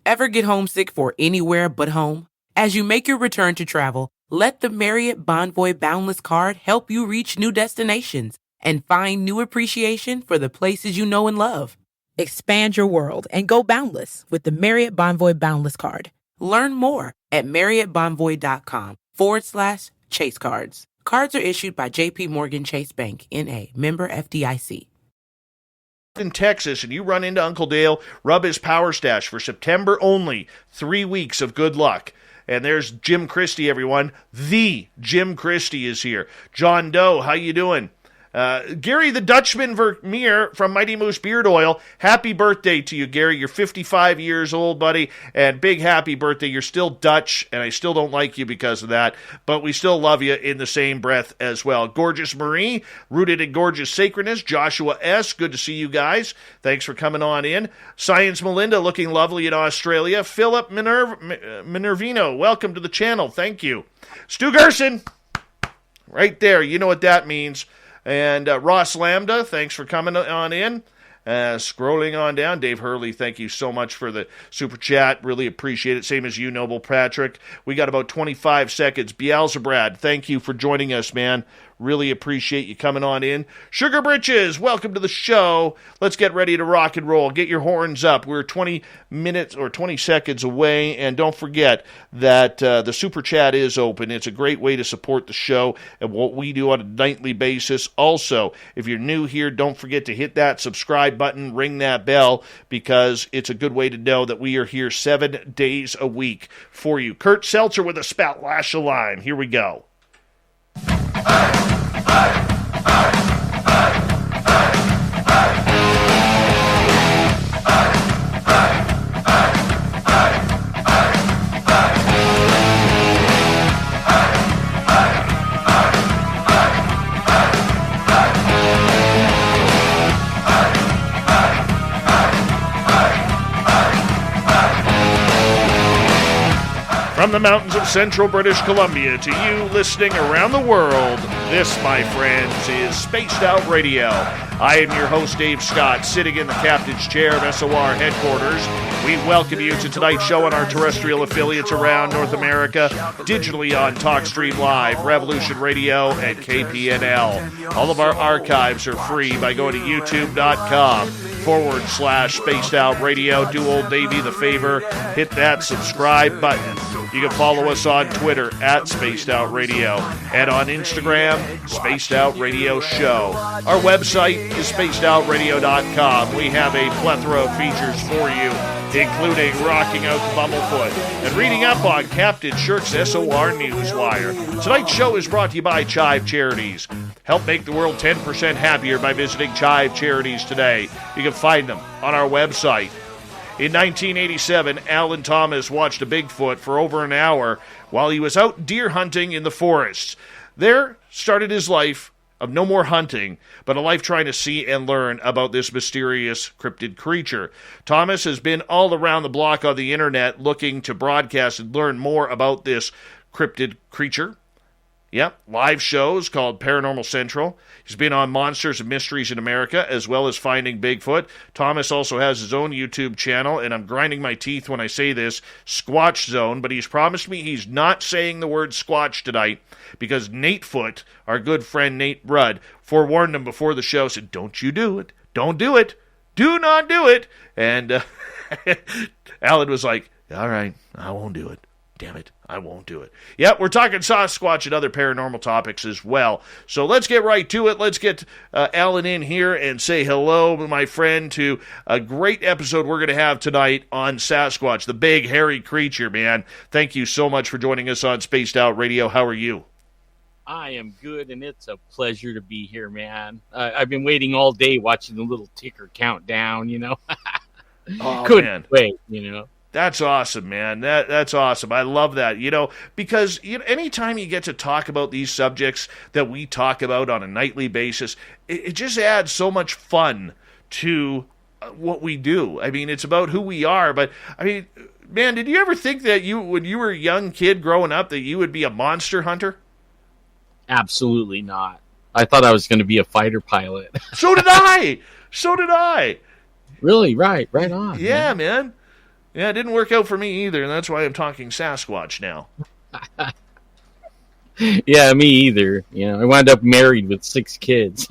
Ever get homesick for anywhere but home? As you make your return to travel, let the Marriott Bonvoy Boundless Card help you reach new destinations and find new appreciation for the places you know and love. Expand your world and go boundless with the Marriott Bonvoy Boundless Card. Learn more at marriottbonvoy.com/Chase Cards. Cards are issued by J.P. Morgan Chase Bank, N.A., member FDIC. In Texas, and you run into Uncle Dale, rub his power stash for September only. 3 weeks of good luck. And there's Jim Christie, everyone. The Jim Christie is here. John Doe, how you doing? Gary the Dutchman Vermeer from Mighty Moose Beard Oil. Happy birthday to you, Gary. You're 55 years old, buddy, and big happy birthday. You're still Dutch, and I still don't like you because of that, but we still love you in the same breath as well. Gorgeous Marie, rooted in gorgeous sacredness. Joshua S., good to see you guys. Thanks for coming on in. Science Melinda, looking lovely in Australia. Philip Minervino, welcome to the channel. Thank you. Stu Gerson, right there. You know what that means. And Ross Lambda, thanks for coming on in. Scrolling on down, Dave Hurley, thank you so much for the super chat. Really appreciate it. Same as you, Noble Patrick. We got about 25 seconds. Beelzebrad, thank you for joining us, man. Really appreciate you coming on in. Sugar Britches, welcome to the show. Let's get ready to rock and roll. Get your horns up. We're 20 minutes or 20 seconds away, and don't forget that the super chat is open. It's a great way to support the show and what we do on a nightly basis. Also, if you're new here, don't forget to hit that subscribe button, ring that bell, because it's a good way to know that we are here 7 days a week for you. Kurt Seltzer with a Spatlash of Lime. Here we go. From the mountains of central British Columbia to you listening around the world, this, my friends, is Spaced Out Radio. I am your host, Dave Scott, sitting in the captain's chair of SOR headquarters. We welcome you to tonight's show on our terrestrial affiliates around North America, digitally on TalkStream Live, Revolution Radio, and KPNL. All of our archives are free by going to youtube.com/Spaced Out Radio. Do old Davey the favor, hit that subscribe button. You can follow us on Twitter at Spaced Out Radio and on Instagram, Spaced Out Radio Show. Our website is spacedoutradio.com. We have a plethora of features for you, including rocking out the Bumblefoot and reading up on Captain Shirk's SOR Newswire. Tonight's show is brought to you by Chive Charities. Help make the world 10% happier by visiting Chive Charities today. You can find them on our website. In 1987, Alan Thomas watched a Bigfoot for over an hour while he was out deer hunting in the forests. There started his life of no more hunting, but a life trying to see and learn about this mysterious cryptid creature. Thomas has been all around the block on the internet looking to broadcast and learn more about this cryptid creature. Yep, live shows called Paranormal Central. He's been on Monsters and Mysteries in America, as well as Finding Bigfoot. Thomas also has his own YouTube channel, and I'm grinding my teeth when I say this, Squatch Zone, but he's promised me he's not saying the word Squatch tonight, because Nate Foot, our good friend Nate Rudd, forewarned him before the show, said, don't you do it. Don't do it. Do not do it. And Alan was like, all right, I won't do it. Damn it, I won't do it. Yep, we're talking Sasquatch and other paranormal topics as well. So let's get right to it. Let's get Alan in here and say hello, my friend, to a great episode we're going to have tonight on Sasquatch, the big hairy creature, man. Thank you so much for joining us on Spaced Out Radio. How are you? I am good, and it's a pleasure to be here, man. I've been waiting all day watching the little ticker countdown, you know. Couldn't wait, you know. That's awesome, man. That's awesome. I love that, because anytime you get to talk about these subjects that we talk about on a nightly basis, it just adds so much fun to what we do. I mean, it's about who we are, but, I mean, man, did you ever think that when you were a young kid growing up, that you would be a monster hunter? Absolutely not. I thought I was going to be a fighter pilot. So did I. Really? Right on. Yeah, man. Yeah, it didn't work out for me either, and that's why I'm talking Sasquatch now. Yeah, me either. I wound up married with 6 kids.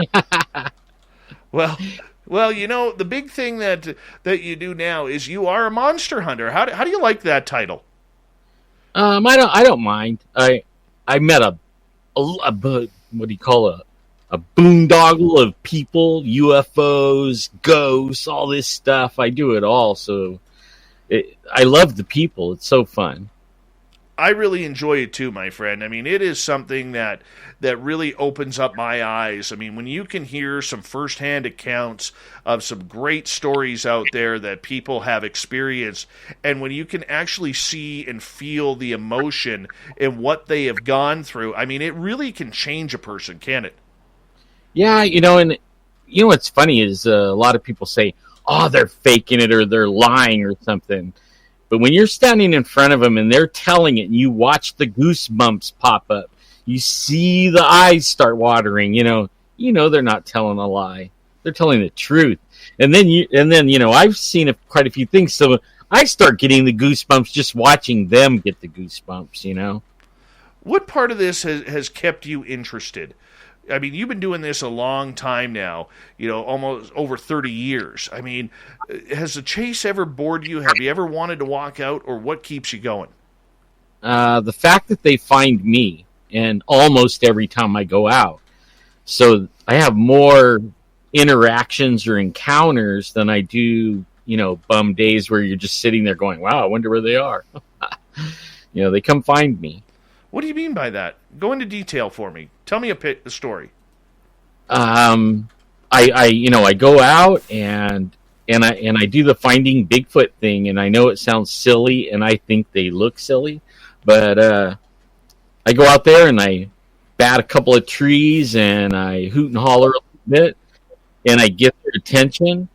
Well, the big thing that you do now is you are a monster hunter. How do you like that title? I don't mind. I met a what do you call a boondoggle of people, UFOs, ghosts, all this stuff. I do it all, so I love the people. It's so fun. I really enjoy it too, my friend. I mean, it is something that really opens up my eyes. I mean, when you can hear some firsthand accounts of some great stories out there that people have experienced, and when you can actually see and feel the emotion in what they have gone through, I mean, it really can change a person, can it? Yeah, and what's funny is a lot of people say, "Oh, they're faking it or they're lying or something." But when you're standing in front of them and they're telling it, and you watch the goosebumps pop up, you see the eyes start watering. They're not telling a lie; they're telling the truth. And then I've seen quite a few things, so I start getting the goosebumps just watching them get the goosebumps. What part of this has kept you interested? I mean, you've been doing this a long time now, almost over 30 years. I mean, has the chase ever bored you? Have you ever wanted to walk out, or what keeps you going? The fact that they find me, and almost every time I go out. So I have more interactions or encounters than I do, bum days where you're just sitting there going, wow, I wonder where they are. They come find me. What do you mean by that? Go into detail for me. Tell me a story. I go out and I do the finding Bigfoot thing, and I know it sounds silly, and I think they look silly, but I go out there and I bat a couple of trees and I hoot and holler a little bit, and I get their attention,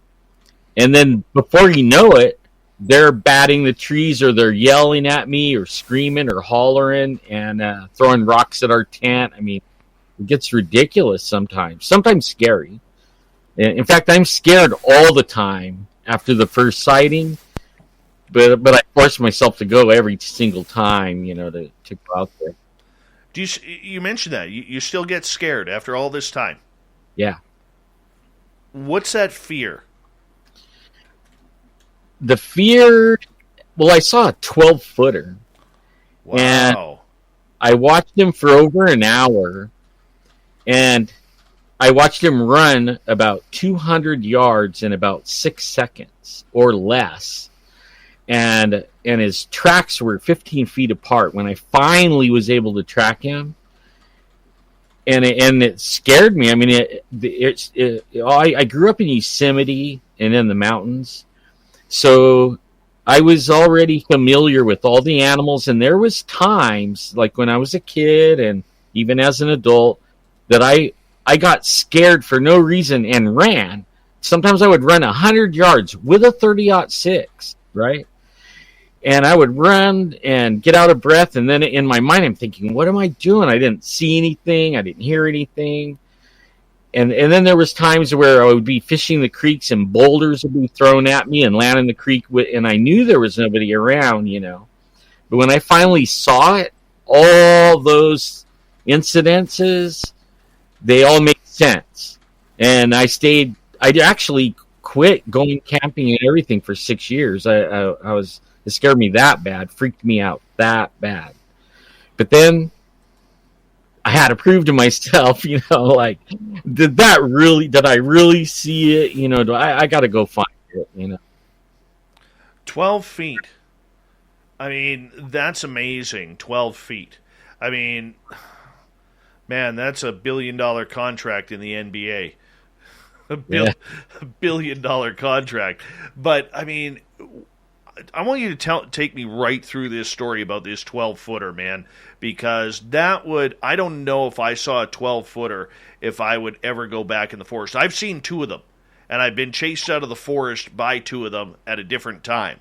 and then before you know it, they're batting the trees, or they're yelling at me, or screaming, or hollering, and throwing rocks at our tent. I mean, it gets ridiculous sometimes. Sometimes scary. In fact, I'm scared all the time after the first sighting, but I force myself to go every single time, to go out there. You mentioned that you still get scared after all this time? Yeah. What's that fear? The fear, well, I saw a 12-footer. Wow. And I watched him for over an hour, and I watched him run about 200 yards in about 6 seconds or less. And his tracks were 15 feet apart when I finally was able to track him. And it scared me. I mean, I grew up in Yosemite and in the mountains. So I was already familiar with all the animals, and there was times, like when I was a kid and even as an adult, that I got scared for no reason and ran. Sometimes I would run 100 yards with a 30-06, right? And I would run and get out of breath, and then in my mind I'm thinking, what am I doing? I didn't see anything. I didn't hear anything. And then there was times where I would be fishing the creeks and boulders would be thrown at me and land in the creek, and I knew there was nobody around, But when I finally saw it, all those incidences, they all make sense. And I actually quit going camping and everything for 6 years. It scared me that bad, freaked me out that bad. But then I had to prove to myself, like, did I really see it? I got to go find it, 12 feet. I mean, that's amazing. 12 feet. I mean, man, that's $1 billion contract in the NBA. $1 billion contract. But, I mean, I want you to take me right through this story about this 12-footer, man, because I don't know if I saw a 12-footer if I would ever go back in the forest. I've seen 2 of them, and I've been chased out of the forest by 2 of them at a different time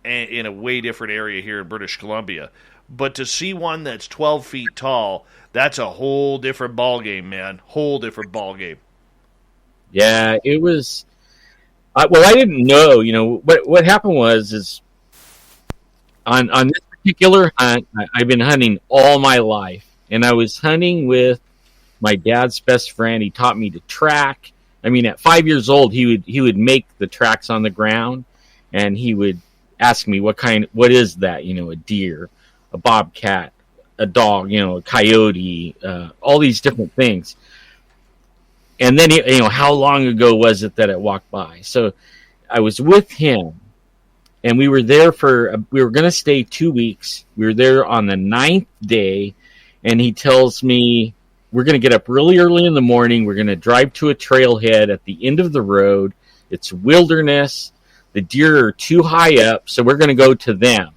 in a way different area here in British Columbia. But to see one that's 12 feet tall, that's a whole different ballgame, man. Whole different ballgame. Yeah, it was... I didn't know, what happened was On this particular hunt, I've been hunting all my life, and I was hunting with my dad's best friend. He taught me to track. I mean, at 5 years old, he would make the tracks on the ground, and he would ask me what is that? You know, a deer, a bobcat, a dog, you know, a coyote, all these different things. And then, you know, how long ago was it that it walked by? So I was with him, and we were there we were going to stay 2 weeks. We were there on the 9th day, and he tells me, we're going to get up really early in the morning. We're going to drive to a trailhead at the end of the road. It's wilderness. The deer are too high up, so we're going to go to them.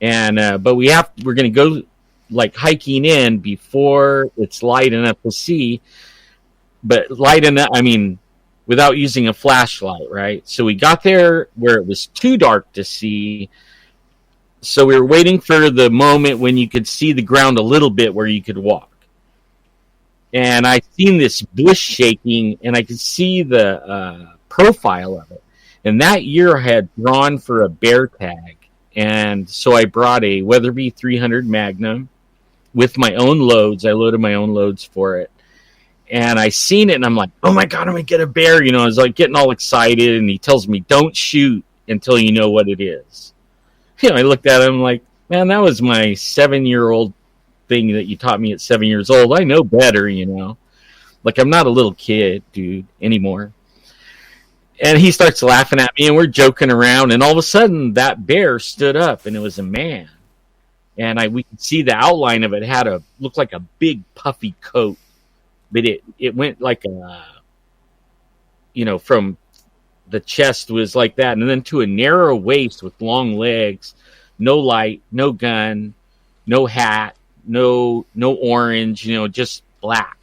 And but we're going to go like hiking in before it's light enough to see. But light enough, I mean, without using a flashlight, right? So we got there where it was too dark to see. So we were waiting for the moment when you could see the ground a little bit where you could walk. And I seen this bush shaking, and I could see the profile of it. And that year I had drawn for a bear tag. And so I brought a Weatherby 300 Magnum with my own loads. I loaded my own loads for it. And I seen it, and I'm like, oh my God, I'm going to get a bear. You know, I was like getting all excited, and he tells me, don't shoot until you know what it is. You know, I looked at him like, man, that was my 7-year-old thing that you taught me at 7 years old. I know better, you know. Like, I'm not a little kid, dude, anymore. And he starts laughing at me, and we're joking around, and all of a sudden, that bear stood up, and it was a man. And we could see the outline of it. Looked like a big puffy coat. But it went like from the chest was like that, and then to a narrow waist with long legs, no light, no gun, no hat, no orange, you know, just black.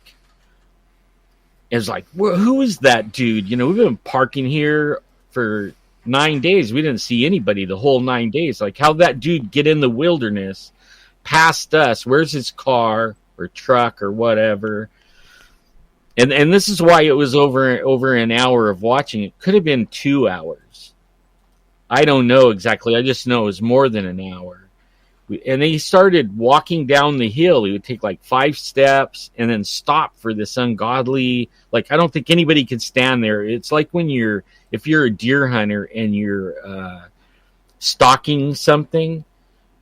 It was like, who is that dude? You know, we've been parking here for 9 days. We didn't see anybody the whole 9 days. Like, how'd that dude get in the wilderness past us? Where's his car or truck or whatever? And this is why it was over an hour of watching. It could have been 2 hours. I don't know exactly. I just know it was more than an hour. And then he started walking down the hill. He would take like 5 steps and then stop for this ungodly. Like, I don't think anybody could stand there. It's like if you're a deer hunter and you're stalking something,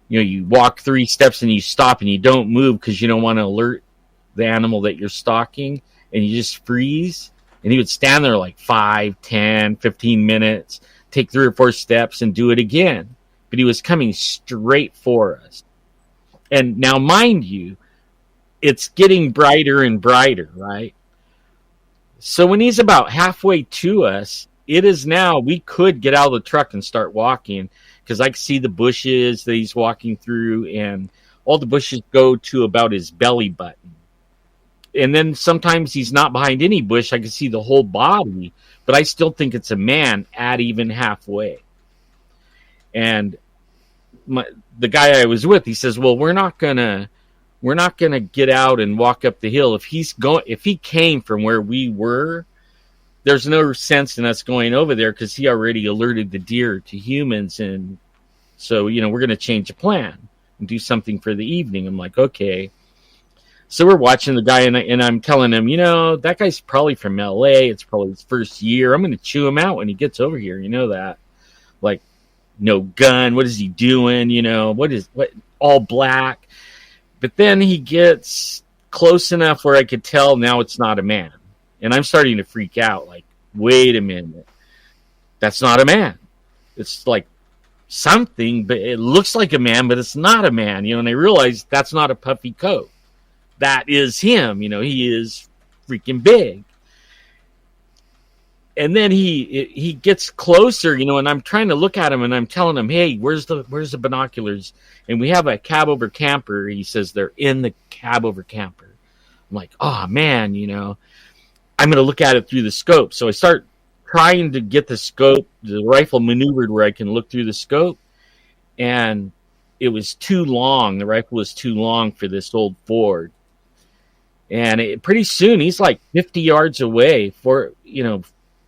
you know, you walk 3 steps and you stop and you don't move because you don't want to alert the animal that you're stalking. And you just freeze. And he would stand there like 5, 10, 15 minutes, take 3 or 4 steps and do it again. But he was coming straight for us. And now, mind you, it's getting brighter and brighter, right? So when he's about halfway to us, it is now, we could get out of the truck and start walking, because I can see the bushes that he's walking through, and all the bushes go to about his belly button. And then sometimes he's not behind any bush. I can see the whole body, but I still think it's a man at even halfway. And the guy I was with, he says, well, we're not gonna get out and walk up the hill. If he came from where we were, there's no sense in us going over there, because he already alerted the deer to humans. And so, you know, we're going to change the plan and do something for the evening. I'm like, okay. So we're watching the guy, and I'm telling him, you know, that guy's probably from L.A. It's probably his first year. I'm going to chew him out when he gets over here. You know that. Like, no gun. What is he doing? You know, what all black. But then he gets close enough where I could tell now it's not a man. And I'm starting to freak out. Like, wait a minute. That's not a man. It's like something, but it looks like a man, but it's not a man. You know, and I realize that's not a puffy coat. That is him. You know, he is freaking big. And then he gets closer, you know, and I'm trying to look at him, and I'm telling him, hey, where's the binoculars? And we have a cab over camper. He says they're in the cab over camper. I'm like, oh man, you know, I'm going to look at it through the scope. So I start trying to get the rifle maneuvered where I can look through the scope. And it was too long. The rifle was too long for this old Ford. And pretty soon he's like 50 yards away,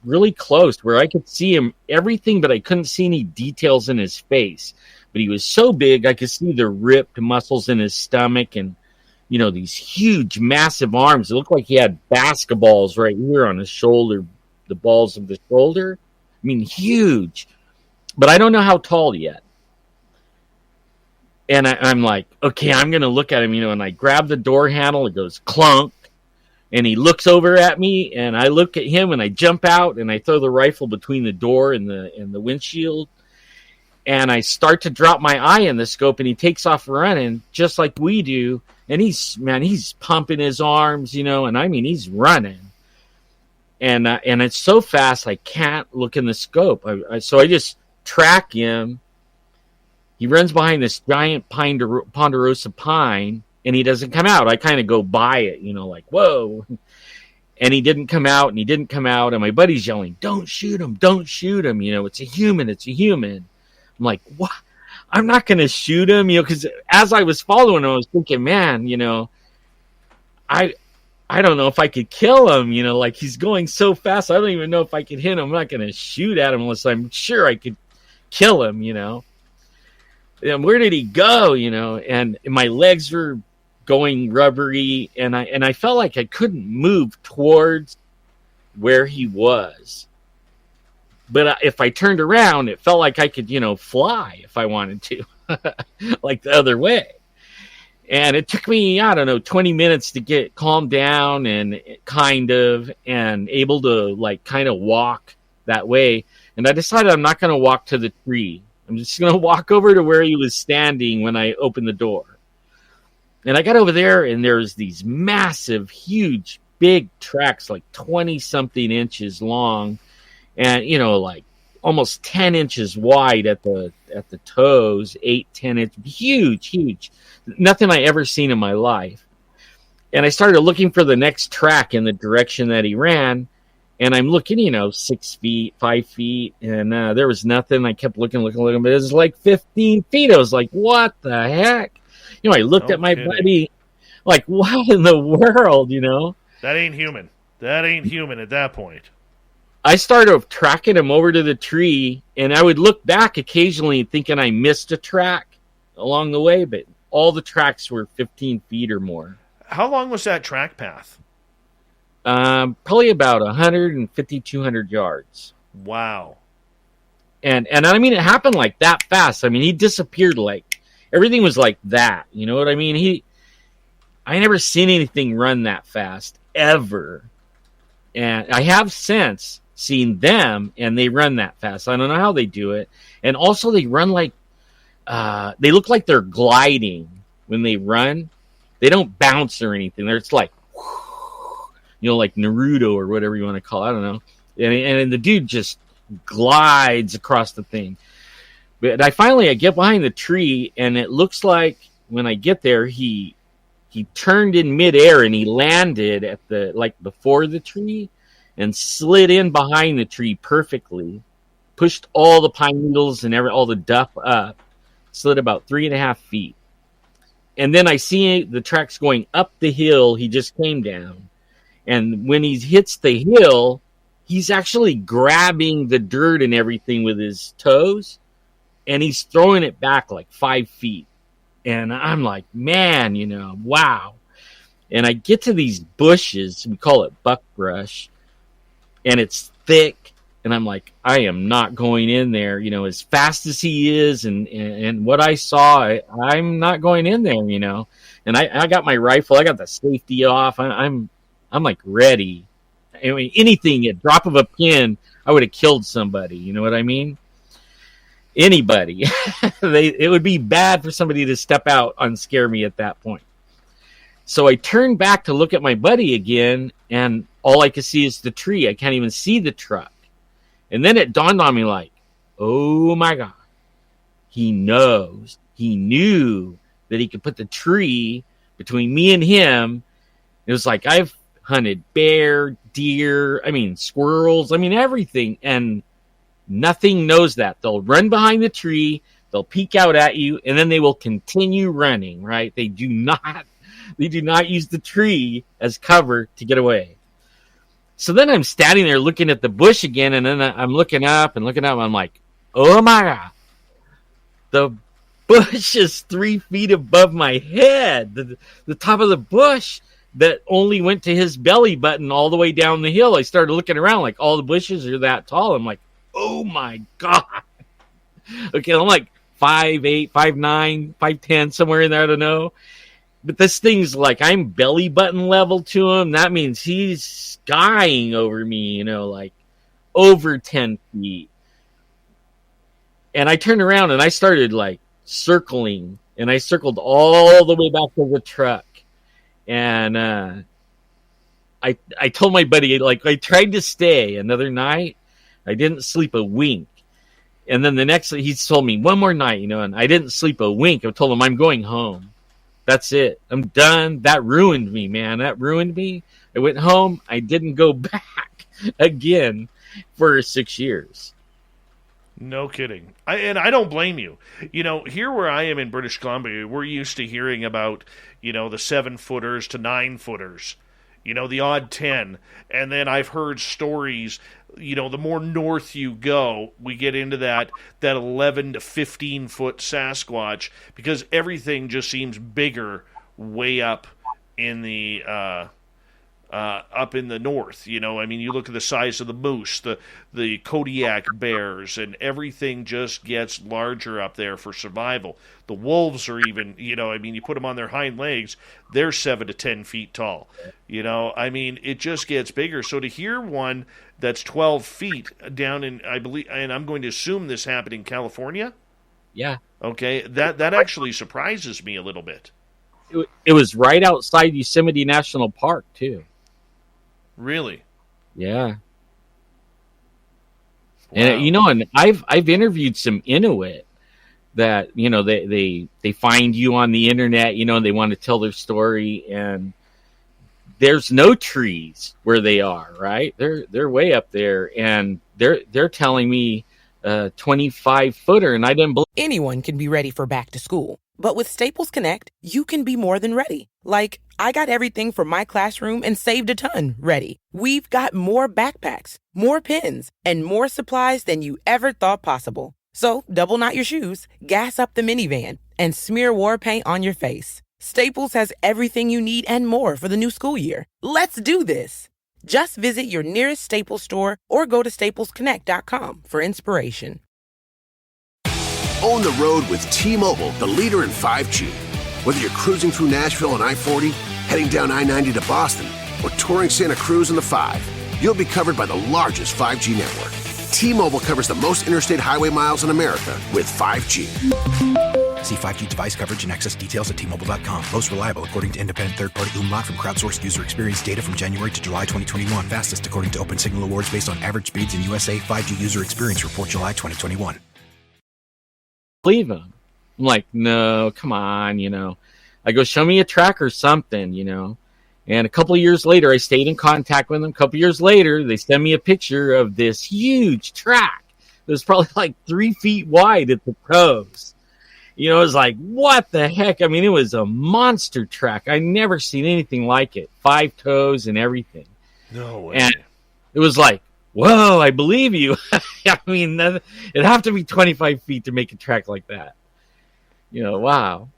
really close, where I could see him everything, but I couldn't see any details in his face. but he was so big I could see the ripped muscles in his stomach and, these huge, massive arms. It looked like he had basketballs right here on his shoulder, the balls of the shoulder. I mean, huge. But I don't know how tall yet. And I'm like, okay, I'm going to look at him, and I grab the door handle. It goes clunk. And he looks over at me, and I look at him, and I jump out, and I throw the rifle between the door and the windshield. And I start to drop my eye in the scope, and he takes off running just like we do. And he's pumping his arms, and I mean, he's running. And it's so fast, I can't look in the scope. So I just track him. He runs behind this giant ponderosa pine, and he doesn't come out. I kind of go by it, like, whoa. And he didn't come out, and he didn't come out. And my buddy's yelling, don't shoot him, don't shoot him. It's a human, it's a human. I'm like, what? I'm not going to shoot him, because as I was following him, I was thinking, man, I don't know if I could kill him, like he's going so fast. I don't even know if I could hit him. I'm not going to shoot at him unless I'm sure I could kill him, And where did he go, And my legs were going rubbery, and I felt like I couldn't move towards where he was. But if I turned around, it felt like I could, fly if I wanted to, like the other way. And it took me, 20 minutes to get calmed down and able to kind of walk that way. And I decided I'm not going to walk to the tree. I'm just going to walk over to where he was standing when I opened the door. And I got over there, and there's these massive, huge, big tracks, like 20-something inches long, and, like almost 10 inches wide at the toes, 8-10 inches, huge. Nothing I ever seen in my life. And I started looking for the next track in the direction that he ran. And I'm looking, 6 feet, 5 feet, and there was nothing. I kept looking, but it was like 15 feet. I was like, what the heck? I looked at my buddy, like, what in the world, That ain't human. That ain't human at that point. I started tracking him over to the tree, and I would look back occasionally thinking I missed a track along the way, but all the tracks were 15 feet or more. How long was that track path? Probably about 150, 200 yards. Wow. And I mean, it happened like that fast. I mean, he disappeared everything was like that. You know what I mean? I never seen anything run that fast, ever. And I have since seen them, and they run that fast. I don't know how they do it. And also they run they look like they're gliding when they run. They don't bounce or anything. They're just like Naruto or whatever you want to call it. I don't know. And the dude just glides across the thing. But I get behind the tree, and it looks like when I get there, he turned in midair, and he landed at before the tree and slid in behind the tree perfectly, pushed all the pine needles and all the duff up, slid about 3.5 feet. And then I see the tracks going up the hill he just came down. And when he hits the hill, he's actually grabbing the dirt and everything with his toes, and he's throwing it back like 5 feet. And I'm like, man, wow. And I get to these bushes, we call it buckbrush, and it's thick. And I'm like, I am not going in there, as fast as he is. And what I saw, I'm not going in there, And I got my rifle, I got the safety off. I'm like ready. I mean, anything, a drop of a pin, I would have killed somebody. You know what I mean? Anybody. It would be bad for somebody to step out and scare me at that point. So I turned back to look at my buddy again, and all I could see is the tree. I can't even see the truck. And then it dawned on me like, oh my God. He knew that he could put the tree between me and him. It was like I've hunted bear, deer, squirrels, everything. And nothing knows that. They'll run behind the tree, they'll peek out at you, and then they will continue running, right? They do not use the tree as cover to get away. So then I'm standing there looking at the bush again, and then I'm looking up. I'm like, oh my God. bush is 3 feet above my head. The top of the bush that only went to his belly button all the way down the hill. I started looking around like all the bushes are that tall. I'm like, oh my God. Okay, I'm like 5'8", 5'9", 5'10", somewhere in there, I don't know. But this thing's like I'm belly button level to him. That means he's skying over me, like over 10 feet. And I turned around and I started like circling, and I circled all the way back to the truck. And I told my buddy, like, I tried to stay another night. I didn't sleep a wink. And then the next, he told me one more night, and I didn't sleep a wink. I told him I'm going home. That's it. I'm done. That ruined me, man. That ruined me. I went home. I didn't go back again for 6 years. No kidding. I don't blame you. Here where I am in British Columbia, we're used to hearing about, the 7-footers to 9-footers, the odd 10. And then I've heard stories, the more north you go, we get into that 11 to 15-foot Sasquatch, because everything just seems bigger way up in the north. You look at the size of the moose, the Kodiak bears, and everything just gets larger up there for survival. The wolves are even, you put them on their hind legs, they're 7 to 10 feet tall. It just gets bigger. So to hear one that's 12 feet down in, I believe, and I'm going to assume this happened in California. Yeah. Okay, that actually surprises me a little bit. It was right outside Yosemite National Park too. Really? Yeah. Wow. And I've interviewed some Inuit that they find you on the internet, and they want to tell their story, and there's no trees where they are, right? They're way up there, and they're telling me 25-footer, and I didn't believe. Anyone can be ready for back to school. But with Staples Connect, you can be more than ready. Like, I got everything from my classroom and saved a ton ready. We've got more backpacks, more pens, and more supplies than you ever thought possible. So double knot your shoes, gas up the minivan, and smear war paint on your face. Staples has everything you need and more for the new school year. Let's do this. Just visit your nearest Staples store or go to staplesconnect.com for inspiration. Own the road with T-Mobile, the leader in 5G. Whether you're cruising through Nashville on I-40, heading down I-90 to Boston, or touring Santa Cruz in the 5, you'll be covered by the largest 5G network. T-Mobile covers the most interstate highway miles in America with 5G. See 5G device coverage and access details at T-Mobile.com. Most reliable according to independent third-party Umlaut from crowdsourced user experience data from January to July 2021. Fastest according to Open Signal Awards based on average speeds in USA. 5G user experience report July 2021. Believe him. I'm like, no, come on, I go, show me a track or something, And a couple of years later, I stayed in contact with them. A couple of years later, they sent me a picture of this huge track. It was probably like 3 feet wide at the toes. It was like, what the heck? It was a monster track. I never seen anything like it. 5 toes and everything. No way. And it was like, whoa, I believe you. It'd have to be 25 feet to make a track like that. Wow.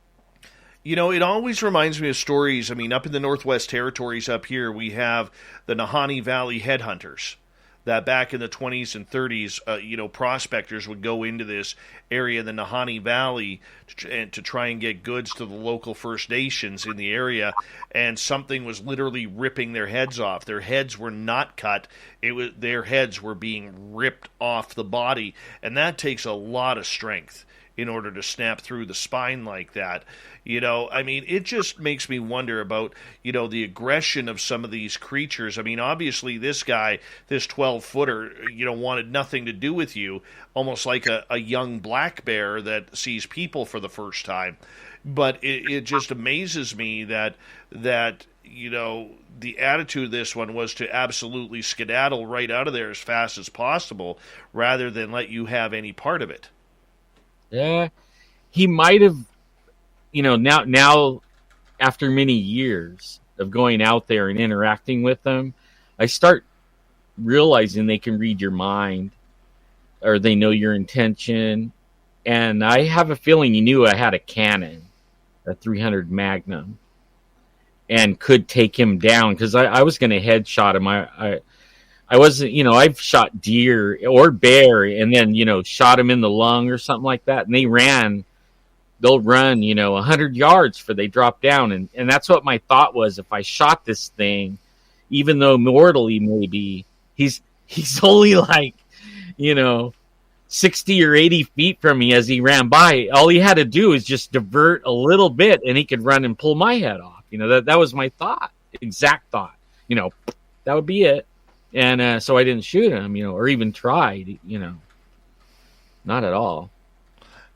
It always reminds me of stories. Up in the Northwest Territories up here, we have the Nahanni Valley headhunters. That back in the 20s and 30s, prospectors would go into this area in the Nahanni Valley to try and get goods to the local First Nations in the area, and something was literally ripping their heads off. Their heads were not cut. Their heads were being ripped off the body, and that takes a lot of strength in order to snap through the spine like that. It just makes me wonder about, the aggression of some of these creatures. Obviously this guy, this 12-footer, wanted nothing to do with you, almost like a young black bear that sees people for the first time. But it just amazes me that the attitude of this one was to absolutely skedaddle right out of there as fast as possible rather than let you have any part of it. Yeah, he might have, now after many years of going out there and interacting with them, I start realizing they can read your mind, or they know your intention, And I have a feeling he knew I had a cannon, a 300 Magnum, and could take him down because I was going to headshot him. I wasn't, I've shot deer or bear and then, shot him in the lung or something like that. And they'll run, 100 yards before they drop down. And that's what my thought was. If I shot this thing, even though mortally maybe, he's only like, 60 or 80 feet from me as he ran by. All he had to do is just divert a little bit and he could run and pull my head off. That was my thought, exact thought, that would be it. And so I didn't shoot him, or even tried, not at all.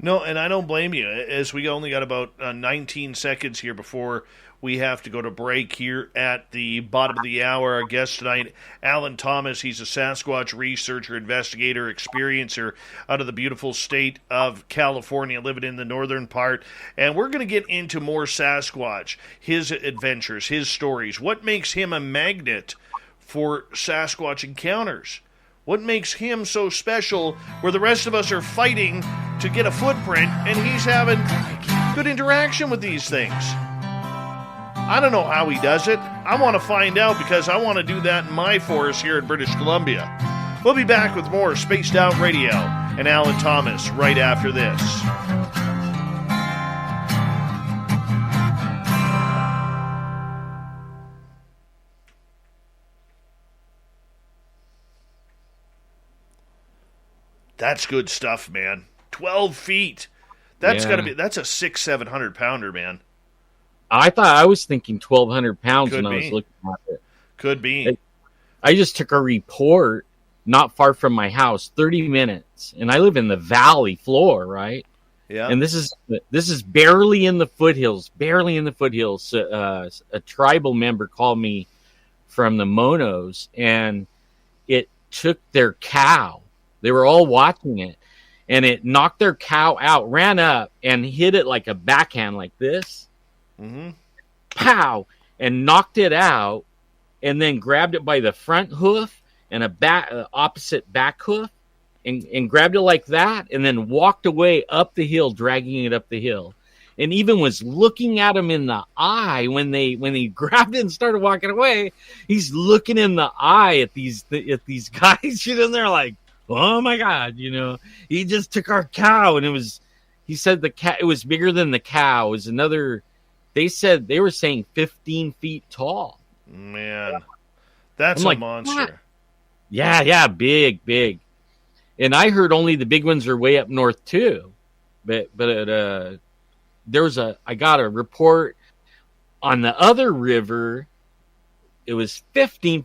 No, and I don't blame you, as we only got about 19 seconds here before we have to go to break here at the bottom of the hour. Our guest tonight, Alan Thomas. He's a Sasquatch researcher, investigator, experiencer out of the beautiful state of California, living in the northern part. And we're going to get into more Sasquatch, his adventures, his stories. What makes him a magnet for Sasquatch encounters? What makes him so special where the rest of us are fighting to get a footprint and he's having good interaction with these things? I don't know how he does it. I want to find out because I want to do that in my forest here in British Columbia. We'll be back with more Spaced Out Radio and Alan Thomas right after this. That's good stuff, man. 12 feet. That's gotta be. That's a 600-700 pounder, man. I was thinking 1,200 pounds when I was looking at it. Could be. I just took a report not far from my house, 30 minutes, and I live in the valley floor, right? Yeah. And this is barely in the foothills. Barely in the foothills. A tribal member called me from the Monos, and it took their cow. They were all watching it, and it knocked their cow out, ran up, and hit it like a backhand like this. Mm-hmm. Pow! And knocked it out, and then grabbed it by the front hoof and opposite back hoof, and grabbed it like that, and then walked away up the hill, dragging it up the hill, and even was looking at him in the eye when he grabbed it and started walking away. He's looking in the eye at these guys, and they're like, "Oh my God!" He just took our cow, and he said the cat. It was bigger than the cow. It was another. They were saying 15 feet tall. Man, that's a monster. What? Yeah, big. And I heard only the big ones are way up north too. But I got a report on the other river. It was 14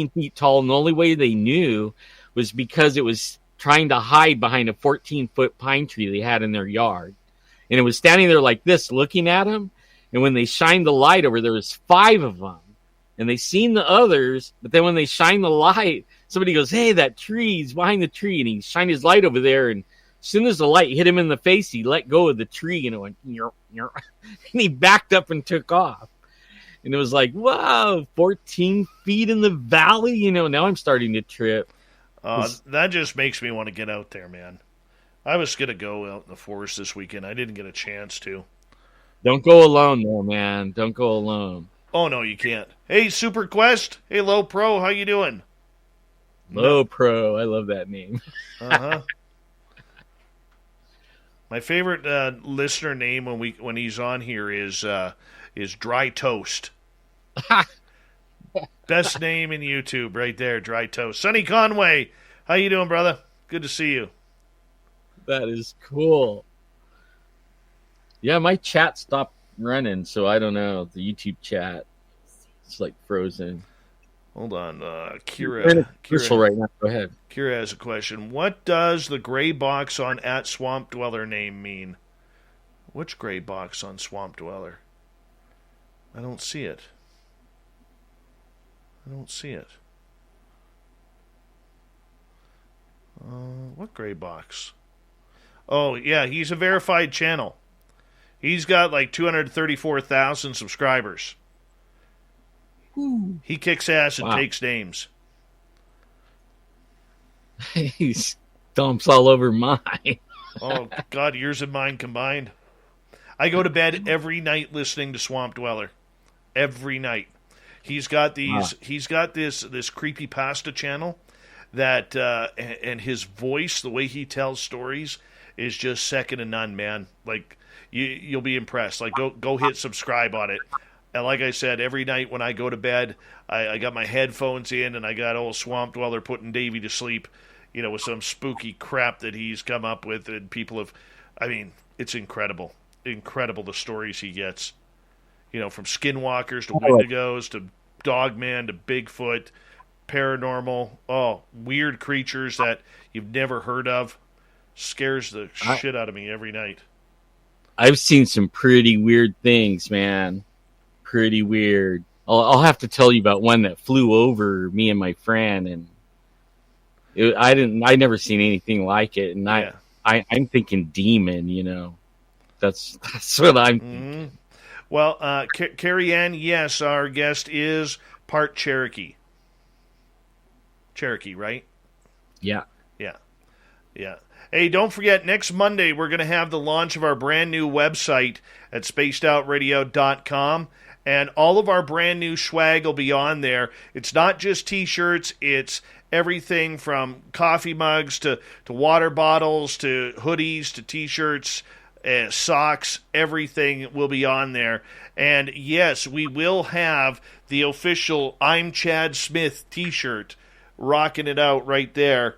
feet tall, and the only way they knew was because it was trying to hide behind a 14-foot pine tree they had in their yard. And it was standing there like this, looking at him. And when they shined the light over, there was 5 of them. And they seen the others, but then when they shined the light, somebody goes, "Hey, that tree's behind the tree." And he shined his light over there, and as soon as the light hit him in the face, he let go of the tree, and it went, "Nyur, nyur." And he backed up and took off. And it was like, wow, 14 feet in the valley. Now I'm starting to trip. That just makes me want to get out there, man. I was going to go out in the forest this weekend. I didn't get a chance to. Don't go alone, though, man. Don't go alone. Oh, no, you can't. Hey, Super Quest. Hey, Low Pro. How you doing? Low Pro. I love that name. Uh-huh. My favorite listener name when he's on here is Dry Toast. Best name in YouTube right there, Dry Toast. Sonny Conway. How you doing, brother? Good to see you. That is cool. Yeah, my chat stopped running, so I don't know. The YouTube chat, it's like frozen. Hold on, Kira right now. Go ahead. Kira has a question. What does the gray box on @SwampDweller name mean? Which gray box on Swamp Dweller? I don't see it. What gray box? Oh, yeah, he's a verified channel. He's got like 234,000 subscribers. Ooh. He kicks ass and takes names. He dumps all over mine. Oh, God, yours and mine combined. I go to bed every night listening to Swamp Dweller. Every night. He's got these. Wow. He's got this creepypasta channel that, and his voice, the way he tells stories, is just second to none, man. Like you'll be impressed. Like go hit subscribe on it. And like I said, every night when I go to bed, I got my headphones in and I got old Swamp Dweller putting Davey to sleep, with some spooky crap that he's come up with, and people have. I mean, it's incredible, the stories he gets. From skinwalkers to wendigos to dogman to Bigfoot, paranormal, weird creatures that you've never heard of. Scares the shit out of me every night. I've seen some pretty weird things, man. Pretty weird. I'll have to tell you about one that flew over me and my friend, and I never seen anything like it, and Yeah. I'm thinking demon. That's what I'm thinking. Well, Carrie Ann, yes, our guest is part Cherokee. Cherokee, right? Yeah. Yeah. Hey, don't forget, next Monday we're going to have the launch of our brand new website at spacedoutradio.com, and all of our brand new swag will be on there. It's not just T-shirts, it's everything from coffee mugs to water bottles to hoodies to T-shirts, socks, everything will be on there. And yes, we will have the official I'm Chad Smith T-shirt, rocking it out right there.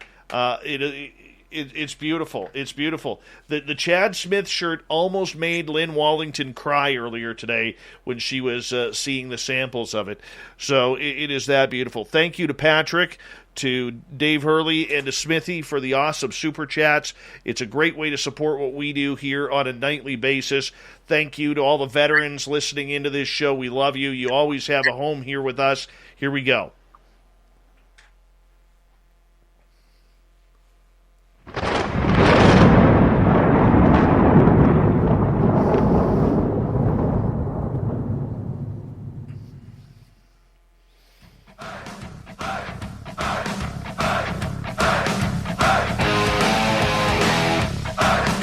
It's beautiful. It's beautiful. The Chad Smith shirt almost made Lynn Wallington cry earlier today when she was seeing the samples of it. So it is that beautiful. Thank you to Patrick, to Dave Hurley, and to Smithy for the awesome super chats. It's a great way to support what we do here on a nightly basis. Thank you to all the veterans listening into this show. We love you. You always have a home here with us. Here we go.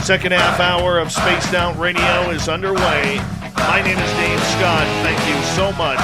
Second half hour of Spaced Out Radio is underway. My name is Dave Scott. Thank you so much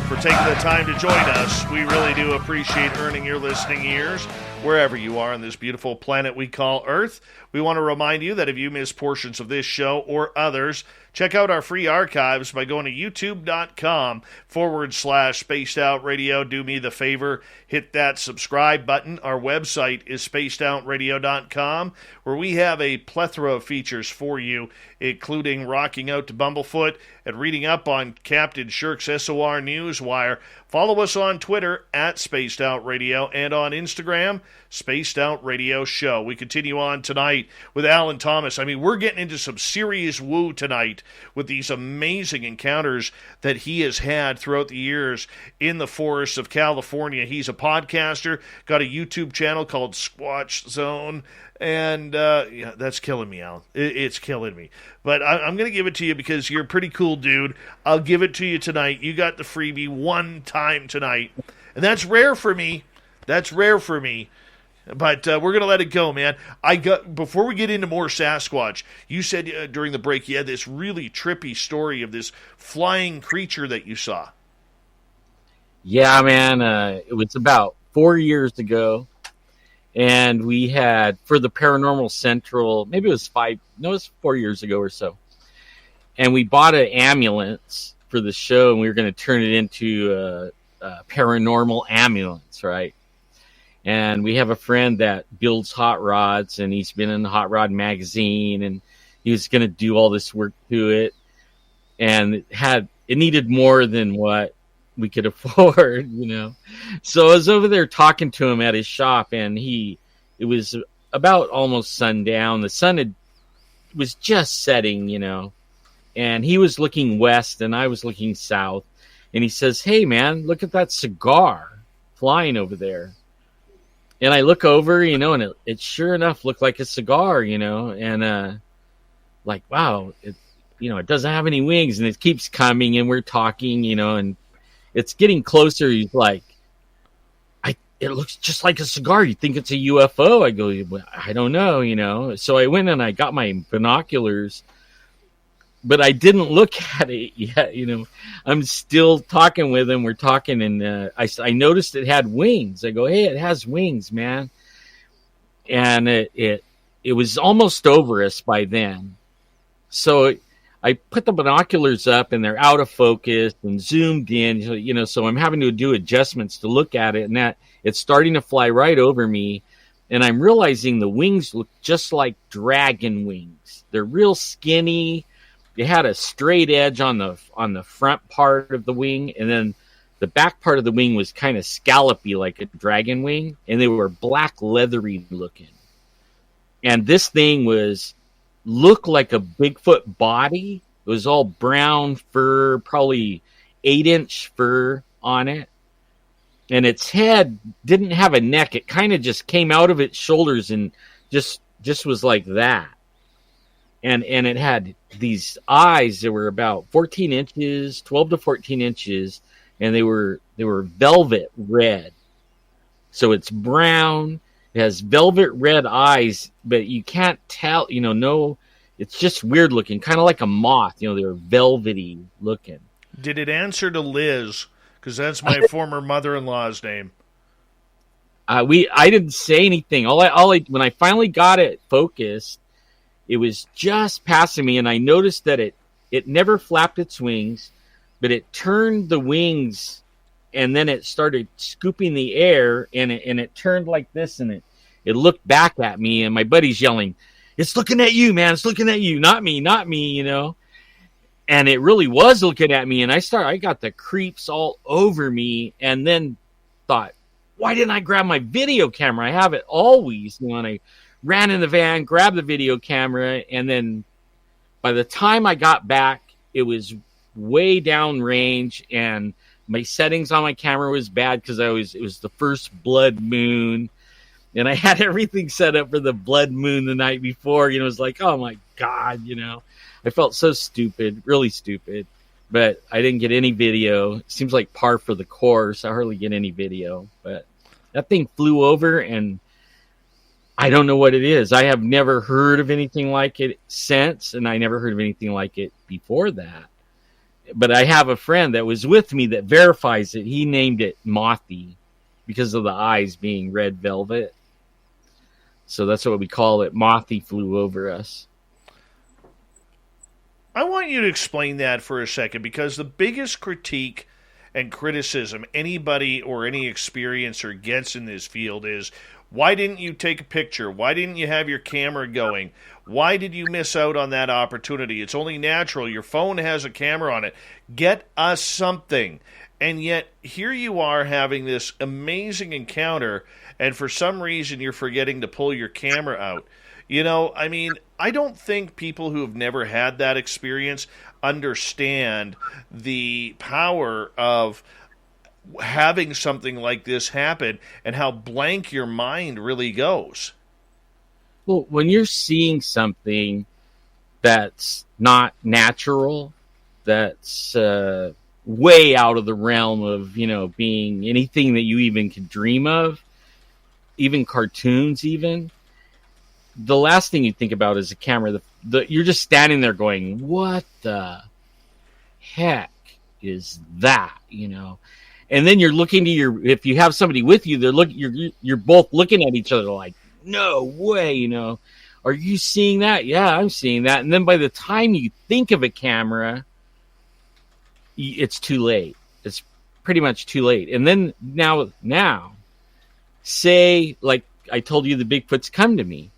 for taking the time to join us. We really do appreciate earning your listening ears wherever you are on this beautiful planet we call Earth. We want to remind you that if you miss portions of this show or others, check out our free archives by going to youtube.com/Spaced Out Radio. Do me the favor, hit that subscribe button. Our website is spacedoutradio.com, where we have a plethora of features for you, including rocking out to Bumblefoot and reading up on Captain Shirk's SOR Newswire. Follow us on Twitter at Spaced Out Radio and on Instagram, Spaced Out Radio Show. We continue on tonight with Alan Thomas. I mean, we're getting into some serious woo tonight with these amazing encounters that he has had throughout the years in the forests of California. He's a podcaster, got a YouTube channel called Squatch Zone, and yeah, that's killing me, Alan. It's killing me. But I'm going to give it to you because you're a pretty cool dude. I'll give it to you tonight. You got the freebie one time tonight, and that's rare for me. That's rare for me. But we're going to let it go, man. Before we get into more Sasquatch, you said during the break you had this really trippy story of this flying creature that you saw. Yeah, man. It was about 4 years ago. And we had, for the Paranormal Central, maybe it was 4 years ago or so. And we bought an ambulance for the show, and we were going to turn it into a paranormal ambulance, right? And we have a friend that builds hot rods, and he's been in the Hot Rod magazine, and he was going to do all this work to it. And it needed more than what we could afford, So I was over there talking to him at his shop, and it was about almost sundown. The sun was just setting, and he was looking west and I was looking south. And he says, "Hey man, look at that cigar flying over there." And I look over, and it sure enough looked like a cigar, and like, wow, it doesn't have any wings, and it keeps coming, and we're talking, and it's getting closer. He's like, it looks just like a cigar. You think it's a UFO? I go, well, I don't know, you know. So I went and I got my binoculars, but I didn't look at it yet. You know, I'm still talking with him. We're talking, and I noticed it had wings. I go, hey, it has wings, man. And it was almost over us by then. So I put the binoculars up, and they're out of focus and zoomed in, you know, so I'm having to do adjustments to look at it, and that it's starting to fly right over me, and I'm realizing the wings look just like dragon wings. They're real skinny. They had a straight edge on the front part of the wing, and then the back part of the wing was kind of scallopy like a dragon wing, and they were black leathery looking. And this thing looked like a Bigfoot body. It was all brown fur, probably 8-inch fur on it. And its head didn't have a neck. It kind of just came out of its shoulders and just was like that. And it had these eyes that were about 14 inches, 12 to 14 inches, and they were velvet red. So it's brown. It has velvet red eyes, but you can't tell, you know, no, it's just weird looking, kind of like a moth. You know, they're velvety looking. Did it answer to Liz? Because that's my former mother-in-law's name. I didn't say anything. When I finally got it focused, it was just passing me, and I noticed that it never flapped its wings, but it turned the wings, and then it started scooping the air, and it turned like this, and it looked back at me, and my buddy's yelling, "It's looking at you, man! It's looking at you, not me, you know." And it really was looking at me, and I got the creeps all over me, and then thought, why didn't I grab my video camera? I have it always. You know, and I ran in the van, grabbed the video camera, and then by the time I got back, it was way down range, and my settings on my camera was bad because it was the first blood moon, and I had everything set up for the blood moon the night before. You know, it was like, oh my God, you know. I felt so stupid, really stupid, but I didn't get any video. It seems like par for the course. I hardly get any video, but that thing flew over, and I don't know what it is. I have never heard of anything like it since, and I never heard of anything like it before that. But I have a friend that was with me that verifies it. He named it Mothy because of the eyes being red velvet. So that's what we call it. Mothy flew over us. I want you to explain that for a second, because the biggest critique and criticism anybody or any experiencer gets in this field is, why didn't you take a picture? Why didn't you have your camera going? Why did you miss out on that opportunity? It's only natural. Your phone has a camera on it. Get us something. And yet, here you are having this amazing encounter, and for some reason you're forgetting to pull your camera out. You know, I mean, I don't think people who have never had that experience understand the power of having something like this happen and how blank your mind really goes. Well, when you're seeing something that's not natural, that's way out of the realm of, you know, being anything that you even could dream of, even cartoons even, the last thing you think about is a camera. You're just standing there going, what the heck is that, you know? And then you're looking to if you have somebody with you, you're both looking at each other like, no way, you know, are you seeing that? Yeah, I'm seeing that. And then by the time you think of a camera, it's too late. It's pretty much too late. And then now, say, like I told you, the Bigfoots come to me,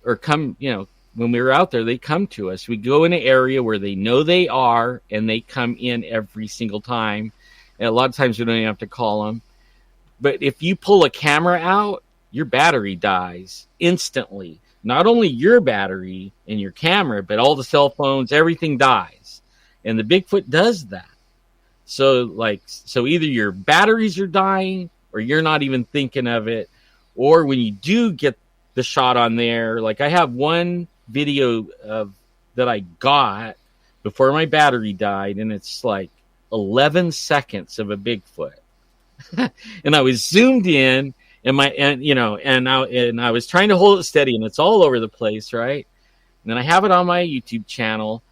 or come, you know, when we were out there, they come to us. We go in an area where they know they are, and they come in every single time. And a lot of times we don't even have to call them. But if you pull a camera out, your battery dies instantly. Not only your battery and your camera, but all the cell phones, everything dies. And the Bigfoot does that. So either your batteries are dying, or you're not even thinking of it, or when you do get the shot on there, like I have one video that I got before my battery died, and it's like 11 seconds of a Bigfoot. and I was zoomed in, and I was trying to hold it steady, and it's all over the place, right? And then I have it on my YouTube channel.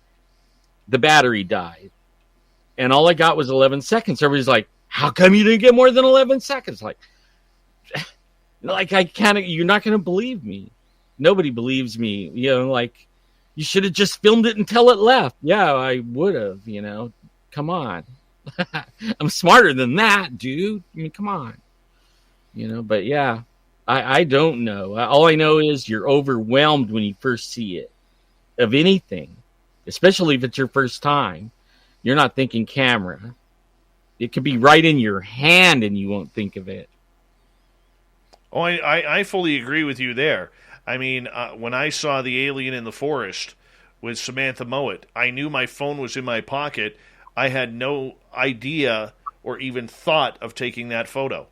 The battery died, and all I got was 11 seconds. Everybody's like, "How come you didn't get more than 11 seconds?" Like I can't. You're not going to believe me. Nobody believes me. Like, you should have just filmed it until it left. Yeah, I would have. Come on. I'm smarter than that, dude. I mean, come on. But yeah, I don't know. All I know is you're overwhelmed when you first see it, of anything, especially if it's your first time. You're not thinking camera. It could be right in your hand and you won't think of it. Oh, I fully agree with you there. I mean, when I saw the alien in the forest with Samantha Mowat, I knew my phone was in my pocket. I had no idea or even thought of taking that photo.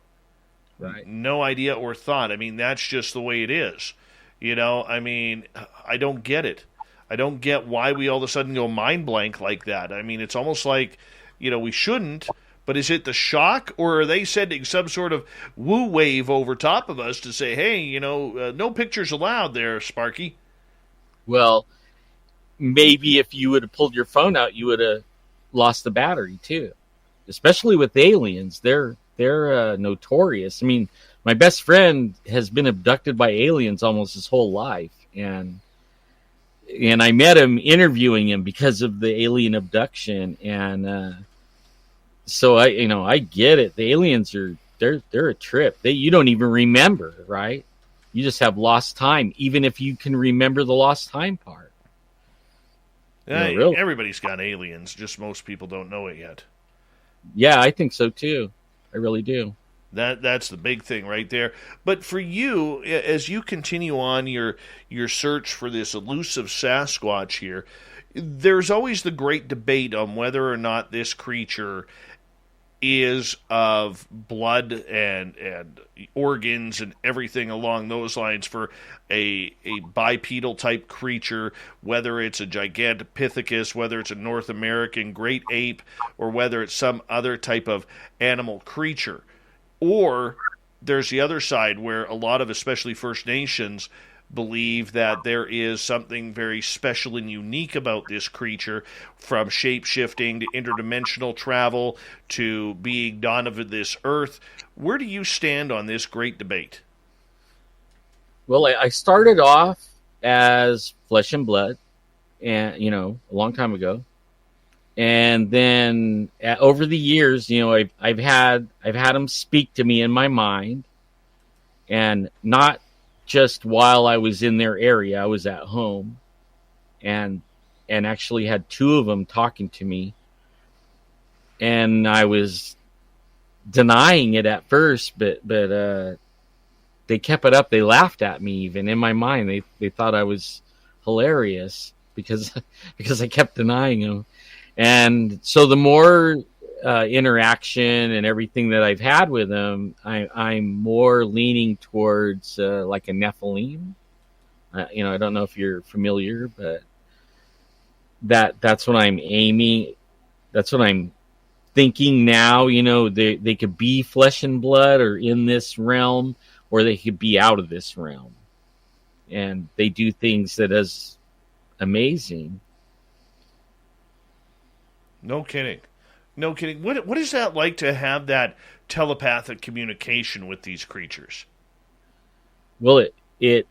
Right. No idea or thought. I mean, that's just the way it is. I mean, I don't get it. I don't get why we all of a sudden go mind blank like that. I mean, it's almost like, we shouldn't, but is it the shock, or are they sending some sort of woo wave over top of us to say, hey, no pictures allowed there, Sparky? Well, maybe if you would have pulled your phone out, you would have lost the battery too. Especially with aliens, they're notorious. I mean, my best friend has been abducted by aliens almost his whole life, and I met him interviewing him because of the alien abduction, and so I get it. The aliens they're a trip. You don't even remember, right? You just have lost time, even if you can remember the lost time part. Really? Everybody's got aliens, just most people don't know it yet. Yeah, I think so too. I really do. That's the big thing right there. But for you, as you continue on your search for this elusive Sasquatch here, there's always the great debate on whether or not this creature is of blood and organs and everything along those lines for a bipedal type creature, whether it's a Gigantopithecus, whether it's a North American great ape, or whether it's some other type of animal creature. Or there's the other side where a lot of, especially First Nations, believe that there is something very special and unique about this creature, from shape-shifting to interdimensional travel to being not of this earth. Where do you stand on this great debate? Well, I started off as flesh and blood, and a long time ago, and then over the years, I've had them speak to me in my mind, and not just while I was in their area. I was at home, and actually had two of them talking to me, and I was denying it at first, but they kept it up. They laughed at me. Even in my mind, they thought I was hilarious because I kept denying them. And so the more interaction and everything that I've had with them, I'm more leaning towards like a Nephilim. I don't know if you're familiar, but that's what I'm aiming. That's what I'm thinking now. They could be flesh and blood or in this realm, or they could be out of this realm, and they do things that is amazing. No kidding. No kidding. What is that like to have that telepathic communication with these creatures? Well, it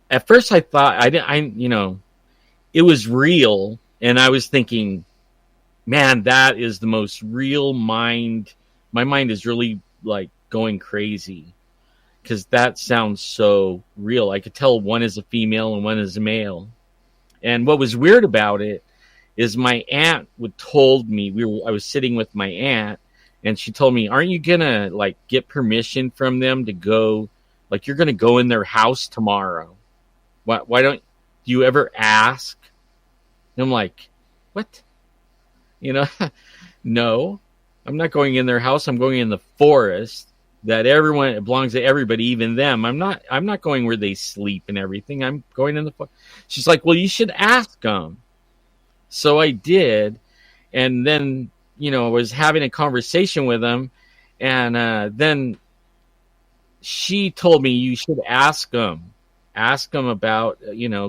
at first I thought it was real, and I was thinking, man, that is the most real mind. My mind is really like going crazy because that sounds so real. I could tell one is a female and one is a male. And what was weird about it is my aunt told me, I was sitting with my aunt, and she told me, aren't you gonna like get permission from them to go, like you're gonna go in their house tomorrow? Why don't you ever ask? And I'm like, what? No, I'm not going in their house. I'm going in the forest that it belongs to everybody, even them. I'm not going where they sleep and everything. I'm going in the forest. She's like, well, you should ask them. So I did, and then I was having a conversation with them, And then she told me you should ask them about,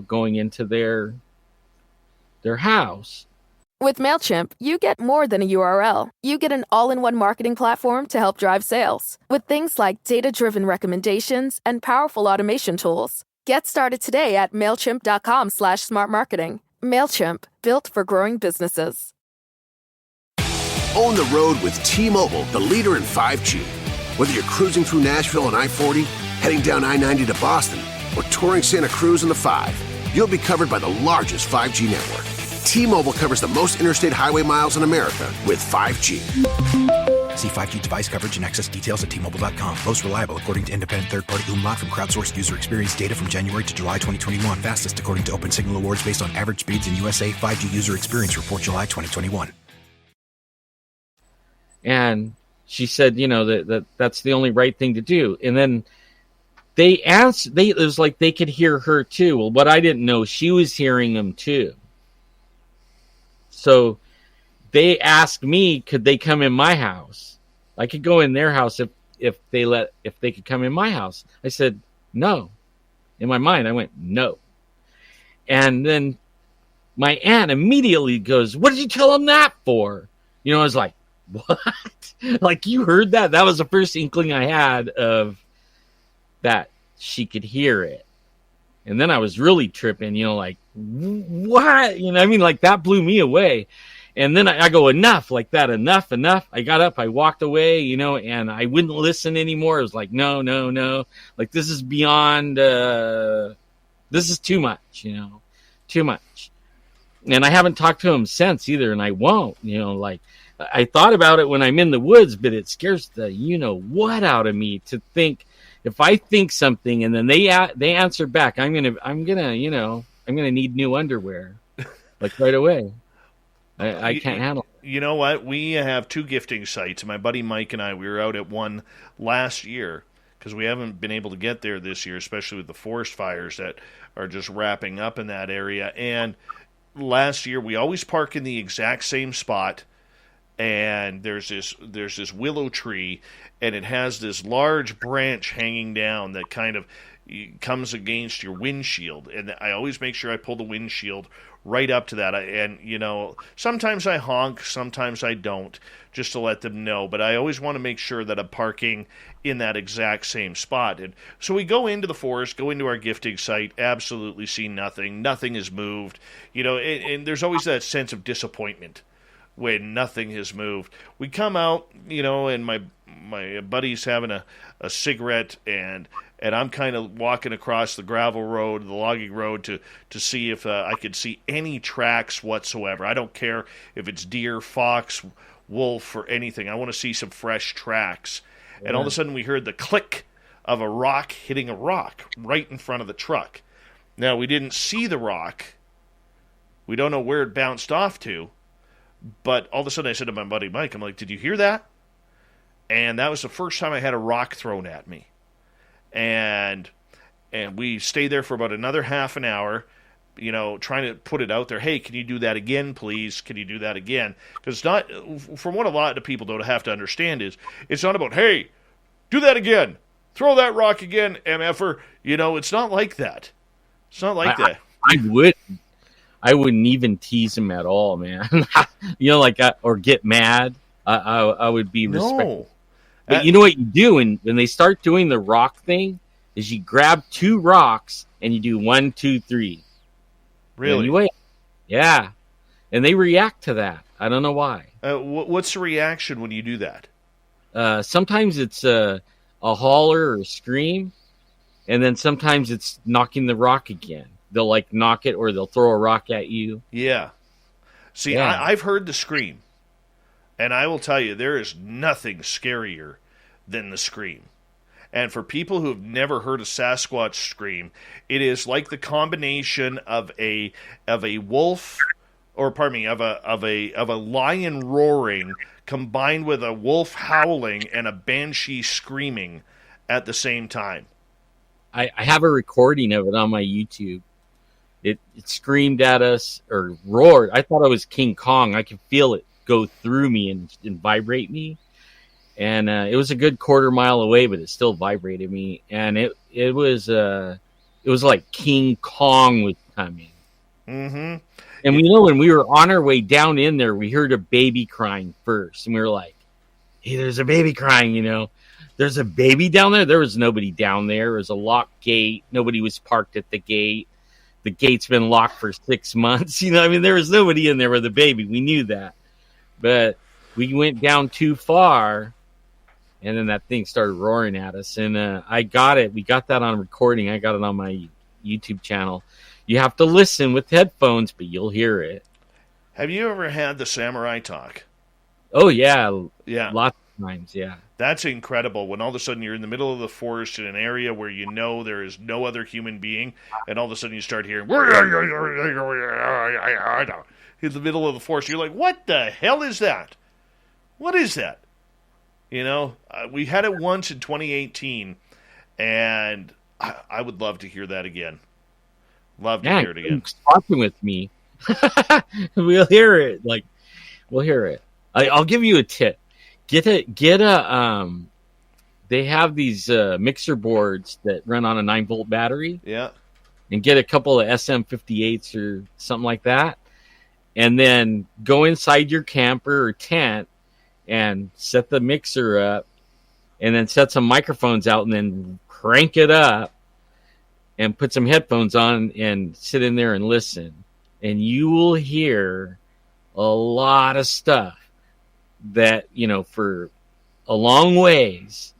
going into their house. With MailChimp, you get more than a URL. You get an all-in-one marketing platform to help drive sales with things like data-driven recommendations and powerful automation tools. Get started today at MailChimp.com/smartmarketing. MailChimp, built for growing businesses. Own the road with T-Mobile, the leader in 5G. Whether you're cruising through Nashville on I-40, heading down I-90 to Boston, or touring Santa Cruz in the 5, you'll be covered by the largest 5G network. T-Mobile covers the most interstate highway miles in America with 5G. See 5G device coverage and access details at T-Mobile.com. Most reliable according to independent third-party Umlaut from crowdsourced user experience data from January to July 2021. Fastest according to Open Signal Awards based on average speeds in USA. 5G user experience report July 2021. And she said, that's the only right thing to do. And then they asked, it was like they could hear her too. Well, what I didn't know, she was hearing them too. So they asked me, could they come in my house? I could go in their house if they could come in my house. I said, no. In my mind, I went, no. And then my aunt immediately goes, what did you tell them that for? I was like, what? Like, you heard that? That was the first inkling I had of that she could hear it. And then I was really tripping, like, what? Like, that blew me away. And then I go, enough, like that, enough. I got up, I walked away, and I wouldn't listen anymore. I was like, no. Like, this is beyond, this is too much, too much. And I haven't talked to him since either, and I won't, like, I thought about it when I'm in the woods, but it scares the what out of me to think, if I think something and then they answer back, I'm gonna need new underwear, like right away. I can't handle it. You know what? We have 2 gifting sites. My buddy Mike and I, we were out at one last year because we haven't been able to get there this year, especially with the forest fires that are just wrapping up in that area. And last year, we always park in the exact same spot. And there's this willow tree, and it has this large branch hanging down that kind of comes against your windshield. And I always make sure I pull the windshield right up to that. Sometimes I honk, sometimes I don't, just to let them know. But I always want to make sure that I'm parking in that exact same spot. And so we go into the forest, go into our gifting site, absolutely see nothing. Nothing has moved. And there's always that sense of disappointment when nothing has moved. We come out, and my buddy's having a cigarette, and I'm kind of walking across the gravel road, the logging road, to see if I could see any tracks whatsoever. I don't care if it's deer, fox, wolf, or anything. I want to see some fresh tracks. Yeah. And all of a sudden we heard the click of a rock hitting a rock right in front of the truck. Now, we didn't see the rock. We don't know where it bounced off to. But all of a sudden I said to my buddy Mike, I'm like, did you hear that? And that was the first time I had a rock thrown at me. And we stayed there for about another half an hour, trying to put it out there. Hey, can you do that again, please? Can you do that again? Because from what a lot of people don't have to understand is, it's not about, hey, do that again. Throw that rock again, MFer. It's not like that. It's not like that. I wouldn't even tease him at all, man. Or get mad. I would be respectful. But you know what you do when they start doing the rock thing is you grab 2 rocks and you do 1, 2, 3. Really? And you wait. Yeah. And they react to that. I don't know why. What's the reaction when you do that? Sometimes it's a holler or a scream, and then sometimes it's knocking the rock again. They'll knock it, or they'll throw a rock at you. Yeah. See, yeah. I've heard the scream, and I will tell you, there is nothing scarier than the scream. And for people who have never heard a Sasquatch scream, it is like the combination of a wolf, or pardon me, of a lion roaring combined with a wolf howling and a banshee screaming at the same time. I have a recording of it on my YouTube. It screamed at us or roared. I thought it was King Kong. I could feel it go through me and vibrate me. And it was a good quarter mile away, but it still vibrated me. And it was like King Kong was coming. Mm-hmm. And we know when we were on our way down in there, we heard a baby crying first. And we were like, hey, there's a baby crying, you know. There's a baby down there? There was nobody down there. It was a locked gate. Nobody was parked at the gate. The gate's been locked for 6 months. You know, I mean, there was nobody in there with a baby. We knew that. But we went down too far, and then that thing started roaring at us. And I got it. We got that on recording. I got it on my YouTube channel. You have to listen with headphones, but you'll hear it. Have you ever had the samurai talk? Oh, yeah. Yeah. Lots of times, yeah. That's incredible when all of a sudden you're in the middle of the forest in an area where you know there is no other human being, and all of a sudden you start hearing in the middle of the forest. You're like, what the hell is that? What is that? You know, we had it once in 2018, and I would love to hear that again. Love to hear it again. Talking with me. We'll hear it. We'll hear it. I'll give you a tip. Get a they have these mixer boards that run on a 9-volt battery. Yeah. And get a couple of SM58s or something like that. And then go inside your camper or tent and set the mixer up, and then set some microphones out, and then crank it up and put some headphones on and sit in there and listen. And you will hear a lot of stuff that, you know, for a long ways,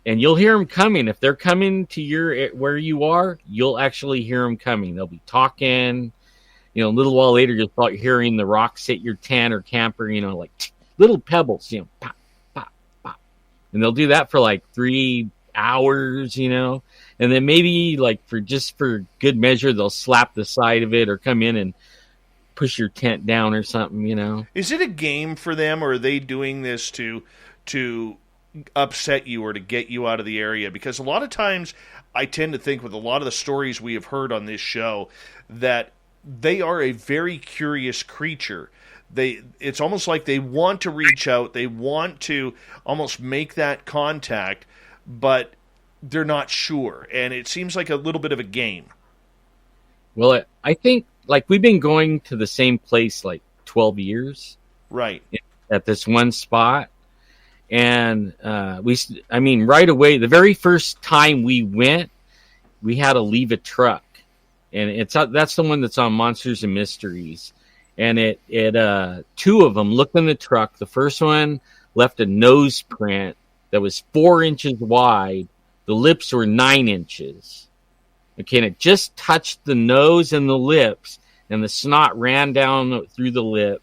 and you'll hear them coming. If they're coming to where you are, you'll actually hear them coming. They'll be talking, you know, a little while later, you'll start hearing the rocks hit your tent or camper, you know, like little pebbles, you know, pop, pop, pop. And they'll do that for like 3 hours, you know, and then maybe like for good measure, they'll slap the side of it or come in and push your tent down or something, you know. Is it a game for them, or are they doing this to upset you or to get you out of the area? Because a lot of times I tend to think with a lot of the stories we have heard on this show that they are a very curious creature. It's almost like they want to reach out, they want to almost make that contact, but they're not sure, and it seems like a little bit of a game. Well, I think, like, we've been going to the same place like 12 years. Right. At this one spot. And right away, the very first time we went, we had to leave a truck. And that's the one that's on Monsters and Mysteries. And two of them looked in the truck. The first one left a nose print that was 4 inches wide. The lips were 9 inches. Okay, and it just touched the nose and the lips, and the snot ran down through the lip.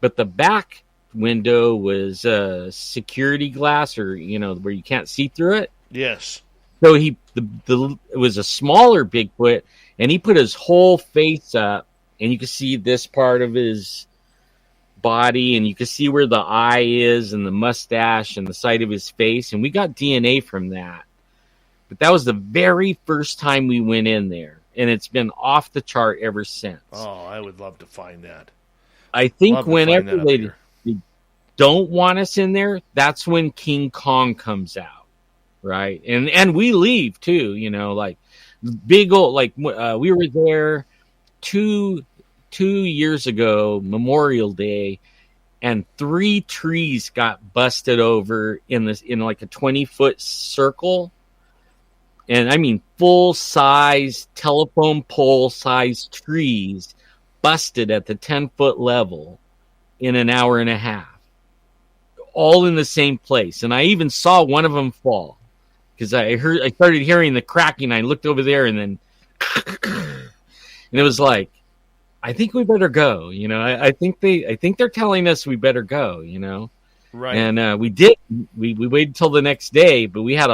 But the back window was security glass, or, you know, where you can't see through it. Yes. So it was a smaller Bigfoot, and he put his whole face up, and you could see this part of his body, and you could see where the eye is, and the mustache, and the side of his face, and we got DNA from that. But that was the very first time we went in there, and it's been off the chart ever since. Oh, I would love to find that. I think whenever they don't want us in there, that's when King Kong comes out, right? And we leave too, you know, like big old, like we were there two years ago, Memorial Day, and 3 trees got busted over in like a 20-foot circle. And I mean, full-size telephone pole-sized trees busted at the 10-foot level in an hour and a half, all in the same place. And I even saw one of them fall because I started hearing the cracking. I looked over there, and then, and it was like, I think we better go. You know, I think they're telling us we better go. You know, right? And we did. We waited till the next day, but we had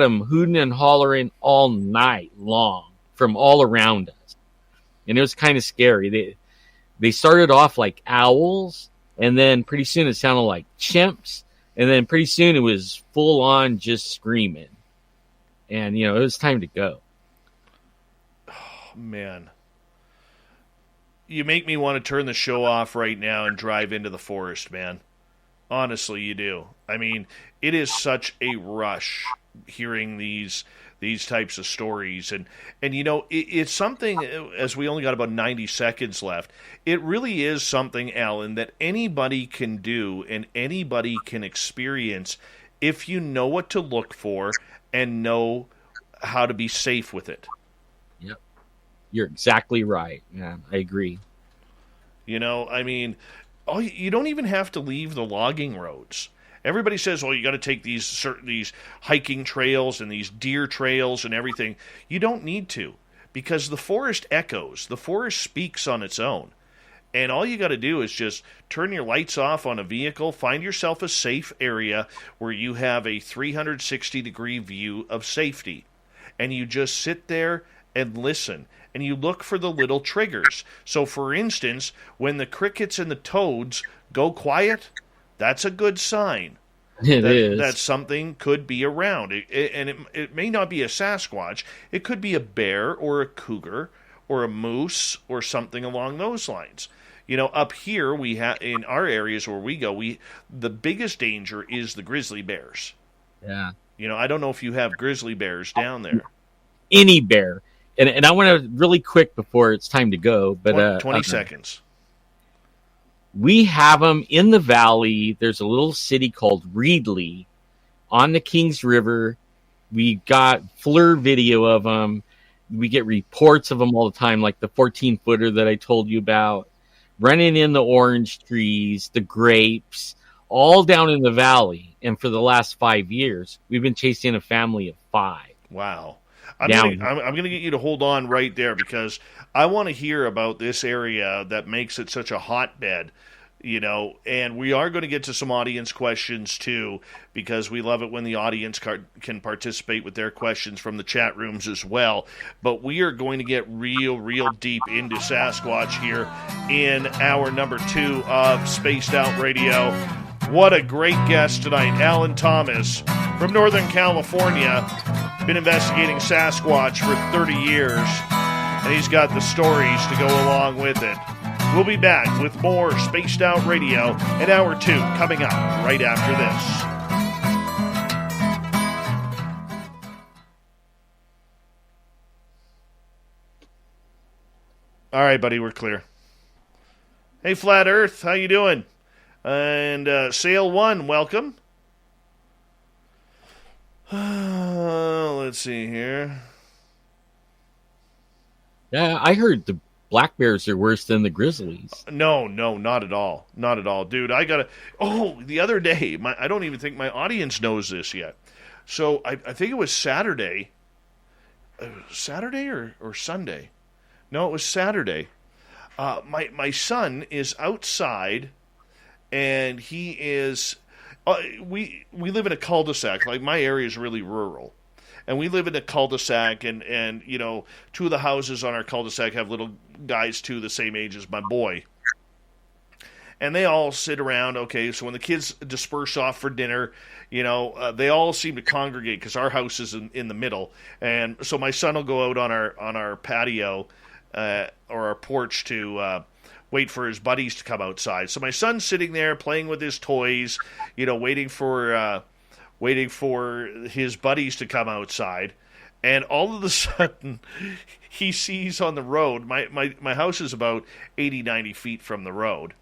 them hooting and hollering all night long from all around us. And it was kind of scary. They started off like owls, and then pretty soon it sounded like chimps, and then pretty soon it was full on just screaming. And, you know, it was time to go. Oh, man. You make me want to turn the show off right now and drive into the forest, man. Honestly, you do. I mean, it is such a rush hearing these types of stories, and it's something. As we only got about 90 seconds left, it really is something, Alan, that anybody can do and anybody can experience if you know what to look for and know how to be safe with it. Yep, you're exactly right. Yeah, I agree. I mean, you don't even have to leave the logging roads. Everybody says, "Oh, you got to take these hiking trails and these deer trails and everything." You don't need to, because the forest echoes. The forest speaks on its own, and all you got to do is just turn your lights off on a vehicle, find yourself a safe area where you have a 360-degree view of safety, and you just sit there and listen. And you look for the little triggers. So, for instance, when the crickets and the toads go quiet, that's a good sign. It is. That something could be around. It may not be a Sasquatch. It could be a bear or a cougar or a moose or something along those lines. Up here, we have in our areas where we go, the biggest danger is the grizzly bears. Yeah. I don't know if you have grizzly bears down there. Any bear. And I want to really quick before it's time to go, but 20 seconds. We have them in the valley. There's a little city called Reedley on the Kings River. We got FLIR video of them. We get reports of them all the time, like the 14-footer that I told you about, running in the orange trees, the grapes, all down in the valley. And for the last 5 years, we've been chasing a family of 5. Wow. I'm going to get you to hold on right there, because I want to hear about this area that makes it such a hotbed, and we are going to get to some audience questions too, because we love it when the audience can participate with their questions from the chat rooms as well. But we are going to get real deep into Sasquatch here in hour number 2 of Spaced Out Radio. What a great guest tonight, Alan Thomas from Northern California. Been investigating Sasquatch for 30 years, and he's got the stories to go along with it. We'll be back with more Spaced Out Radio in hour 2 coming up right after this. All right, buddy, we're clear. Hey, Flat Earth, how you doing? And Sail 1, welcome. Let's see here. Yeah, I heard the black bears are worse than the grizzlies. No, not at all. Not at all. Dude, the other day, I don't even think my audience knows this yet. So I think it was Saturday. Saturday or Sunday? No, it was Saturday. My son is outside, and he is... we live in a cul-de-sac. Like, my area is really rural. And we live in a cul-de-sac, and 2 of the houses on our cul-de-sac have little guys, too, the same age as my boy. And they all sit around, okay, so when the kids disperse off for dinner, they all seem to congregate because our house is in the middle. And so my son will go out on our patio or our porch to wait for his buddies to come outside. So my son's sitting there playing with his toys, waiting for his buddies to come outside. And all of a sudden, he sees on the road, my house is about 80, 90 feet from the road.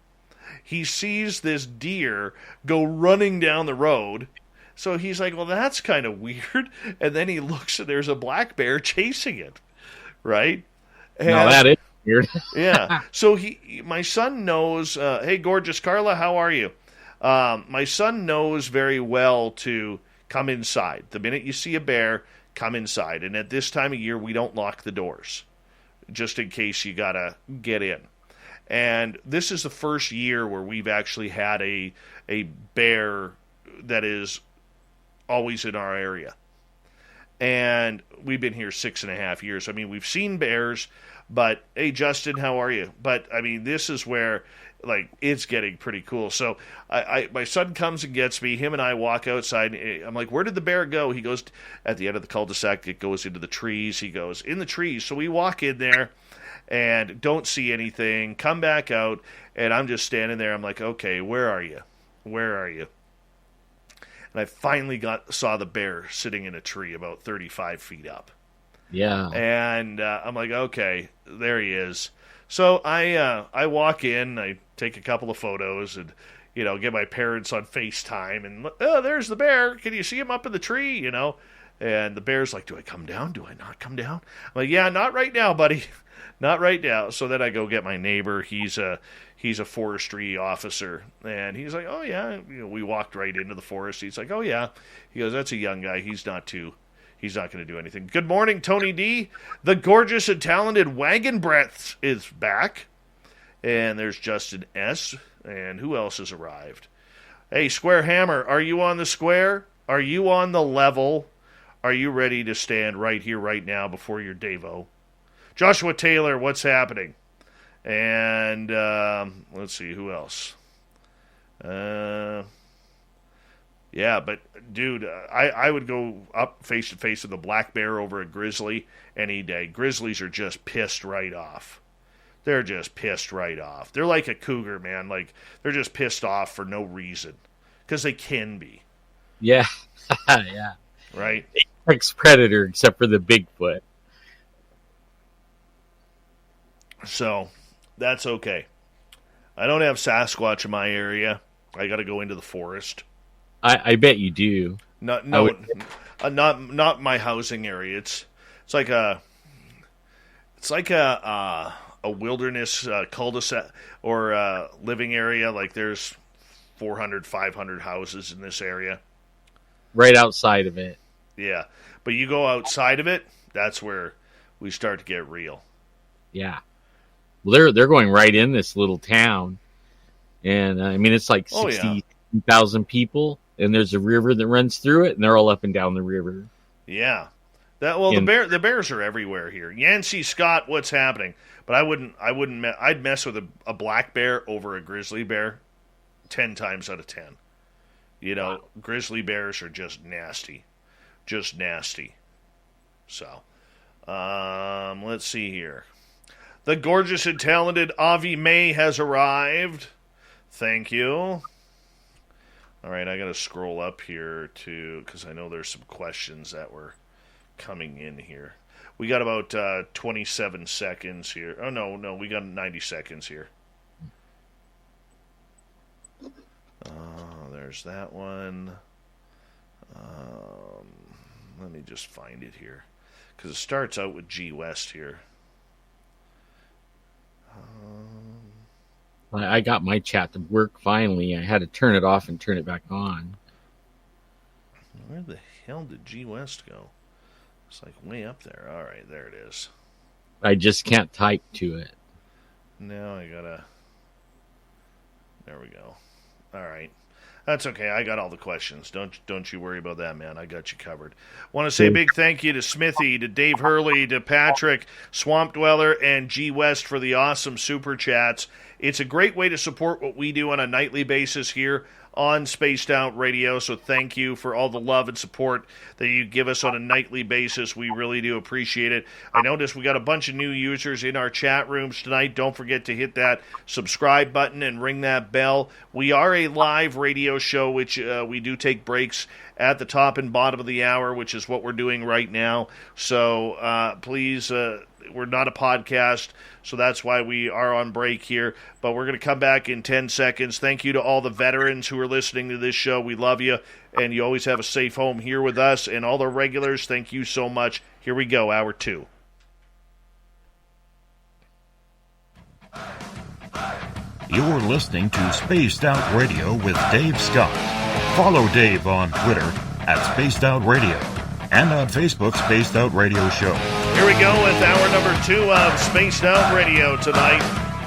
He sees this deer go running down the road. So he's like, well, that's kind of weird. And then he looks and there's a black bear chasing it, right? And, no, that is weird. Yeah. So my son knows, hey, gorgeous Carla, how are you? My son knows very well to come inside. The minute you see a bear, come inside. And at this time of year, we don't lock the doors, just in case you got to get in. And this is the first year where we've actually had a bear that is always in our area. And we've been here 6.5 years. I mean, we've seen bears, but hey, Justin, how are you? But I mean, this is where it's getting pretty cool. So my son comes and gets me. Him and I walk outside. I'm like, where did the bear go? He goes at the end of the cul-de-sac. It goes into the trees. He goes in the trees. So we walk in there and don't see anything. Come back out, and I'm just standing there. I'm like, okay, where are you? Where are you? And I finally saw the bear sitting in a tree about 35 feet up. Yeah. And I'm like, okay, there he is. So I walk in, I take a couple of photos, and get my parents on FaceTime, and oh, there's the bear. Can you see him up in the tree? And the bear's like, do I come down? Do I not come down? I'm like, yeah, not right now, buddy, not right now. So then I go get my neighbor. He's a forestry officer, and he's like, oh yeah. We walked right into the forest. He's like, oh yeah. He goes, that's a young guy. He's not going to do anything. Good morning, Tony D. The gorgeous and talented Wagon Breath is back. And there's Justin S. And who else has arrived? Hey, Square Hammer, are you on the square? Are you on the level? Are you ready to stand right here, right now, before your Davo? Joshua Taylor, what's happening? And let's see, who else? Yeah, but, dude, I would go up face-to-face with a black bear over a grizzly any day. Grizzlies are just pissed right off. They're just pissed right off. They're like a cougar, man. Like, they're just pissed off for no reason. Because they can be. Yeah. Yeah. Right? Apex predator, except for the Bigfoot. So, that's okay. I don't have Sasquatch in my area. I got to go into the forest. I bet you do. Not my housing area. It's like a wilderness cul-de-sac or living area. Like there's 400, 500 houses in this area. Right outside of it. Yeah, but you go outside of it, that's where we start to get real. Yeah. Well, they're going right in this little town, and I mean it's like 60,000 people. And there's a river that runs through it, and they're all up and down the river. Yeah, the bears are everywhere here. Yancey Scott, what's happening? But I'd mess with a black bear over a grizzly bear 10 times out of 10. Wow. Grizzly bears are just nasty. So, let's see here. The gorgeous and talented Avi May has arrived. Thank you. All right, I got to scroll up here because I know there's some questions that were coming in here. We got about 27 seconds here. Oh, no, we got 90 seconds here. There's that one. Let me just find it here because it starts out with G West here. I got my chat to work finally. I had to turn it off and turn it back on. Where the hell did G West go? It's like way up there. All right, there it is. I just can't type to it. Now I gotta... There we go. All right. That's okay. I got all the questions. Don't you worry about that, man. I got you covered. Want to say a big thank you to Smithy, to Dave Hurley, to Patrick, Swamp Dweller, and G West for the awesome super chats. It's a great way to support what we do on a nightly basis here on Spaced Out Radio, so thank you for all the love and support that you give us on a nightly basis. We really do appreciate it. I noticed we got a bunch of new users in our chat rooms tonight. Don't forget to hit that subscribe button and ring that bell. We are a live radio show, which we do take breaks at the top and bottom of the hour, which is what we're doing right now. So please... we're not a podcast, so that's why we are on break here. But we're going to come back in 10 seconds. Thank you to all the veterans who are listening to this show. We love you, and you always have a safe home here with us. And all the regulars, thank you so much. Here we go, Hour 2. You're listening to Spaced Out Radio with Dave Scott. Follow Dave on Twitter at Spaced Out Radio and on Facebook, Spaced Out Radio Show. Here we go with hour number 2 of Spaced Out Radio tonight.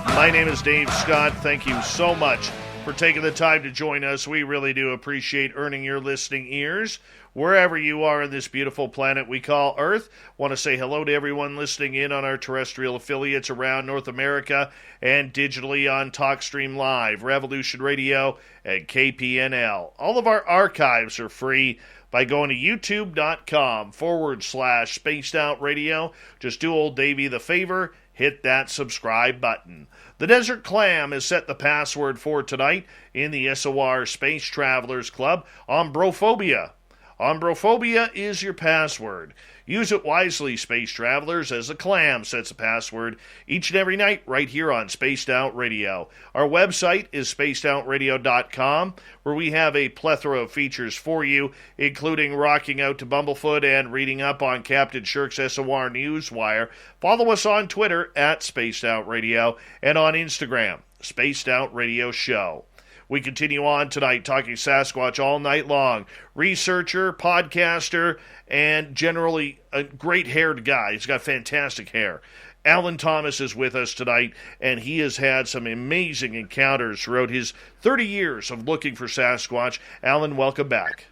My name is Dave Scott. Thank you so much for taking the time to join us. We really do appreciate earning your listening ears wherever you are in this beautiful planet we call Earth. Want to say hello to everyone listening in on our terrestrial affiliates around North America and digitally on TalkStream Live, Revolution Radio, and KPNL. All of our archives are free by going to youtube.com/Spaced Out Radio. Just do old Davey the favor, hit that subscribe button. The Desert Clam has set the password for tonight in the SOR Space Travelers Club. Ombrophobia. Ombrophobia is your password. Use it wisely, Space Travelers, as the Clam sets a password each and every night right here on Spaced Out Radio. Our website is spacedoutradio.com, where we have a plethora of features for you, including rocking out to Bumblefoot and reading up on Captain Shirk's SOR Newswire. Follow us on Twitter at Spaced Out Radio and on Instagram, Spaced Out Radio Show. We continue on tonight talking Sasquatch all night long. Researcher, podcaster, and generally a great-haired guy. He's got fantastic hair. Alan Thomas is with us tonight, and he has had some amazing encounters throughout his 30 years of looking for Sasquatch. Alan, welcome back.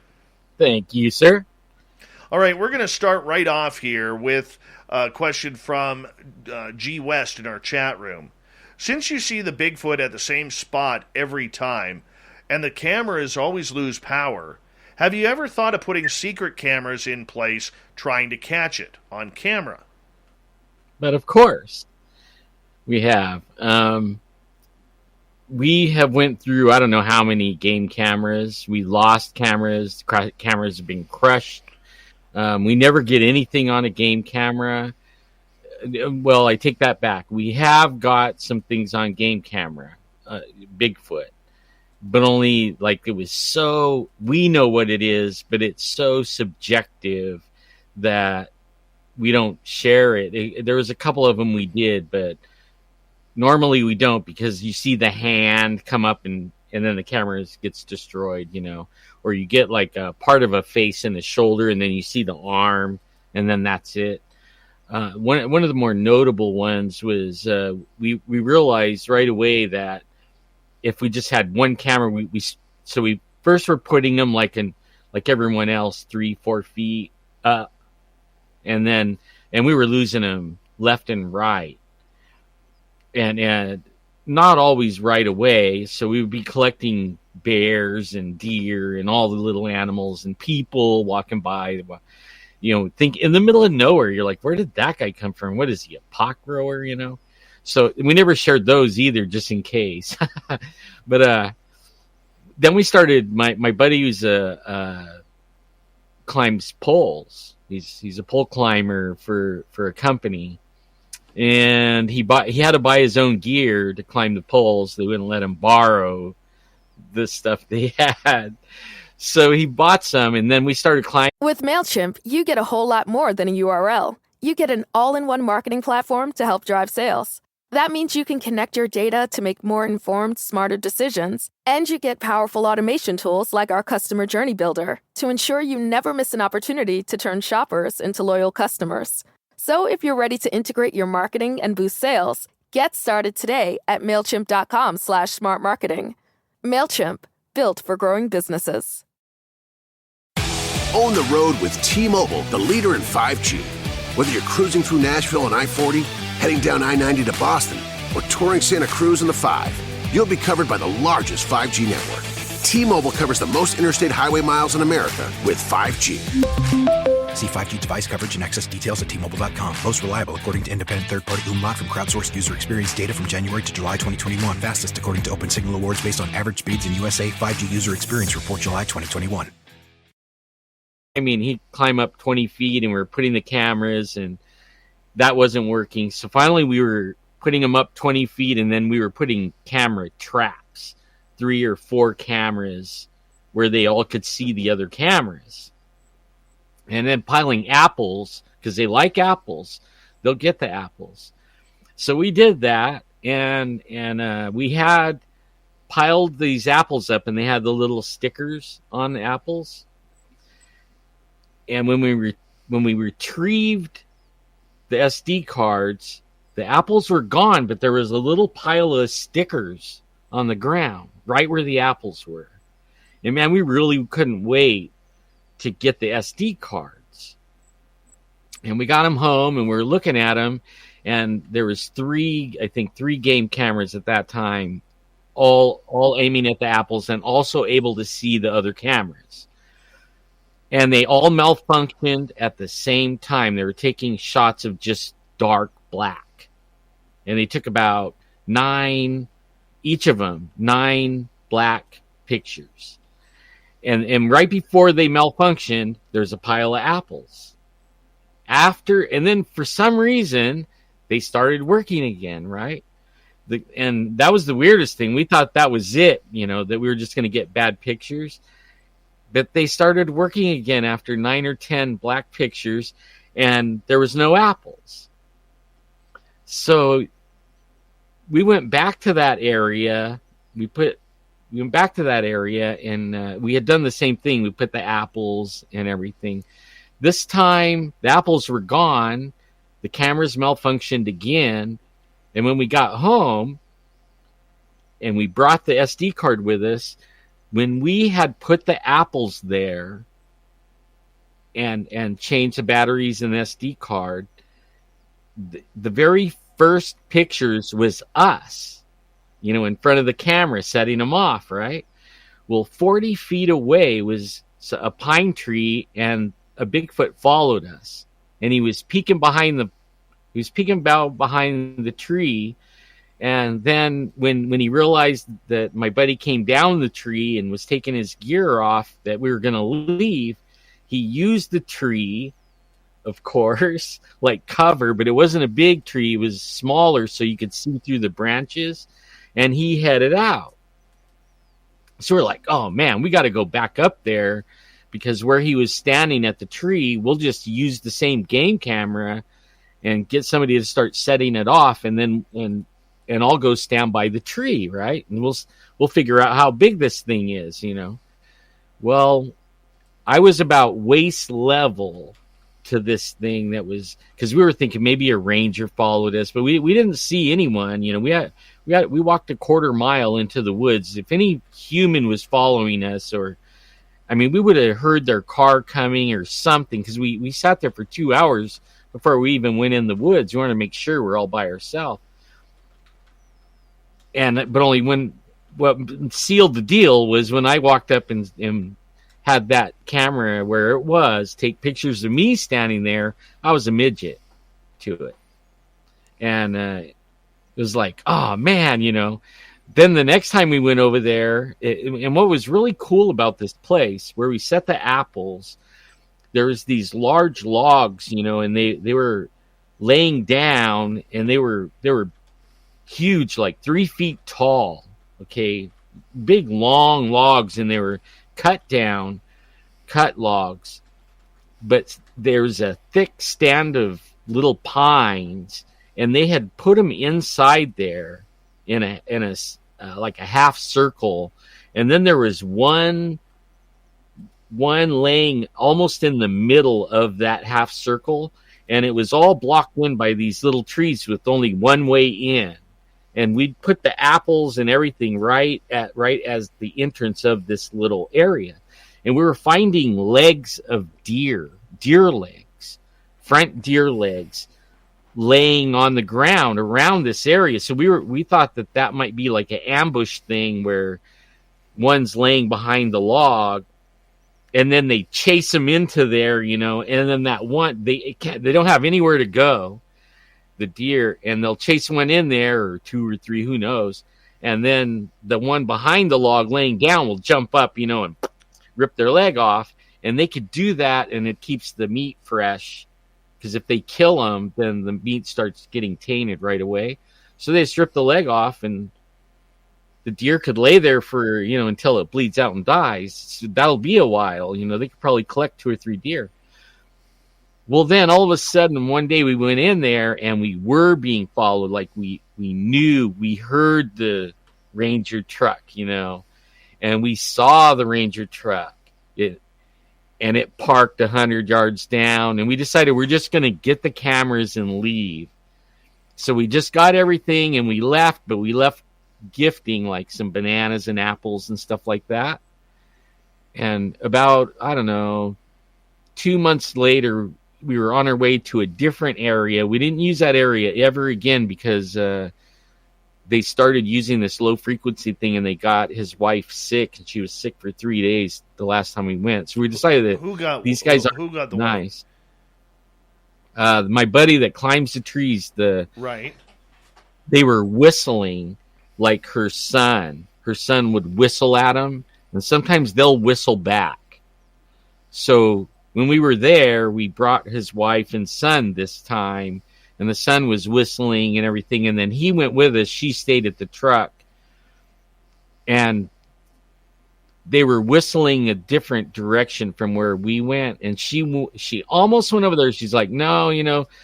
Thank you, sir. All right, we're going to start right off here with a question from G. West in our chat room. Since you see the Bigfoot at the same spot every time, and the cameras always lose power, have you ever thought of putting secret cameras in place trying to catch it on camera? But of course, we have. We have went through, I don't know how many game cameras. We lost cameras. Cameras have been crushed. We never get anything on a game camera. Well, I take that back. We have got some things on game camera, Bigfoot, but only like it was so, we know what it is, but it's so subjective that we don't share it. There was a couple of them we did, but normally we don't, because you see the hand come up and then the camera gets destroyed, or you get like a part of a face and a shoulder and then you see the arm and then that's it. One of the more notable ones was we realized right away that if we just had one camera, we first were putting them like everyone else 3-4 feet up, and we were losing them left and right, and not always right away. So we would be collecting bears and deer and all the little animals and people walking by. Think in the middle of nowhere, you're like, where did that guy come from? What is he, a pot grower, So we never shared those either, just in case. But then we started, my buddy who's climbs poles. He's a pole climber for a company. And he had to buy his own gear to climb the poles. They wouldn't let him borrow the stuff they had. So he bought some, and then we started climbing. With MailChimp, you get a whole lot more than a URL. You get an all-in-one marketing platform to help drive sales. That means you can connect your data to make more informed, smarter decisions, and you get powerful automation tools like our Customer Journey Builder to ensure you never miss an opportunity to turn shoppers into loyal customers. So if you're ready to integrate your marketing and boost sales, get started today at MailChimp.com/smartmarketing. MailChimp, built for growing businesses. Own the road with T-Mobile, the leader in 5G. Whether you're cruising through Nashville on I-40, heading down I-90 to Boston, or touring Santa Cruz on the 5, you'll be covered by the largest 5G network. T-Mobile covers the most interstate highway miles in America with 5G. See 5G device coverage and access details at T-Mobile.com. Most reliable according to independent third-party Umlaut from crowdsourced user experience data from January to July 2021. Fastest according to Open Signal Awards based on average speeds in USA. 5G user experience report July 2021. I mean, he'd climb up 20 feet and we were putting the cameras and that wasn't working. So finally we were putting them up 20 feet and then we were putting camera traps, 3 or 4 cameras where they all could see the other cameras. And then piling apples, because they like apples. They'll get the apples. So we did that, and we had piled these apples up, and they had the little stickers on the apples. And when we retrieved the SD cards, the apples were gone, but there was a little pile of stickers on the ground, right where the apples were. And man, we really couldn't wait to get the SD cards. And we got them home and we were looking at them, and there was 3 game cameras at that time, all aiming at the apples and also able to see the other cameras. And they all malfunctioned at the same time. They were taking shots of just dark black. and they took about 9, each of them, 9 black pictures. And right before they malfunctioned, there's a pile of apples. And then for some reason, they started working again, right? And that was the weirdest thing. We thought that was it, that we were just going to get bad pictures. But they started working again after 9 or 10 black pictures, and there was no apples. So we went back to that area. We went back to that area, and we had done the same thing. We put the apples and everything. This time, the apples were gone. The cameras malfunctioned again. And when we got home, and we brought the SD card with us, when we had put the apples there and changed the batteries in the SD card, the very first pictures was us, in front of the camera setting them off, right? Well, 40 feet away was a pine tree, and a Bigfoot followed us, and he was peeking behind the tree. And then when he realized that my buddy came down the tree and was taking his gear off, that we were going to leave, he used the tree, of course, like cover, but it wasn't a big tree. It was smaller, so you could see through the branches, and he headed out. So we're like, oh man, we got to go back up there, because where he was standing at the tree, we'll just use the same game camera and get somebody to start setting it off, and then and I'll go stand by the tree, right? And we'll figure out how big this thing is, Well, I was about waist level to this thing, that was, because we were thinking maybe a ranger followed us, but we didn't see anyone. We walked a quarter mile into the woods. If any human was following us, we would have heard their car coming or something, because we sat there for 2 hours before we even went in the woods. We wanted to make sure we're all by ourselves. But only what sealed the deal was when I walked up and had that camera where it was, take pictures of me standing there. I was a midget to it. And it was like, oh man, Then the next time we went over there, and what was really cool about this place where we set the apples, there was these large logs, and they were laying down, and they were huge, like 3 feet tall. Okay, big long logs, and they were cut logs. But there's a thick stand of little pines, and they had put them inside there in a like a half circle, and then there was one laying almost in the middle of that half circle, and it was all blocked in by these little trees with only one way in. And we'd put the apples and everything right as the entrance of this little area, and we were finding legs of deer legs, front deer legs, laying on the ground around this area. So we thought that might be like an ambush thing where one's laying behind the log, and then they chase them into there, and then that one, they don't have anywhere to go, the deer, and they'll chase one in there, or 2 or 3, who knows, and then the one behind the log laying down will jump up, and rip their leg off. And they could do that, and it keeps the meat fresh, because if they kill them, then the meat starts getting tainted right away. So they strip the leg off, and the deer could lay there for, until it bleeds out and dies. So that'll be a while. They could probably collect 2 or 3 deer. Well, then all of a sudden, one day we went in there, and we were being followed. Like we heard the ranger truck, and we saw the ranger truck. And it parked 100 yards down, and we decided we're just going to get the cameras and leave. So we just got everything, and we left, but we left gifting like some bananas and apples and stuff like that. And about, 2 months later, we were on our way to a different area. We didn't use that area ever again, because they started using this low frequency thing, and they got his wife sick, and she was sick for 3 days the last time we went. So we decided that these guys are nice. My buddy that climbs the trees, right. they were whistling like her son. Her son would whistle at them, and sometimes they'll whistle back. So when we were there, we brought his wife and son this time, and the son was whistling and everything, and then he went with us. She stayed at the truck, and they were whistling a different direction from where we went, and she almost went over there. She's like, no,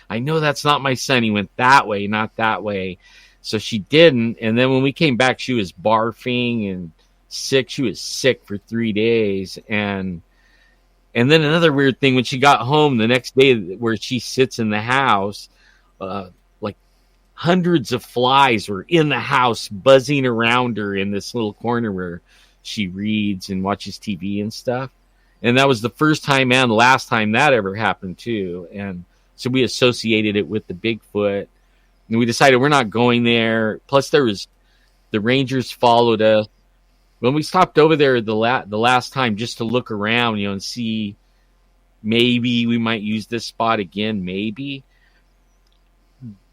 I know that's not my son. He went that way, not that way. So she didn't. And then when we came back, she was barfing and sick. She was sick for 3 days. And then another weird thing, when she got home the next day, where she sits in the house, like hundreds of flies were in the house buzzing around her in this little corner where she reads and watches TV and stuff. And that was the first time and the last time that ever happened too. And so we associated it with the Bigfoot, and we decided we're not going there. Plus the rangers followed us. When we stopped over there the last time just to look around, and see maybe we might use this spot again, maybe.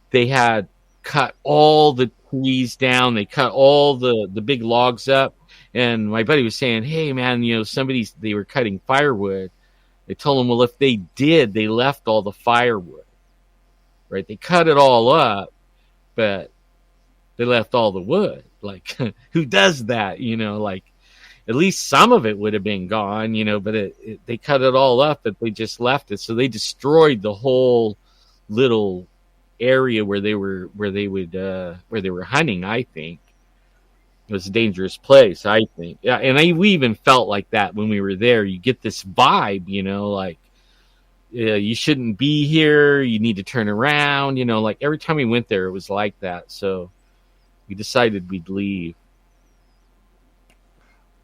They had cut all the trees down. They cut all the big logs up. And my buddy was saying, hey, man, they were cutting firewood. They told him, well, if they did, they left all the firewood, right? They cut it all up, but they left all the wood. Like, who does that? Like, at least some of it would have been gone, but they cut it all up, but they just left it. So they destroyed the whole little area where they were hunting, I think. It was a dangerous place, I think. Yeah, and we even felt like that when we were there. You get this vibe, like you shouldn't be here. You need to turn around. Like every time we went there, it was like that. So we decided we'd leave.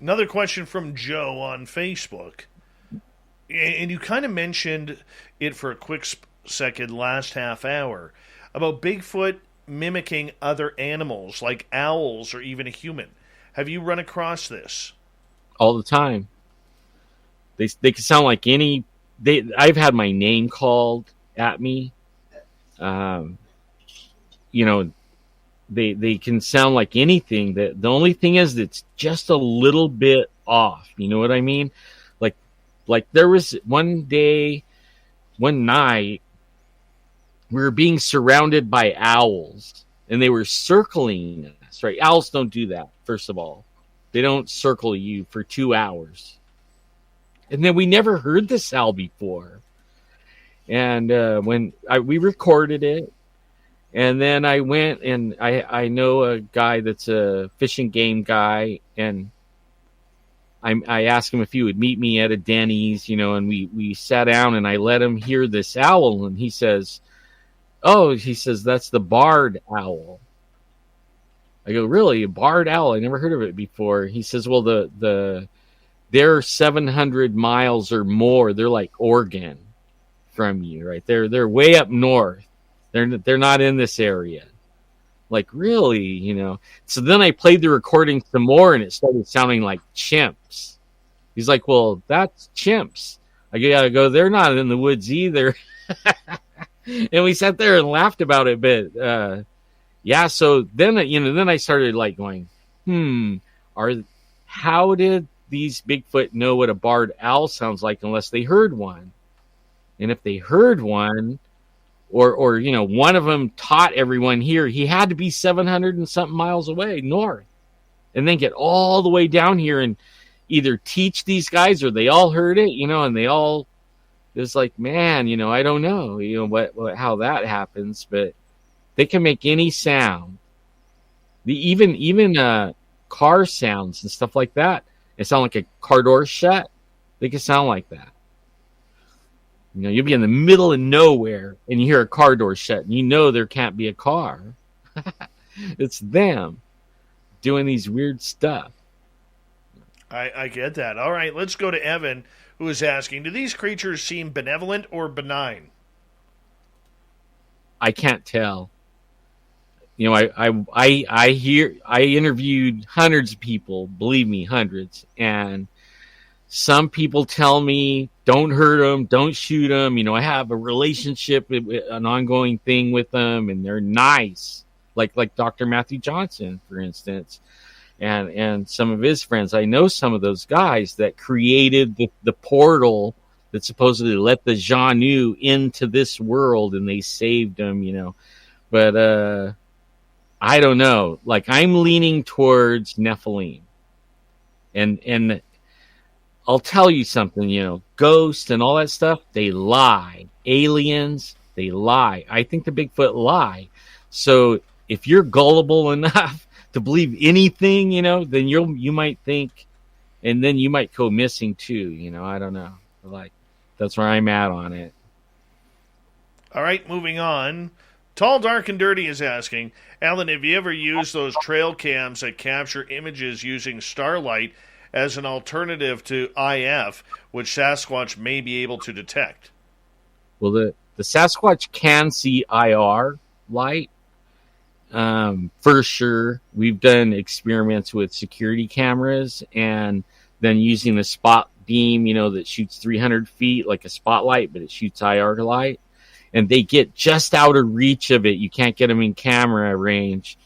Another question from Joe on Facebook. And you kind of mentioned it for a quick second last half hour about Bigfoot mimicking other animals like owls or even a human. Have you run across this? All the time. They can sound like any. I've had my name called at me. They can sound like anything. The only thing is it's just a little bit off. You know what I mean? Like there was one night, we were being surrounded by owls, and they were circling us, right? Owls don't do that, first of all. They don't circle you for 2 hours. And then we never heard this owl before. And we recorded it, and then I went, and I know a guy that's a fish and game guy, and I asked him if he would meet me at a Denny's, and we sat down, and I let him hear this owl, and he says, that's the barred owl. I go, really? A barred owl? I never heard of it before. He says, well, they're 700 miles or more. They're like Oregon from you, right? They're way up north. They're not in this area. Like, really, So then I played the recording some more, and it started sounding like chimps. He's like, well, that's chimps. I go, they're not in the woods either. And we sat there and laughed about it, but yeah. So then, I started like going, how did these Bigfoot know what a barred owl sounds like unless they heard one? And if they heard one, or one of them taught everyone here, he had to be 700 and something miles away north, and then get all the way down here and either teach these guys, or they all heard it, and they all. It's like, man, I don't know, how that happens, but they can make any sound. Even car sounds and stuff like that. It sound like a car door shut. They can sound like that. You'll be in the middle of nowhere and you hear a car door shut, and there can't be a car. It's them doing these weird stuff. I get that. All right, let's go to Evan, who is asking, do these creatures seem benevolent or benign? I can't tell. I interviewed hundreds of people, believe me, hundreds. And some people tell me, don't hurt them, don't shoot them. I have a relationship, an ongoing thing with them, and they're nice. like Dr. Matthew Johnson, for instance, and some of his friends. I know some of those guys that created the portal that supposedly let the Janu into this world, and they saved them, But I don't know. Like, I'm leaning towards Nephilim, and I'll tell you something. Ghosts and all that stuff, they lie. Aliens, they lie. I think the Bigfoot lie. So if you're gullible enough to believe anything, then you might think, and then you might go missing too. I don't know. Like, that's where I'm at on it. All right, moving on. Tall, Dark, and Dirty is asking, Alan, have you ever used those trail cams that capture images using starlight as an alternative to IF, which Sasquatch may be able to detect? Well, the Sasquatch can see IR light. For sure. We've done experiments with security cameras and then using the spot beam, that shoots 300 feet like a spotlight, but it shoots IR light. And they get just out of reach of it. You can't get them in camera range.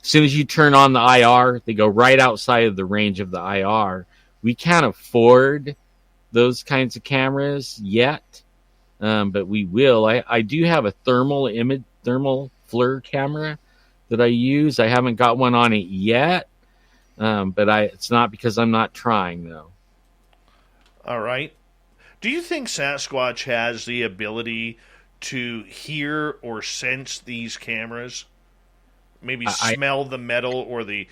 As soon as you turn on the IR, they go right outside of the range of the IR. We can't afford those kinds of cameras yet, but we will. I do have a thermal FLIR camera that I use. I haven't got one on it yet, but it's not because I'm not trying, though. All right. Do you think Sasquatch has the ability to hear or sense these cameras? Maybe smell the metal or the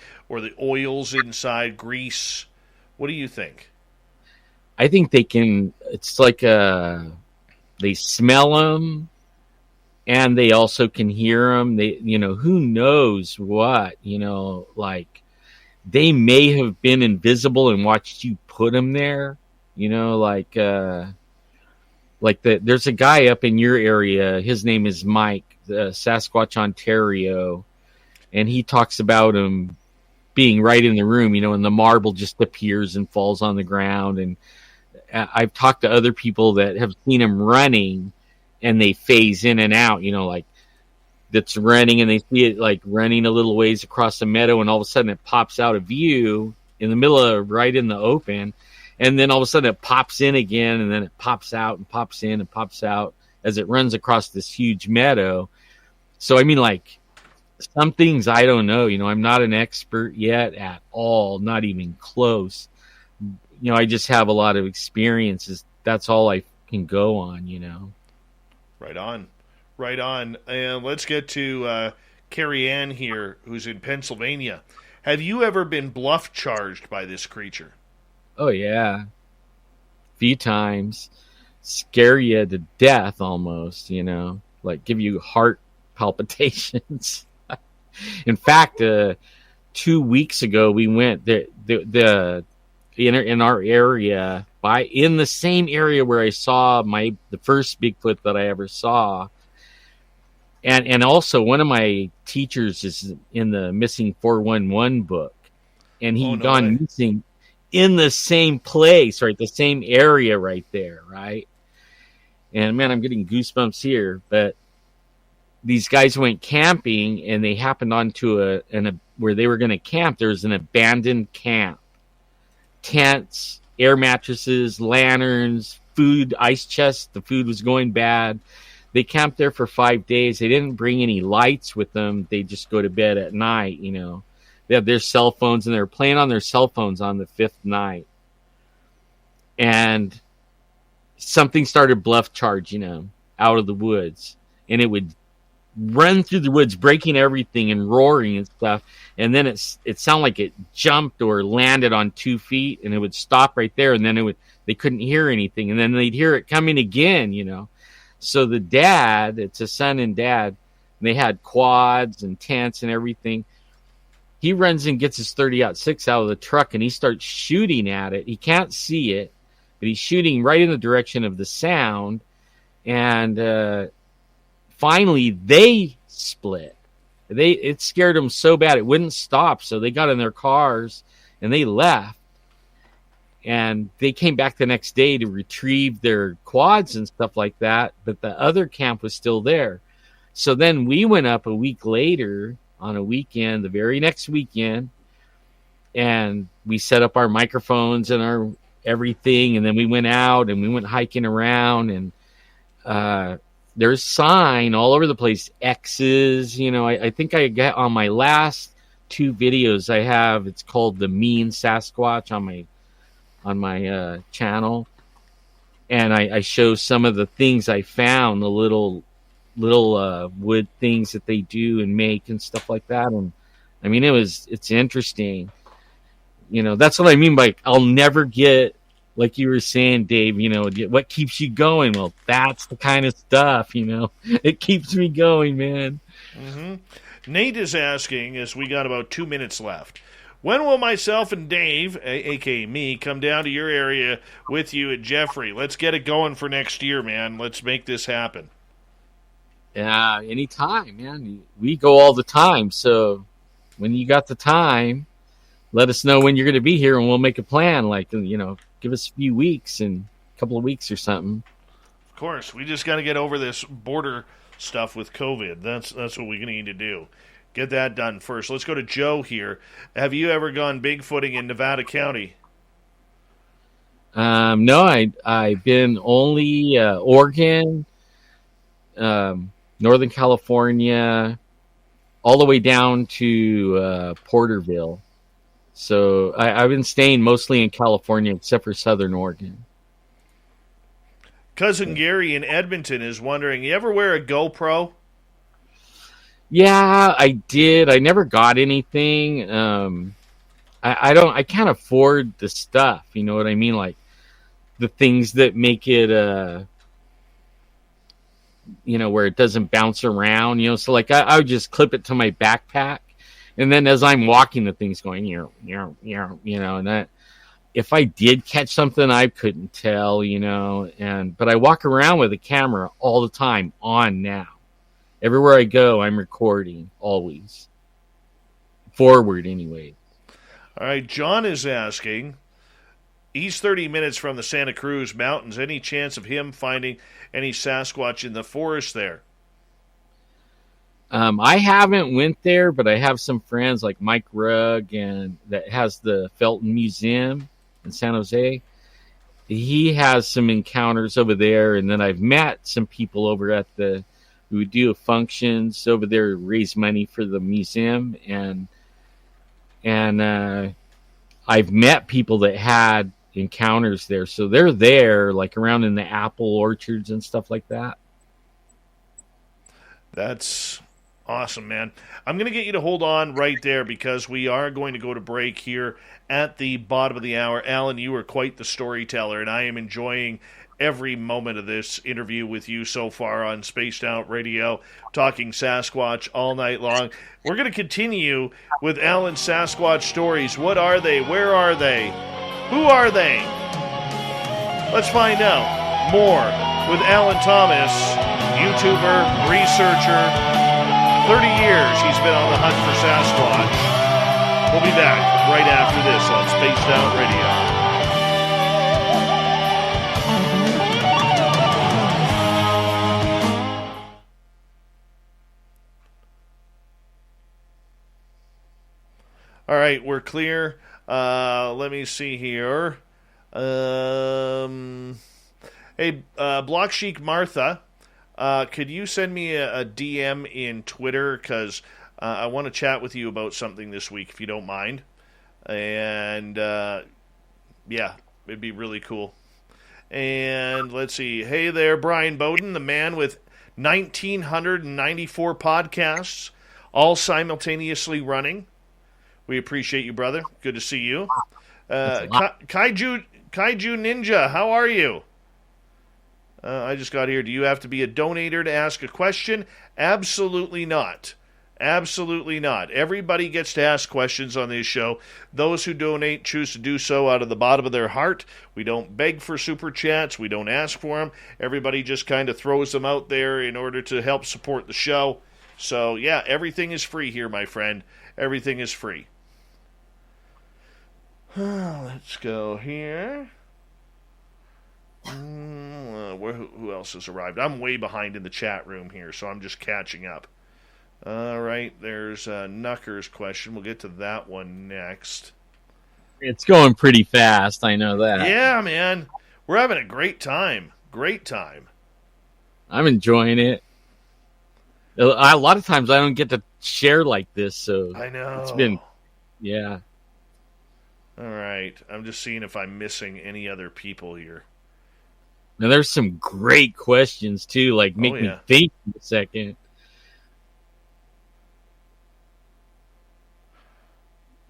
oils inside, grease. What do you think? I think they can. It's like they smell them, and they also can hear them. They, who knows what? Like they may have been invisible and watched you put them there. There's a guy up in your area. His name is Mike, Sasquatch, Ontario, and he talks about him being right in the room, and the marble just appears and falls on the ground. And I've talked to other people that have seen him running, and they phase in and out, like that's running, and they see it like running a little ways across the meadow, and all of a sudden it pops out of view in the middle of right in the open. And then all of a sudden it pops in again, and then it pops out and pops in and pops out as it runs across this huge meadow. So, I mean, like, some things I don't know. I'm not an expert yet at all, not even close. I just have a lot of experiences. That's all I can go on, Right on. Right on. And let's get to Carrie Ann here, who's in Pennsylvania. Have you ever been bluff charged by this creature? Oh, yeah. A few times. Scare you to death almost, like give you heart palpitations. In fact, 2 weeks ago, we went in our area, in the same area where I saw the first Bigfoot that I ever saw. And also one of my teachers is in the Missing 411 book, and he'd gone missing in the same place, right? The same area right there, right? And man, I'm getting goosebumps here. But these guys went camping, and they happened onto where they were going to camp. There was an abandoned camp. Tents, air mattresses, lanterns, food, ice chests. The food was going bad. They camped there for 5 days. They didn't bring any lights with them. They just go to bed at night, They have their cell phones, and they were playing on their cell phones on the 5th night. And something started bluff charging them out of the woods. And it would run through the woods, breaking everything and roaring and stuff. And then it sounded like it jumped or landed on 2 feet, and it would stop right there. And then they couldn't hear anything. And then they'd hear it coming again, So the dad, it's a son and dad, and they had quads and tents and everything. He runs and gets his 30-06 out of the truck, and he starts shooting at it. He can't see it, but he's shooting right in the direction of the sound. And finally, they split. It scared them so bad it wouldn't stop. So they got in their cars and they left. And they came back the next day to retrieve their quads and stuff like that. But the other camp was still there. So then we went up a week later, on a weekend, the very next weekend, and we set up our microphones and our everything, and then we went out and we went hiking around, and there's sign all over the place, X's. I think I got on my last 2 videos I have, it's called The Mean Sasquatch on my channel, and I show some of the things I found, the little wood things that they do and make and stuff like that. And I mean, it's interesting. That's what I mean by I'll never get, like you were saying, Dave, what keeps you going? Well, that's the kind of stuff, it keeps me going, man. Mm-hmm. Nate is asking, as we got about 2 minutes left, when will myself and Dave, a.k.a. me, come down to your area with you at Jeffrey? Let's get it going for next year, man. Let's make this happen. Yeah, anytime, man. We go all the time. So when you got the time, let us know when you're going to be here, and we'll make a plan. Like, give us a few weeks and a couple of weeks or something. Of course, we just got to get over this border stuff with COVID. That's what we need to do. Get that done first. Let's go to Joe here. Have you ever gone Bigfooting in Nevada County? No, I've been only Oregon, Northern California, all the way down to Porterville. So I've been staying mostly in California, except for Southern Oregon. Cousin Gary in Edmonton is wondering, you ever wear a GoPro? Yeah, I did. I never got anything. I can't afford the stuff. You know what I mean? Like the things that make it, where it doesn't bounce around. So like I would just clip it to my backpack, and then as I'm walking, the thing's going, and that. If I did catch something, I couldn't tell, but I walk around with a camera all the time on now. Everywhere I go, I'm recording always. Forward anyway. All right, John is asking, he's 30 minutes from the Santa Cruz Mountains. Any chance of him finding any Sasquatch in the forest there? I haven't went there, but I have some friends like Mike Rugg, and that has the Felton Museum in San Jose. He has some encounters over there, and then I've met some people over at who do functions over there to raise money for the museum, and I've met people that had encounters there, so they're there, like around in the apple orchards and stuff like that. That's awesome, man. I'm going to get you to hold on right there because we are going to go to break here at the bottom of the hour. Alan, you are quite the storyteller, and I am enjoying every moment of this interview with you so far on Spaced Out Radio, talking Sasquatch all night long. We're going to continue with Alan's Sasquatch stories. What are they? Where are they? Who are they? Let's find out more with Alan Thomas, YouTuber, researcher. 30 years he's been on the hunt for Sasquatch. We'll be back right after this on Spaced Out Radio. All right, we're clear. Let me see here. Hey, Block Chic Martha, could you send me a DM in Twitter? Because I want to chat with you about something this week, if you don't mind. And, yeah, it'd be really cool. And let's see. Hey there, Brian Bowden, the man with 1,994 podcasts, all simultaneously running. We appreciate you, brother. Good to see you. Kaiju Ninja, how are you? I just got here. Do you have to be a donator to ask a question? Absolutely not. Absolutely not. Everybody gets to ask questions on this show. Those who donate choose to do so out of the bottom of their heart. We don't beg for super chats. We don't ask for them. Everybody just kind of throws them out there in order to help support the show. So, yeah, everything is free here, my friend. Everything is free. Let's go here. Who else has arrived? I'm way behind in the chat room here, so I'm just catching up. All right, there's Knucker's question. We'll get to that one next. It's going pretty fast. I know that. Yeah, man. We're having a great time. Great time. I'm enjoying it. A lot of times I don't get to share like this, so I know. it's been, yeah. All right. I'm just seeing if I'm missing any other people here. Now there's some great questions too, like make me think for a second.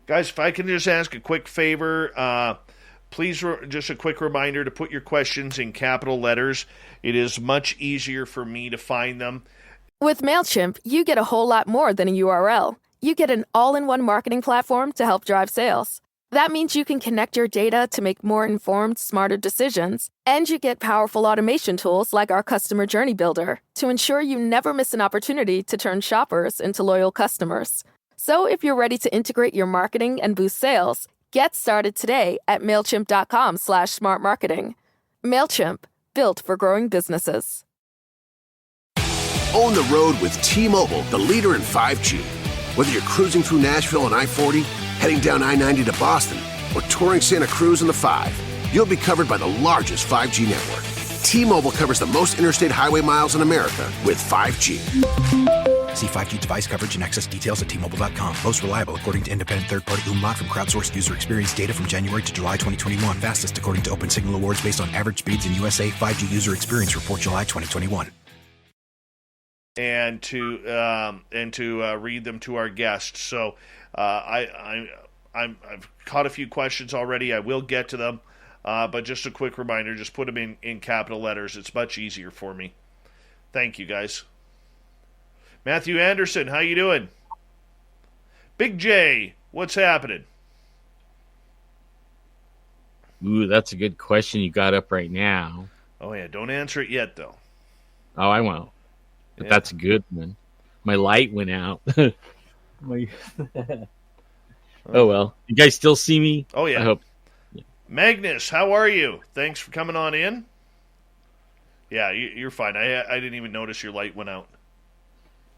Guys, if I can just ask a quick favor, please, just a quick reminder to put your questions in capital letters. It is much easier for me to find them. With MailChimp, you get a whole lot more than a URL. You get an all-in-one marketing platform to help drive sales. That means you can connect your data to make more informed, smarter decisions. And you get powerful automation tools like our Customer Journey Builder to ensure you never miss an opportunity to turn shoppers into loyal customers. So if you're ready to integrate your marketing and boost sales, get started today at MailChimp.com/smartmarketing. MailChimp, built for growing businesses. Own the road with T-Mobile, the leader in 5G. Whether you're cruising through Nashville on I-40, heading down I-90 to Boston, or touring Santa Cruz on the 5, you'll be covered by the largest 5G network. T-Mobile covers the most interstate highway miles in America with 5G. See 5G device coverage and access details at T-Mobile.com. Most reliable according to independent third-party Umlaut from crowdsourced user experience data from January to July 2021. Fastest according to Open Signal Awards based on average speeds in USA. 5G user experience report July 2021. And to read them to our guests. So I've caught a few questions already. I will get to them, but just a quick reminder: just put them in capital letters. It's much easier for me. Thank you, guys. Matthew Anderson, how you doing? Big J, what's happening? Ooh, that's a good question you got up right now. Oh yeah, don't answer it yet though. Oh, I won't. But that's a good one. My light went out. Oh, well. You guys still see me? Oh, yeah. I hope. Yeah. Magnus, how are you? Thanks for coming on in. Yeah, you're fine. I didn't even notice your light went out.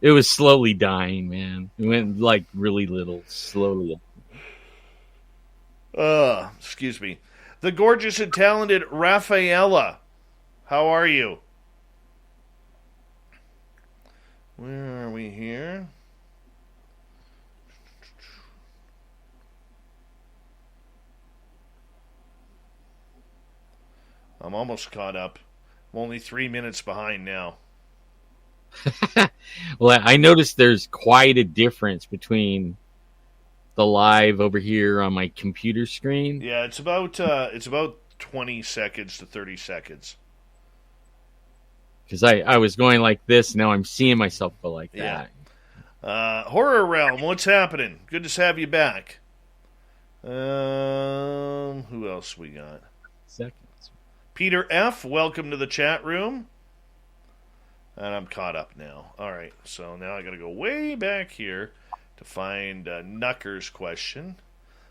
It was slowly dying, man. It went, like, really little. Slowly. Excuse me. The gorgeous and talented Rafaela. How are you? Where are we here? I'm almost caught up. I'm only 3 minutes behind now. Well, I noticed there's quite a difference between the live over here on my computer screen. Yeah, it's about 20 seconds to 30 seconds. Because I was going like this, now I'm seeing myself go like that. Horror Realm, what's happening? Good to have you back. Who else we got? Seconds. Peter F., welcome to the chat room. And I'm caught up now. All right, so now I got to go way back here to find Knucker's question.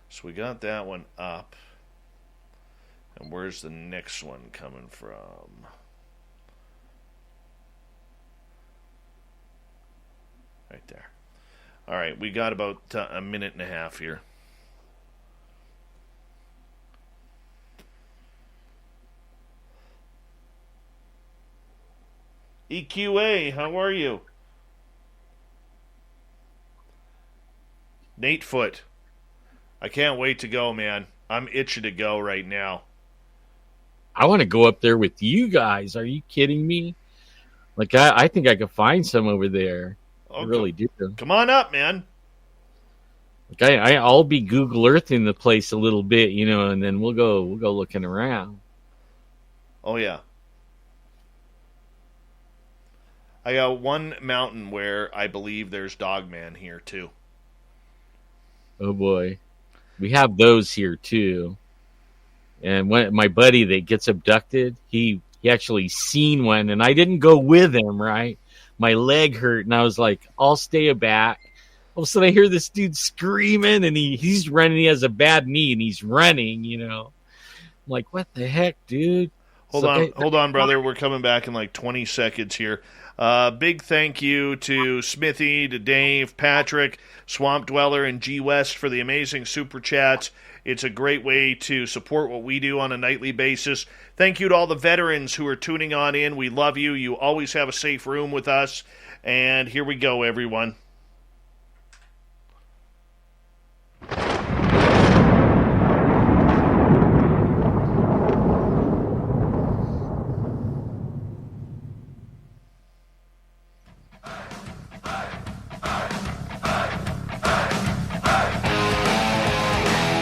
So we got that one up. And where's the next one coming from? Right there. All right, we got about a minute and a half here. EQA, how are you? Nate Foot. I can't wait to go, man. I'm itching to go right now. I want to go up there with you guys. Are you kidding me? Like, I think I could find some over there. I really do. Come on up, man. Like I'll be Google Earthing the place a little bit, and then we'll go looking around. Oh yeah. I got one mountain where I believe there's Dogman here too. Oh boy, we have those here too. And when my buddy that gets abducted, he actually seen one, and I didn't go with him. Right. My leg hurt, and I was like, I'll stay back. All of a sudden, I hear this dude screaming, and he's running. He has a bad knee, and he's running, I'm like, what the heck, dude? Hold on, brother. We're coming back in like 20 seconds here. Big thank you to Smithy, to Dave, Patrick, Swamp Dweller, and G West for the amazing super chats. It's a great way to support what we do on a nightly basis. Thank you to all the veterans who are tuning on in. We love you. You always have a safe room with us. And here we go, everyone.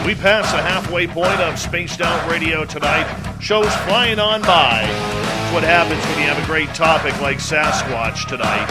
We pass the halfway point of Spaced Out Radio tonight. Show's flying on by. It's what happens when you have a great topic like Sasquatch tonight.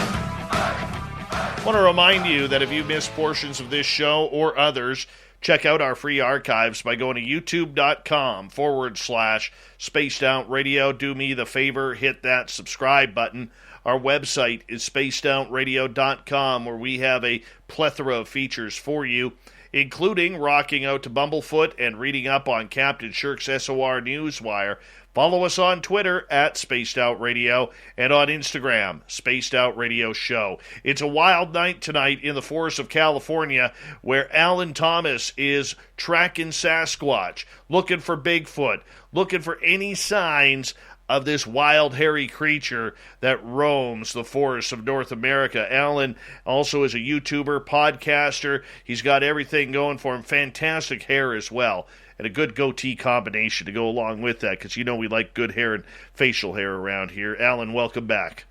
I want to remind you that if you missed portions of this show or others, check out our free archives by going to youtube.com/Spaced Out Radio. Do me the favor, hit that subscribe button. Our website is spacedoutradio.com, where we have a plethora of features for you, including rocking out to Bumblefoot and reading up on Captain Shirk's SOR Newswire. Follow us on Twitter at Spaced Out Radio and on Instagram, Spaced Out Radio Show. It's a wild night tonight in the forests of California, where Alan Thomas is tracking Sasquatch, looking for Bigfoot, looking for any signs of this wild, hairy creature that roams the forests of North America. Alan also is a YouTuber, podcaster. He's got everything going for him. Fantastic hair as well, and a good goatee combination to go along with that, because you know we like good hair and facial hair around here. Alan, welcome back.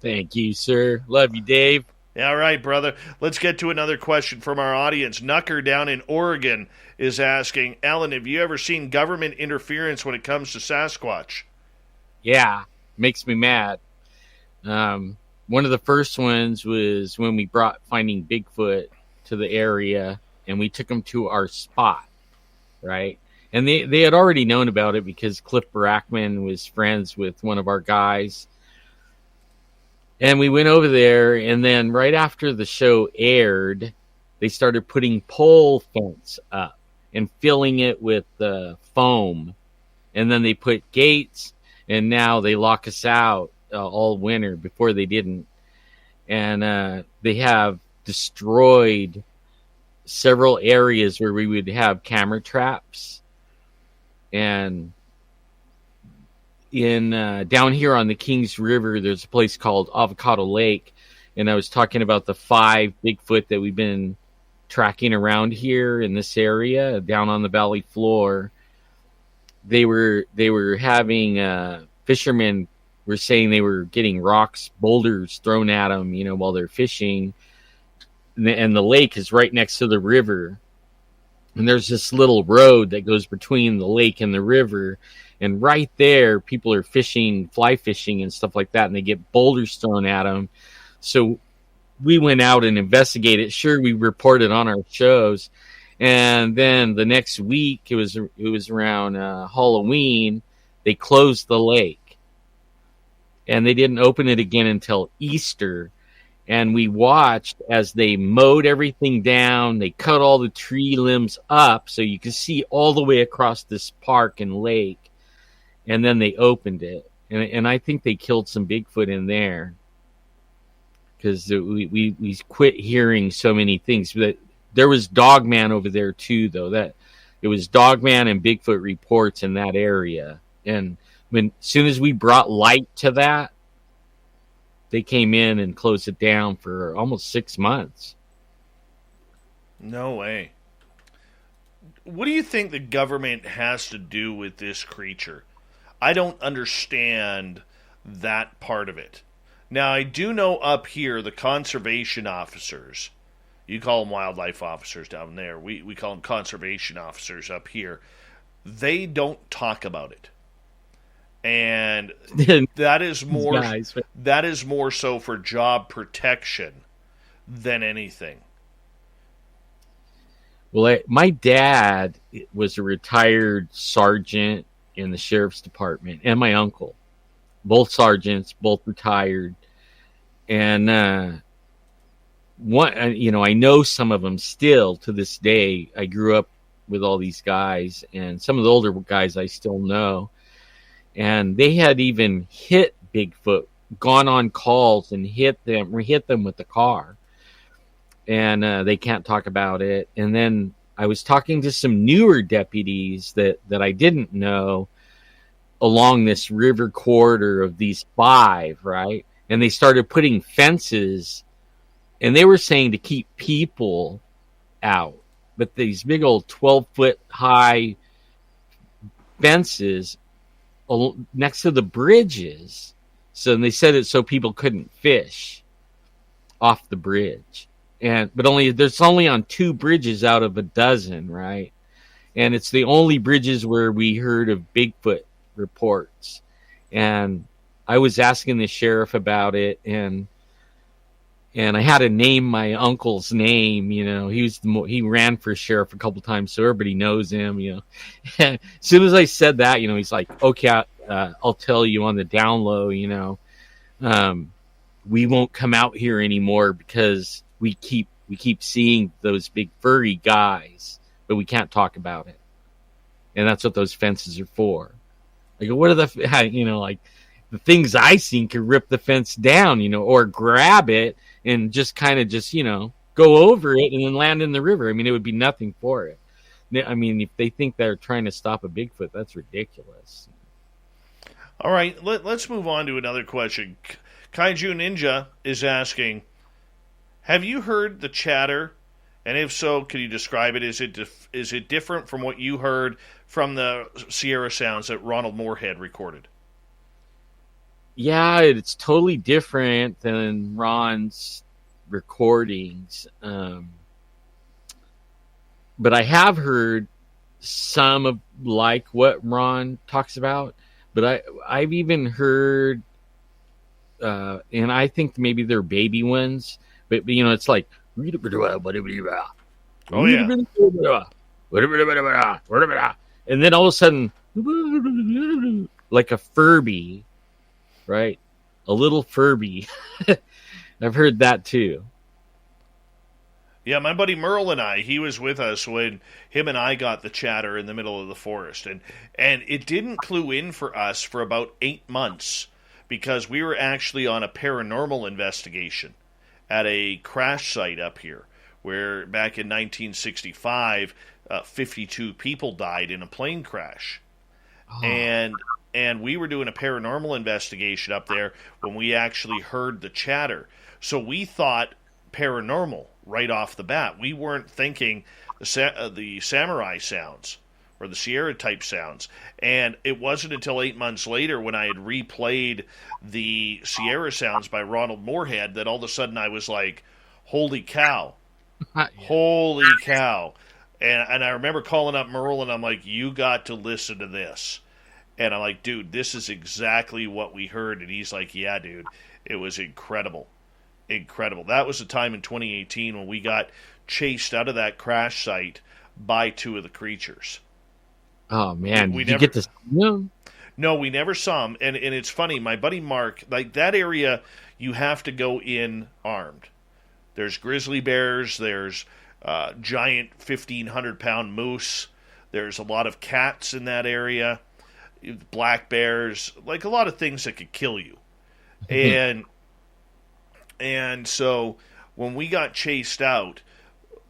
Thank you, sir. Love you, Dave. All right, brother. Let's get to another question from our audience. Nucker down in Oregon is asking, Alan, have you ever seen government interference when it comes to Sasquatch? Yeah, makes me mad. One of the first ones was when we brought Finding Bigfoot to the area, and we took them to our spot, right? And they had already known about it because Cliff Barackman was friends with one of our guys. And we went over there, and then right after the show aired, they started putting pole fence up and filling it with foam. And then they put gates, and now they lock us out all winter. Before they didn't. And they have destroyed several areas where we would have camera traps. And in down here on the Kings River, there's a place called Avocado Lake. And I was talking about the 5 Bigfoot that we've been tracking around here in this area, down on the valley floor. They were having fishermen were saying they were getting rocks, boulders thrown at them, while they're fishing. And the lake is right next to the river. And there's this little road that goes between the lake and the river. And right there, people are fishing, fly fishing and stuff like that. And they get boulders thrown at them. So we went out and investigated. Sure, we reported on our shows. And then the next week, it was around Halloween, they closed the lake. And they didn't open it again until Easter. And we watched as they mowed everything down. They cut all the tree limbs up so you could see all the way across this park and lake. And then they opened it. And I think they killed some Bigfoot in there. Because we quit hearing so many things. But there was Dogman over there too, though. That it was Dogman and Bigfoot reports in that area. And as soon as we brought light to that, they came in and closed it down for almost 6 months. No way. What do you think the government has to do with this creature? I don't understand that part of it. Now, I do know up here the conservation officers, you call them wildlife officers down there, we call them conservation officers up here, they don't talk about it. And that is more so for job protection than anything. Well, my dad was a retired sergeant in the sheriff's department, and my uncle, both sergeants, both retired. And I know some of them still to this day. I grew up with all these guys, and some of the older guys I still know. and they had even hit Bigfoot, gone on calls and hit them with the car, and they can't talk about it. And then I was talking to some newer deputies that I didn't know along this river corridor of these 5, right? And they started putting fences, and they were saying to keep people out, but these big old 12-foot high fences next to the bridges. So they said it so people couldn't fish off the bridge. But there's only on 2 bridges out of a dozen, right? And it's the only bridges where we heard of Bigfoot reports. And I was asking the sheriff about it, and I had to name my uncle's name. He ran for sheriff a couple times, so everybody knows him. As soon as I said that, he's like, "Okay, I'll tell you on the down low. We won't come out here anymore because we keep seeing those big furry guys, but we can't talk about it, and that's what those fences are for." I go, "What are the the things I seen could rip the fence down, or grab it and just kind of go over it and then land in the river. I mean, it would be nothing for it. I mean, if they think they're trying to stop a Bigfoot, that's ridiculous." All right, let's move on to another question. Kaiju Ninja is asking, have you heard the chatter? And if so, can you describe it? Is it different from what you heard from the Sierra sounds that Ronald Moorhead recorded? Yeah, it's totally different than Ron's recordings. But I have heard some of like what Ron talks about. But I've even heard, and I think maybe they're baby ones. But it's like, oh yeah, and then all of a sudden, like a Furby. Right? A little Furby. I've heard that too. Yeah, my buddy Merle and he was with us when him and I got the chatter in the middle of the forest. And it didn't clue in for us for about 8 months because we were actually on a paranormal investigation at a crash site up here where back in 1965, 52 people died in a plane crash. Oh. And we were doing a paranormal investigation up there when we actually heard the chatter. So we thought paranormal right off the bat. We weren't thinking the samurai sounds or the Sierra type sounds. And it wasn't until 8 months later when I had replayed the Sierra sounds by Ronald Moorhead that all of a sudden I was like, holy cow. Holy cow. And I remember calling up Merle and I'm like, you got to listen to this. And I'm like, dude, this is exactly what we heard. And he's like, yeah, dude, it was incredible. Incredible. That was the time in 2018 when we got chased out of that crash site by 2 of the creatures. Oh, man. Did you get to see them? No, we never saw them. And it's funny, my buddy Mark, like that area, you have to go in armed. There's grizzly bears. There's giant 1,500-pound moose. There's a lot of cats in that area. Black bears, like a lot of things that could kill you. And so when we got chased out,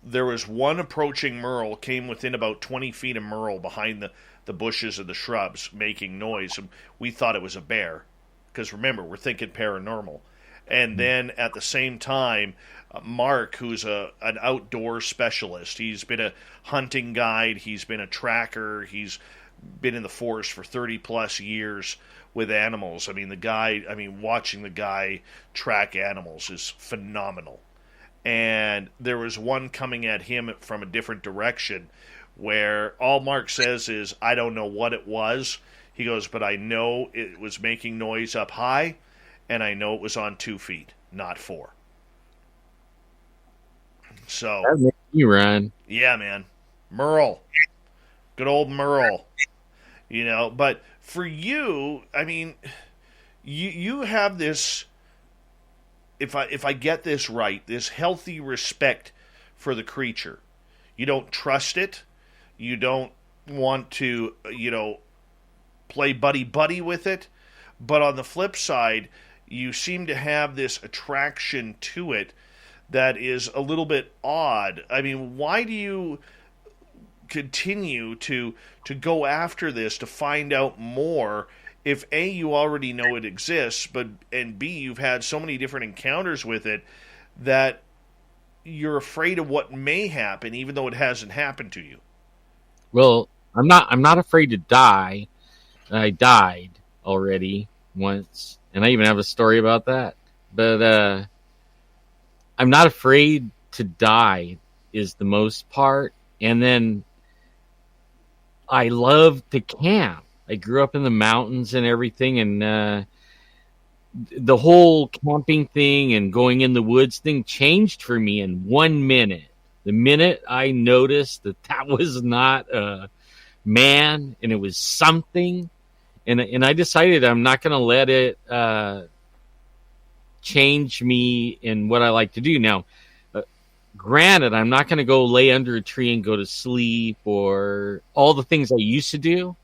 there was one approaching Merle, came within about 20 feet of Merle behind the bushes and the shrubs making noise. And we thought it was a bear because remember, we're thinking paranormal. And then at the same time, Mark, who's an outdoor specialist, he's been a hunting guide, he's been a tracker, he's been in the forest for 30 plus years with animals. I mean, watching the guy track animals is phenomenal. And there was one coming at him from a different direction where all Mark says is, I don't know what it was. He goes, but I know it was making noise up high, and I know it was on 2 feet, not 4. So that makes you run. Yeah, man. Merle. Good old Merle. But for you, I mean, you have this, if I get this right, this healthy respect for the creature. You don't trust it. You don't want to, play buddy-buddy with it. But on the flip side, you seem to have this attraction to it that is a little bit odd. I mean, why do you continue to go after this, to find out more, if A, you already know it exists, and B, you've had so many different encounters with it that you're afraid of what may happen, even though it hasn't happened to you? Well, I'm not afraid to die. I died already once, and I even have a story about that. But I'm not afraid to die is the most part. And then I love to camp. I grew up in the mountains and everything, and the whole camping thing and going in the woods thing changed for me in 1 minute. The minute I noticed that was not a man and it was something, and I decided I'm not going to let it change me in what I like to do. Now, granted, I'm not going to go lay under a tree and go to sleep or all the things I used to do.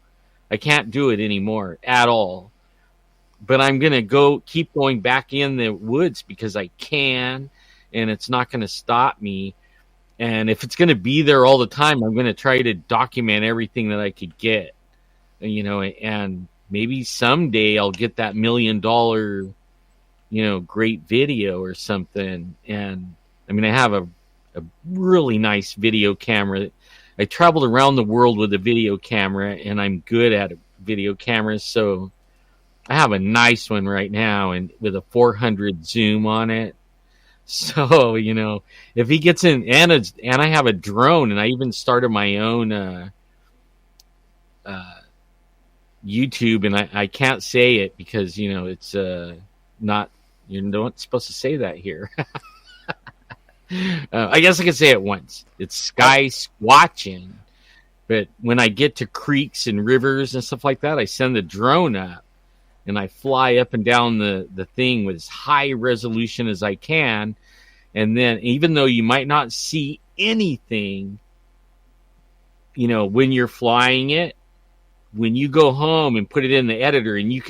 I can't do it anymore at all. But I'm going to keep going back in the woods because I can, and it's not going to stop me. And if it's going to be there all the time, I'm going to try to document everything that I could get, and maybe someday I'll get that $1 million, great video or something. And I mean, I have a really nice video camera. I traveled around the world with a video camera, and I'm good at video cameras. So I have a nice one right now, and with a 400 zoom on it. So, if he gets in, and I have a drone, and I even started my own YouTube, and I can't say it because, it's not, you're not supposed to say that here. I guess I can say it once. It's Sasquatching. But when I get to creeks and rivers and stuff like that, I send the drone up, and I fly up and down the thing with as high resolution as I can. And then even though you might not see anything, when you're flying it, when you go home and put it in the editor, and you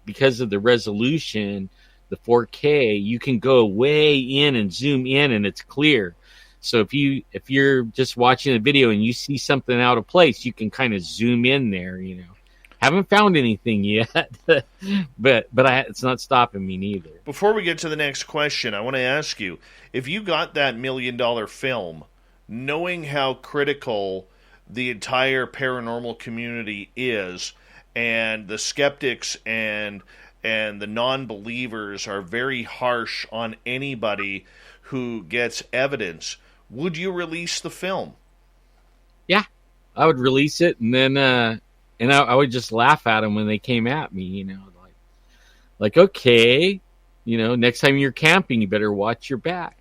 because of the resolution, the 4K, you can go way in and zoom in, and it's clear. So if you're just watching a video and you see something out of place, you can kind of zoom in there, Haven't found anything yet, but it's not stopping me neither. Before we get to the next question, I want to ask you, if you got that $1 million film, knowing how critical the entire paranormal community is, and the skeptics and the non-believers are very harsh on anybody who gets evidence, would you release the film? Yeah, I would release it, and then and I would just laugh at them when they came at me, like okay, next time you're camping, you better watch your back,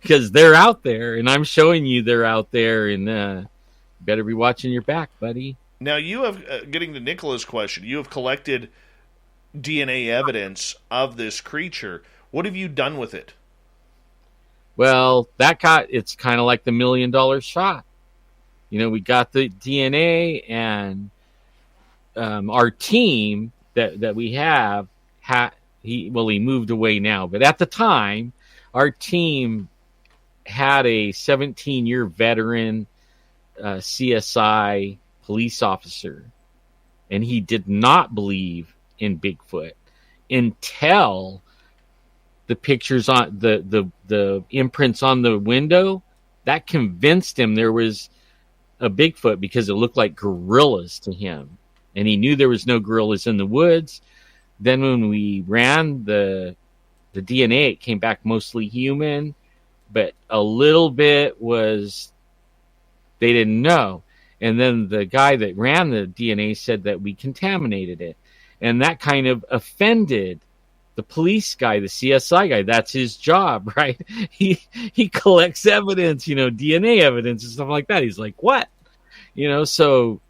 because they're out there, and I'm showing you they're out there, and you better be watching your back, buddy. Now, you have, getting to Nicola's question, you have collected DNA evidence of this creature. What have you done with it? Well, it's kind of like the $1 million shot. We got the DNA, and our team that we have, he moved away now, but at the time, our team had a 17-year veteran CSI police officer, and he did not believe in Bigfoot until the pictures on the imprints on the window that convinced him there was a Bigfoot, because it looked like gorillas to him, and he knew there was no gorillas in the woods. Then when we ran the DNA, it came back mostly human, but a little bit was, they didn't know. And then the guy that ran the DNA said that we contaminated it, and that kind of offended the police guy, the CSI guy. That's his job, right? He collects evidence, DNA evidence and stuff like that. He's like, what? So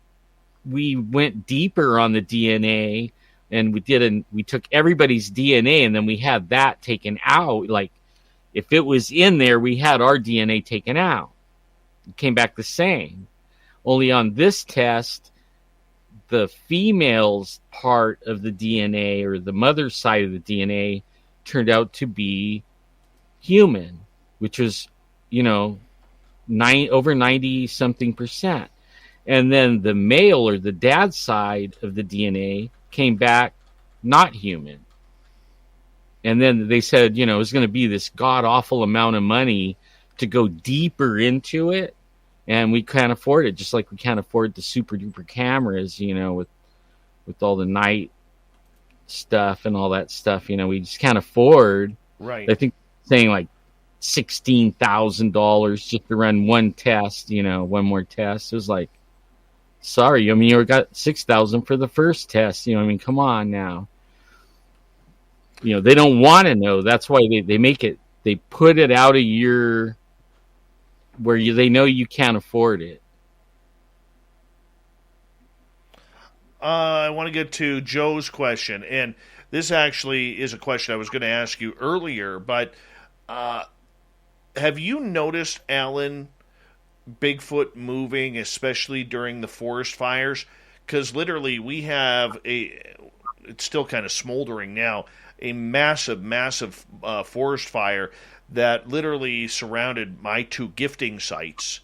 we went deeper on the DNA, and we took everybody's DNA, and then we had that taken out. Like, if it was in there, we had our DNA taken out. It came back the same. Only on this test, the female's part of the DNA, or the mother's side of the DNA, turned out to be human, which was, over 90 something percent. And then the male, or the dad's side of the DNA, came back not human. And then they said, it was going to be this god awful amount of money to go deeper into it. And we can't afford it, just like we can't afford the super duper cameras, with all the night stuff and all that stuff. We just can't afford. Right. I think saying like $16,000 just to run one test, one more test. It was like, sorry, you got $6,000 for the first test. Come on now. They don't want to know. That's why they make it. They put it out a year where they know you can't afford it. I want to get to Joe's question, and this actually is a question I was going to ask you earlier, but have you noticed, Alan, Bigfoot moving, especially during the forest fires? Because literally we have it's still kind of smoldering now, a massive forest fire that literally surrounded my 2 gifting sites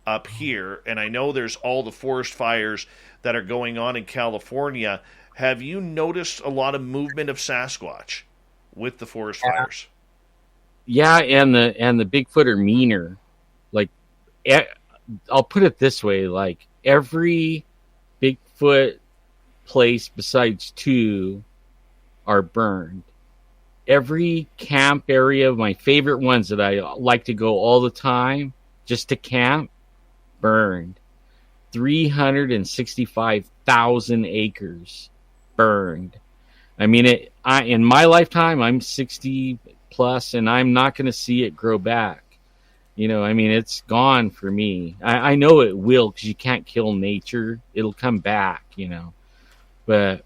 up here. And I know there's all the forest fires that are going on in California. Have you noticed a lot of movement of Sasquatch with the forest fires? Yeah, and the Bigfoot are meaner. Like, I'll put it this way, like every Bigfoot place besides 2 are burned. Every camp area, my favorite ones that I like to go all the time just to camp, burned. 365,000 acres burned. I mean, in my lifetime, I'm 60 plus, and I'm not going to see it grow back. It's gone for me. I know it will, because you can't kill nature. It'll come back, But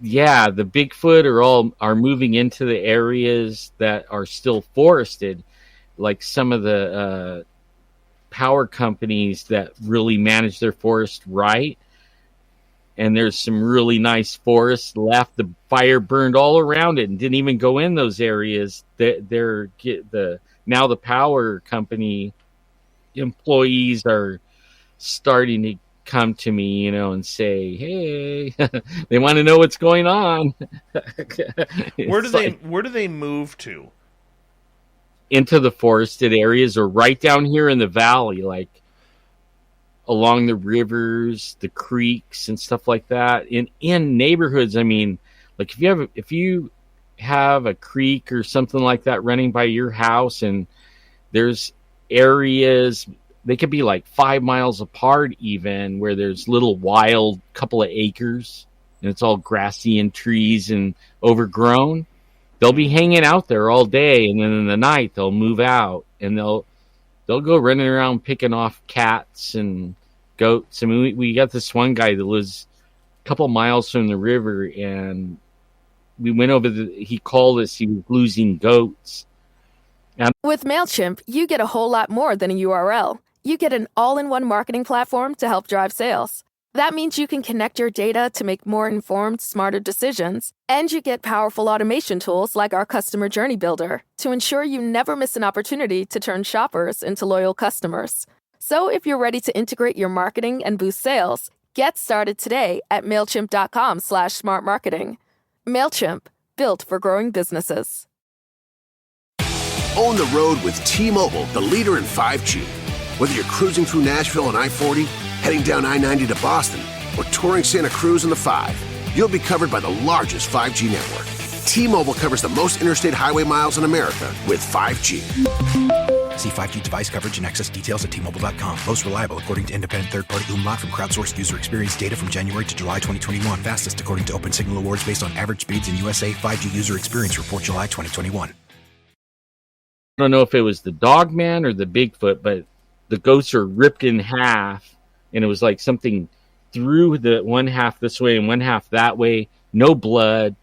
yeah, the Bigfoot are moving into the areas that are still forested, like some of the power companies that really manage their forest right. And there's some really nice forests left. The fire burned all around it and didn't even go in those areas. Now the power company employees are starting to come to me, and say, hey, they want to know what's going on. Where do they move to? Into the forested areas, or right down here in the valley, like along the rivers, the creeks and stuff like that. In neighborhoods, like if you have a creek or something like that running by your house, and there's areas, they could be like 5 miles apart even, where there's little wild couple of acres and it's all grassy and trees and overgrown. They'll be hanging out there all day, and then in the night they'll move out, and they'll go running around picking off cats and goats. We got this one guy that lives a couple miles from the river, and we went over he called us, he was losing goats. With MailChimp, you get a whole lot more than a URL. You get an all-in-one marketing platform to help drive sales. That means you can connect your data to make more informed, smarter decisions, and you get powerful automation tools like our Customer Journey Builder to ensure you never miss an opportunity to turn shoppers into loyal customers. So if you're ready to integrate your marketing and boost sales, get started today at MailChimp.com/smartmarketing. MailChimp, built for growing businesses. Own the road with T-Mobile, the leader in 5G. Whether you're cruising through Nashville on I-40, heading down I-90 to Boston, or touring Santa Cruz in the 5, you'll be covered by the largest 5G network. T-Mobile covers the most interstate highway miles in America with 5G. See 5G device coverage and access details at T-Mobile.com. Most reliable according to independent third-party Umlaut from crowdsourced user experience data from January to July 2021. Fastest according to OpenSignal Awards based on average speeds in USA. 5G user experience report July 2021. I don't know if it was the Dogman or the Bigfoot, but the goats are ripped in half, and it was like something through the one half this way and one half that way, no blood,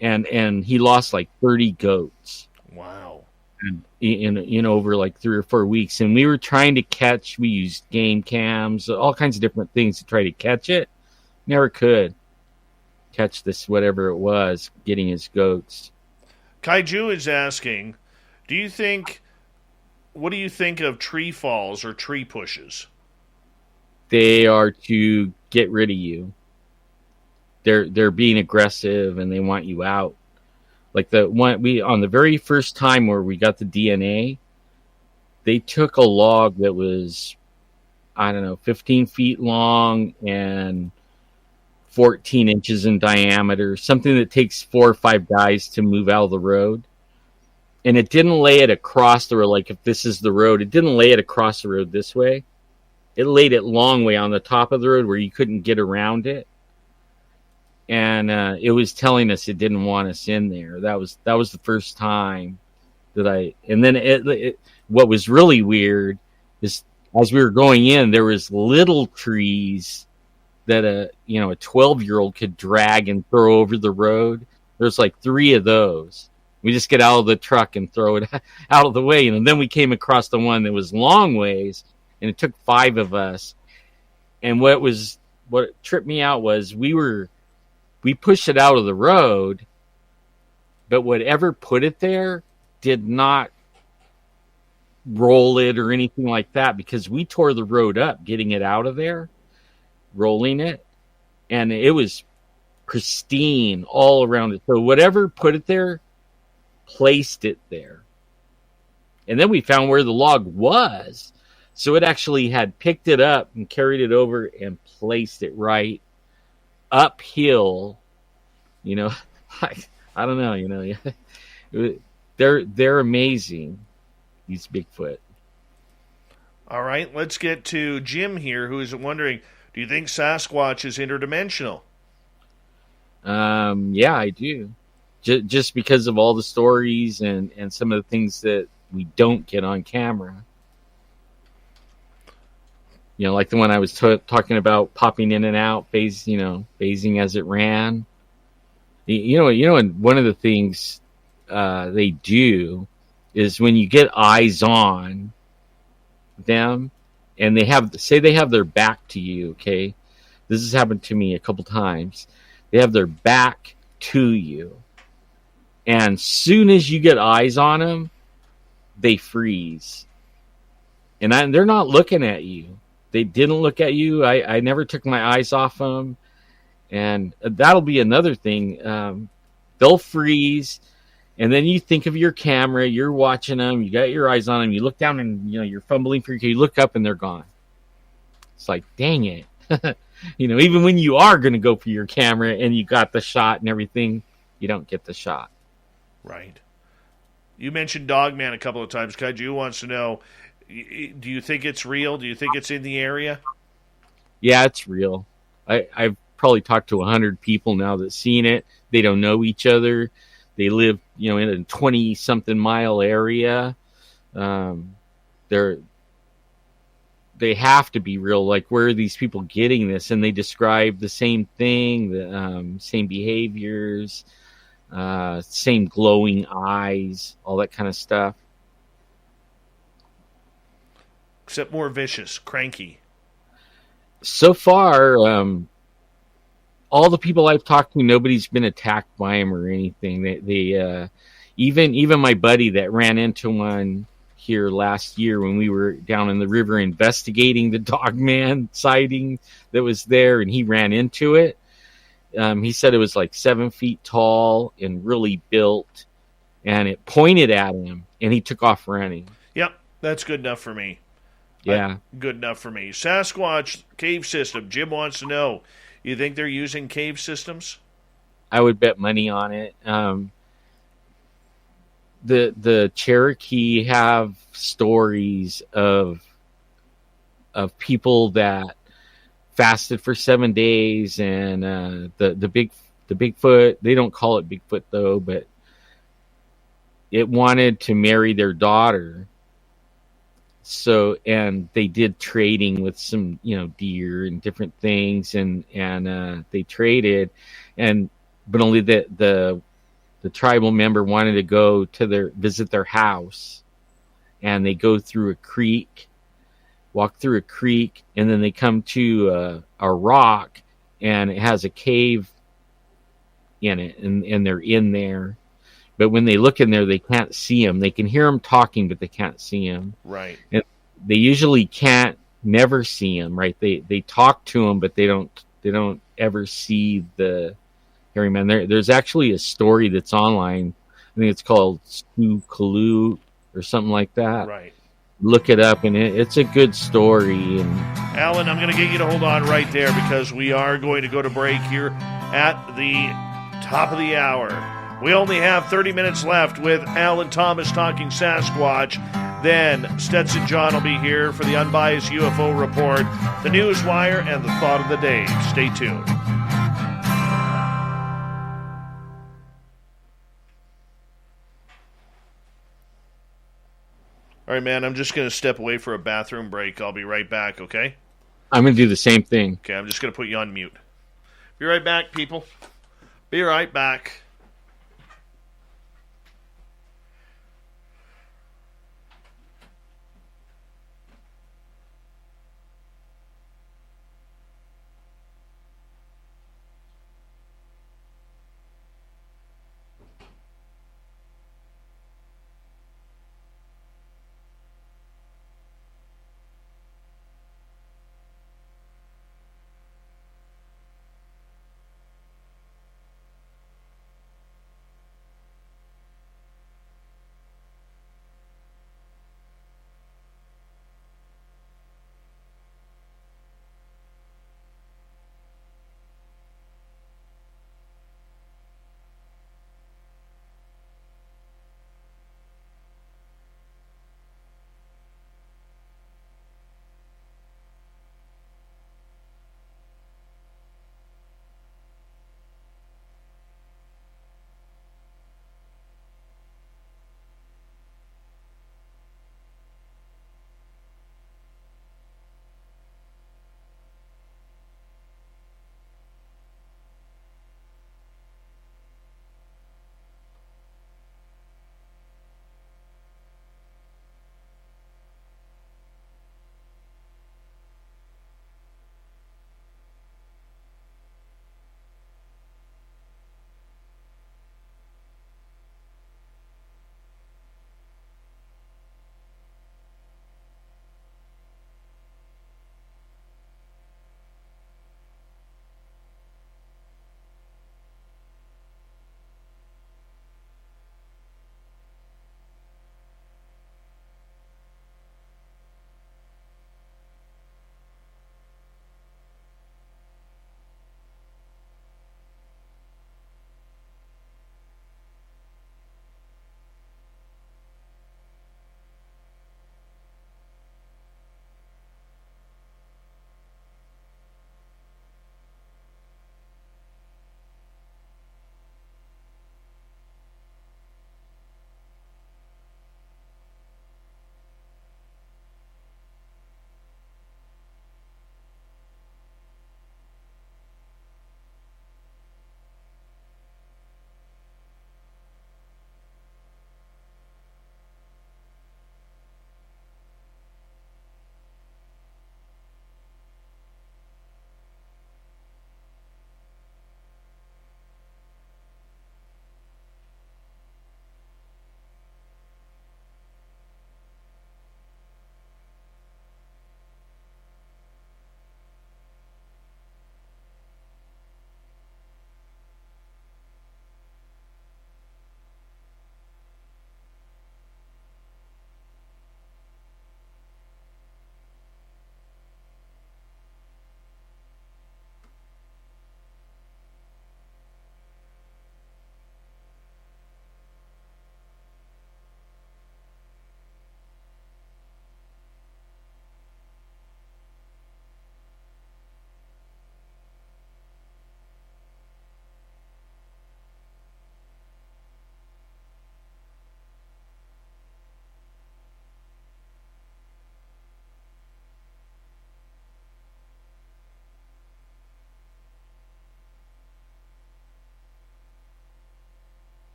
and he lost like 30 goats. Wow. in over like 3 or 4 weeks, and we were trying to catch. We used game cams, all kinds of different things to try to catch it. Never could catch this, whatever it was, getting his goats. Kaiju is asking, what do you think of tree falls or tree pushes? They are to get rid of you. They're being aggressive and they want you out. Like the one on the very first time where we got the DNA, they took a log that was, I don't know, 15 feet long and 14 inches in diameter, something that takes 4 or 5 guys to move out of the road. And it didn't lay it across the road, like if this is the road, it didn't lay it across the road this way. It laid it long way on the top of the road where you couldn't get around it. And it was telling us it didn't want us in there. That was the first time that and then it what was really weird is as we were going in, there was little trees that a 12-year-old could drag and throw over the road. There's like 3 of those. We just get out of the truck and throw it out of the way. And then we came across the one that was long ways, and it took 5 of us. And what tripped me out was we pushed it out of the road, but whatever put it there did not roll it or anything like that, because we tore the road up getting it out of there, rolling it, and it was pristine all around it. So whatever put it there placed it there. And then we found where the log was. So it actually had picked it up and carried it over and placed it right uphill. I don't know, they're amazing, these Bigfoot. All right, let's get to Jim here, who is wondering, do you think Sasquatch is interdimensional? Yeah, I do. Just because of all the stories and some of the things that we don't get on camera. Like the one I was talking about, popping in and out, phasing as it ran. And one of the things they do is when you get eyes on them, and they have their back to you. Okay, this has happened to me a couple times. They have their back to you, and soon as you get eyes on them, they freeze, and they're not looking at you. They didn't look at you. I never took my eyes off them. And that'll be another thing. They'll freeze, and then you think of your camera. You're watching them. You got your eyes on them. You look down, and you're fumbling for your. You look up, and they're gone. It's like, dang it! Even when you are going to go for your camera and you got the shot and everything, you don't get the shot. Right. You mentioned Dogman a couple of times. Kaiju wants to know: do you think it's real? Do you think it's in the area? Yeah, it's real. I've probably talked to 100 people now that's seen it. They don't know each other. They live, in a 20-something mile area. They have to be real. Like, where are these people getting this? And they describe the same thing, the same behaviors, same glowing eyes, all that kind of stuff. Except more vicious, cranky. So far, all the people I've talked to, nobody's been attacked by him or anything. They even my buddy that ran into one here last year when we were down in the river investigating the Dogman sighting that was there, and he ran into it. He said it was like 7 feet tall and really built, and it pointed at him, and he took off running. Yep, that's good enough for me. Yeah. Good enough for me. Sasquatch cave system. Jim wants to know, you think they're using cave systems? I would bet money on it. The Cherokee have stories of people that fasted for 7 days, and the Bigfoot, they don't call it Bigfoot though, but it wanted to marry their daughter. So, and they did trading with some, deer and different things, and they traded, but only the the tribal member wanted to go to visit their house, and they go through a creek, walk through a creek, and then they come to a rock, and it has a cave in it, and they're in there. But when they look in there, they can't see him. They can hear him talking, but they can't see him. Right. And they usually never see him, right? They talk to him, but they don't ever see the hairy man. There's actually a story that's online. I think it's called Kalu or something like that. Right. Look it up, and it's a good story. And Alan, I'm going to get you to hold on right there because we are going to go to break here at the top of the hour. We only have 30 minutes left with Alan Thomas talking Sasquatch. Then Stetson John will be here for the Unbiased UFO Report, the Newswire, and the Thought of the Day. Stay tuned. All right, man, I'm just going to step away for a bathroom break. I'll be right back, okay? I'm going to do the same thing. Okay, I'm just going to put you on mute. Be right back, people. Be right back.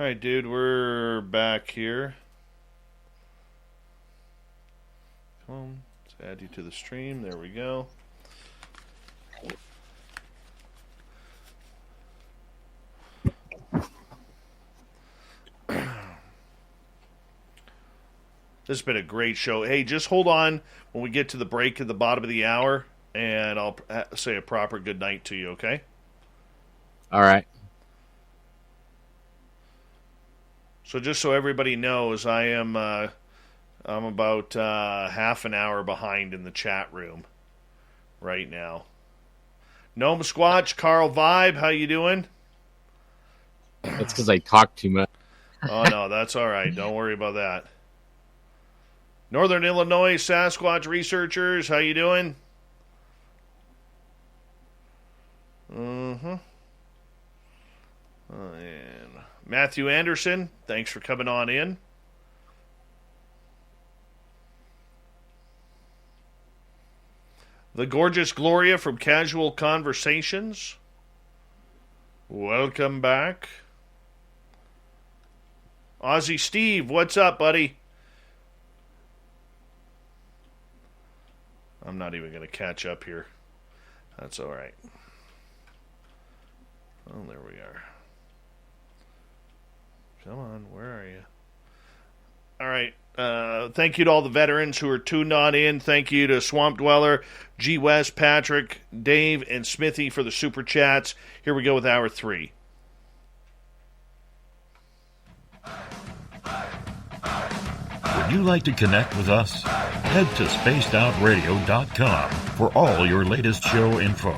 All right, dude, we're back here. Come on, let's add you to the stream. There we go. This has been a great show. Hey, just hold on when we get to the break at the bottom of the hour, and I'll say a proper good night to you, okay? All right. So just so everybody knows, I'm about half an hour behind in the chat room right now. Gnome Squatch, Carl Vibe, how you doing? That's because I talk too much. Oh, no, that's all right. Don't worry about that. Northern Illinois Sasquatch researchers, how you doing? Mm-hmm. And Matthew Anderson, thanks for coming on in. The gorgeous Gloria from Casual Conversations, welcome back. Aussie Steve, what's up, buddy? I'm not even going to catch up here. That's all right. Oh, there we are. Come on, where are you? All right. Thank you to all the veterans who are tuned on in. Thank you to Swamp Dweller, G. West, Patrick, Dave, and Smithy for the super chats. Here we go with hour 3. Would you like to connect with us? Head to spacedoutradio.com for all your latest show info.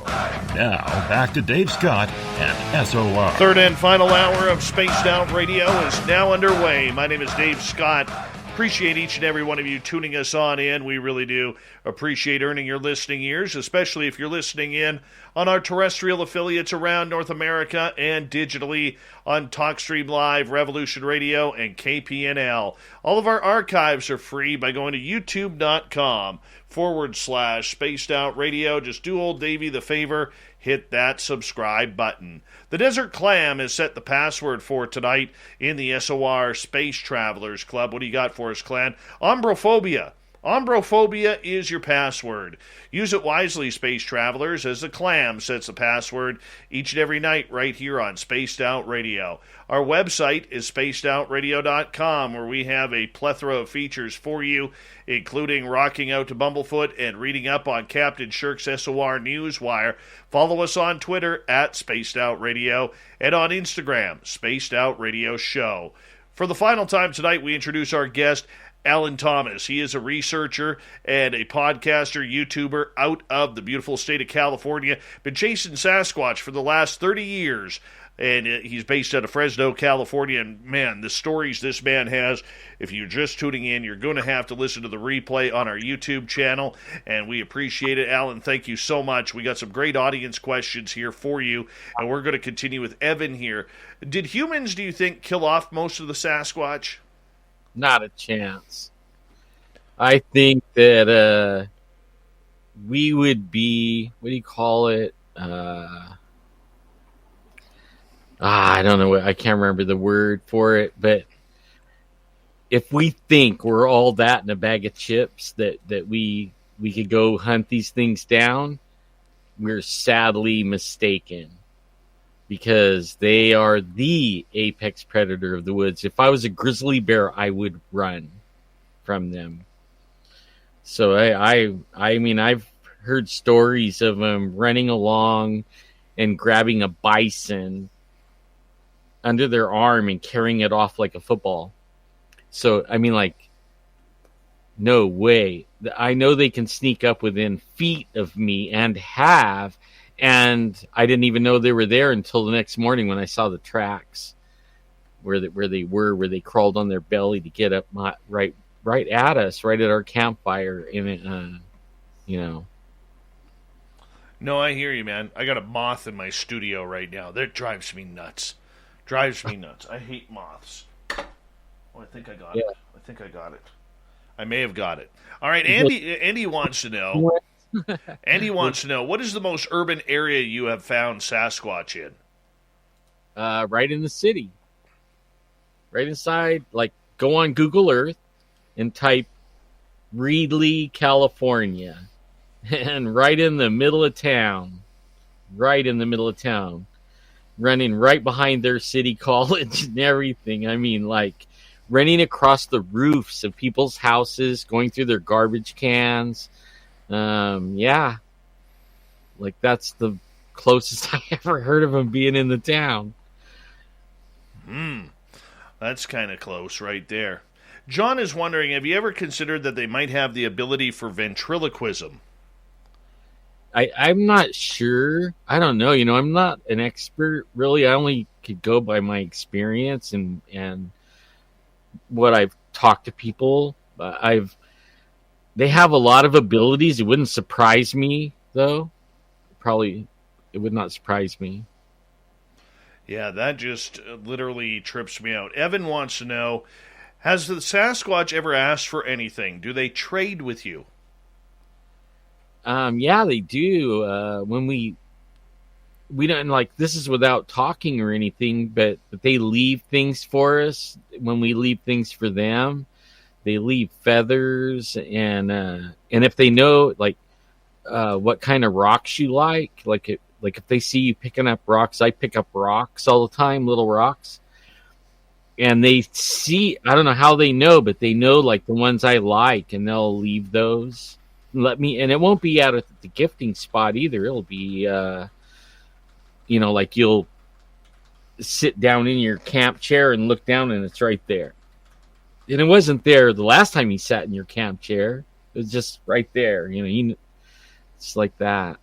Now, back to Dave Scott and SOR. Third and final hour of Spaced Out Radio is now underway. My name is Dave Scott. Appreciate each and every one of you tuning us on in. We really do appreciate earning your listening ears, especially if you're listening in on our terrestrial affiliates around North America and digitally on TalkStream Live, Revolution Radio, and KPNL. All of our archives are free by going to youtube.com/Spaced Out Radio. Just do old Davey the favor, hit that subscribe button. The Desert Clam has set the password for tonight in the SOR Space Travelers Club. What do you got for us, Clan? Ombrophobia. Ombrophobia is your password. Use it wisely, Space Travelers, as the Clam sets the password each and every night right here on Spaced Out Radio. Our website is spacedoutradio.com, where we have a plethora of features for you, including rocking out to Bumblefoot and reading up on Captain Shirk's SOR Newswire. Follow us on Twitter at Spaced Out Radio and on Instagram, Spaced Out Radio Show. For the final time tonight, we introduce our guest, Alan Thomas. He is a researcher and a podcaster, YouTuber out of the beautiful state of California. Been chasing Sasquatch for the last 30 years. And he's based out of Fresno, California. And, man, the stories this man has, if you're just tuning in, you're going to have to listen to the replay on our YouTube channel. And we appreciate it. Alan, thank you so much. We got some great audience questions here for you. And we're going to continue with Evan here. Did humans, do you think, kill off most of the Sasquatch? Not a chance. I think that we would be, what do you call it? I don't know. I can't remember the word for it. But if we think we're all that in a bag of chips, that we could go hunt these things down, we're sadly mistaken. Because they are the apex predator of the woods. If I was a grizzly bear, I would run from them. So I mean, I've heard stories of them running along and grabbing a bison under their arm and carrying it off like a football. So, I mean, like, no way. I know they can sneak up within feet of me and have. And I didn't even know they were there until the next morning when I saw the tracks where they crawled on their belly to get up right at us, right at our campfire. And No, I hear you, man. I got a moth in my studio right now. That drives me nuts. I hate moths. Oh, I think I got it. I may have got it. All right, Andy wants to know. Andy wants to know, what is the most urban area you have found Sasquatch in? Right in the city. right inside. Like, go on Google Earth and type Reedley, California, and right in the middle of town, running right behind their city college and everything. I mean, like, running across the roofs of people's houses, going through their garbage cans. Yeah, like, that's the closest I ever heard of them being in the town. That's kind of close right there. John is wondering, have you ever considered that they might have the ability for ventriloquism? I'm not sure. I don't know. I'm not an expert, really. I only could go by my experience and what I've talked to people. They have a lot of abilities. It wouldn't surprise me, though. Probably, it would not surprise me. Yeah, that just literally trips me out. Evan wants to know, has the Sasquatch ever asked for anything? Do they trade with you? Yeah, they do. When we don't, like, this is without talking or anything, but they leave things for us. When we leave things for them, they leave feathers, and if they know, like, what kind of rocks you like if they see you picking up rocks, I pick up rocks all the time, little rocks, and they see, I don't know how they know, but they know, like, the ones I like, and they'll leave those. And it won't be out at the gifting spot either. It'll be, like, you'll sit down in your camp chair and look down, and it's right there. And it wasn't there the last time you sat in your camp chair. It was just right there. It's like that.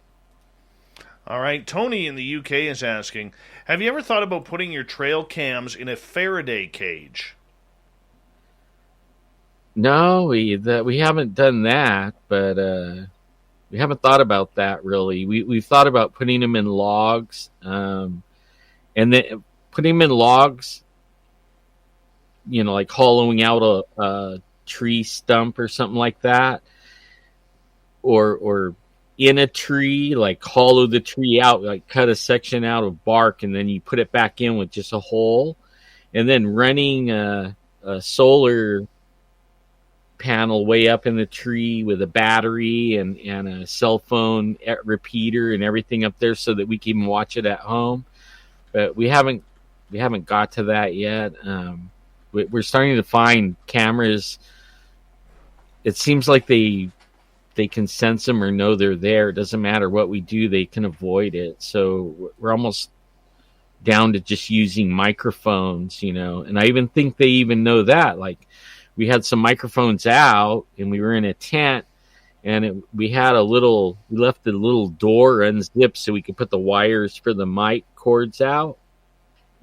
All right. Tony in the UK is asking, have you ever thought about putting your trail cams in a Faraday cage? No, we haven't done that, but we haven't thought about that, really. We've thought about putting them in logs, and then putting them in logs, like hollowing out a tree stump or something like that, or in a tree, like hollow the tree out, like cut a section out of bark, and then you put it back in with just a hole, and then running a solar panel way up in the tree with a battery and a cell phone repeater and everything up there so that we can watch it at home. But we haven't got to that yet. We're starting to find cameras. It seems like they can sense them or know they're there. It doesn't matter what we do, they can avoid it. So we're almost down to just using microphones, and I even think they even know that. Like, we had some microphones out, and we were in a tent, and we left the little door unzipped so we could put the wires for the mic cords out.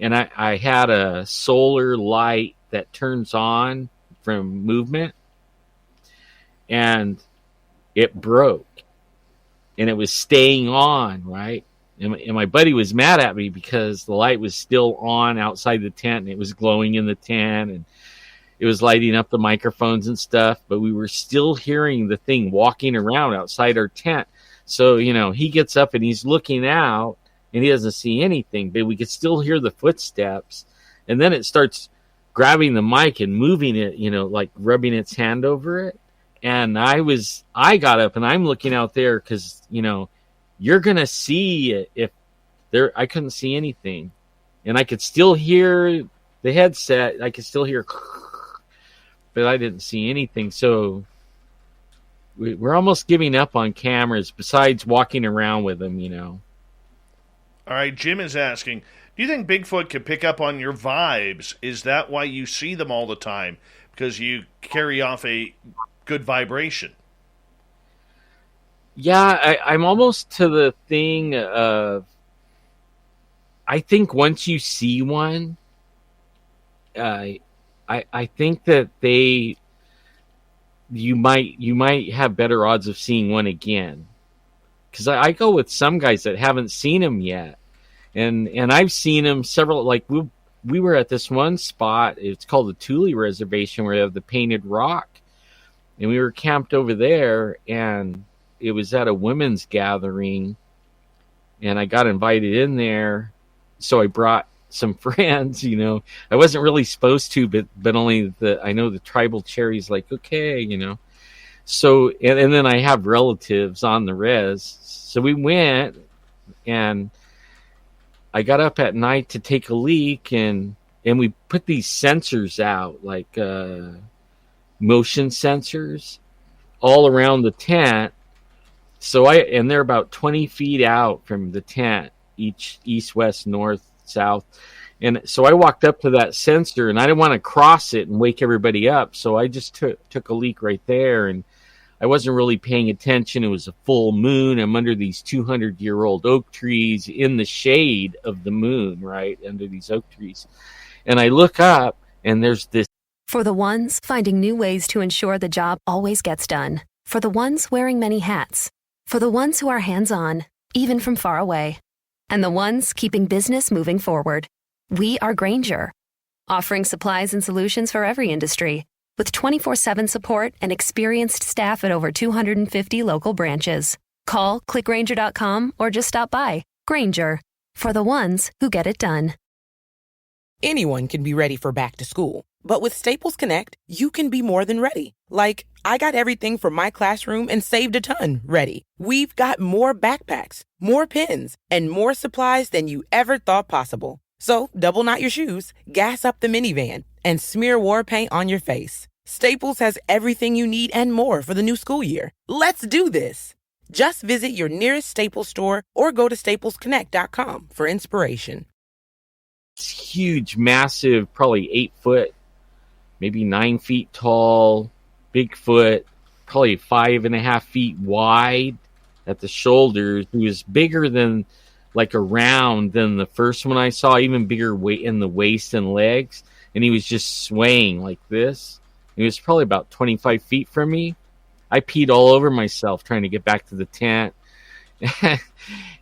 And I had a solar light that turns on from movement, and it broke, and it was staying on, right? And my buddy was mad at me because the light was still on outside the tent, and it was glowing in the tent, and it was lighting up the microphones and stuff, but we were still hearing the thing walking around outside our tent. So, he gets up and he's looking out and he doesn't see anything, but we could still hear the footsteps. And then it starts grabbing the mic and moving it, like rubbing its hand over it. And I got up and I'm looking out there because, you're going to see if there, I couldn't see anything. And I could still hear the headset. I could still hear, but I didn't see anything. So we're almost giving up on cameras besides walking around with them, All right, Jim is asking, do you think Bigfoot could pick up on your vibes? Is that why you see them all the time? Because you carry off a good vibration? Yeah, I'm almost to the thing of, I think once you see one, I think that you might have better odds of seeing one again, because I go with some guys that haven't seen him yet, and I've seen him several. Like we were at this one spot. It's called the Thule Reservation, where they have the Painted Rock, and we were camped over there, and it was at a women's gathering, and I got invited in there, so I brought some friends, I wasn't really supposed to, but only I know the tribal cherry's like, okay. So, and then I have relatives on the res. So we went, and I got up at night to take a leak, and we put these sensors out, like motion sensors, all around the tent. And they're about 20 feet out from the tent, each east, west, north, south. And so I walked up to that sensor, and I didn't want to cross it and wake everybody up. So I just took a leak right there, and I wasn't really paying attention. It was a full moon. I'm under these 200-year-old oak trees in the shade of the moon, right, under these oak trees. And I look up, and there's this. For the ones finding new ways to ensure the job always gets done. For the ones wearing many hats. For the ones who are hands-on, even from far away. And the ones keeping business moving forward. We are Grainger, offering supplies and solutions for every industry, with 24/7 support and experienced staff at over 250 local branches. Call, clickgrainger.com, or just stop by. Grainger, for the ones who get it done. Anyone can be ready for back to school, but with Staples Connect, you can be more than ready. Like, I got everything from my classroom and saved a ton ready. We've got more backpacks, more pens, and more supplies than you ever thought possible. So, double knot your shoes, gas up the minivan, and smear war paint on your face. Staples has everything you need and more for the new school year. Let's do this! Just visit your nearest Staples store or go to staplesconnect.com for inspiration. It's huge, massive, probably 8 foot, maybe 9 feet tall, Bigfoot, probably 5.5 feet wide at the shoulders, who is bigger than, like, around than the first one I saw, even bigger weight in the waist and legs, and he was just swaying like this. He was probably about 25 feet from me. I peed all over myself trying to get back to the tent.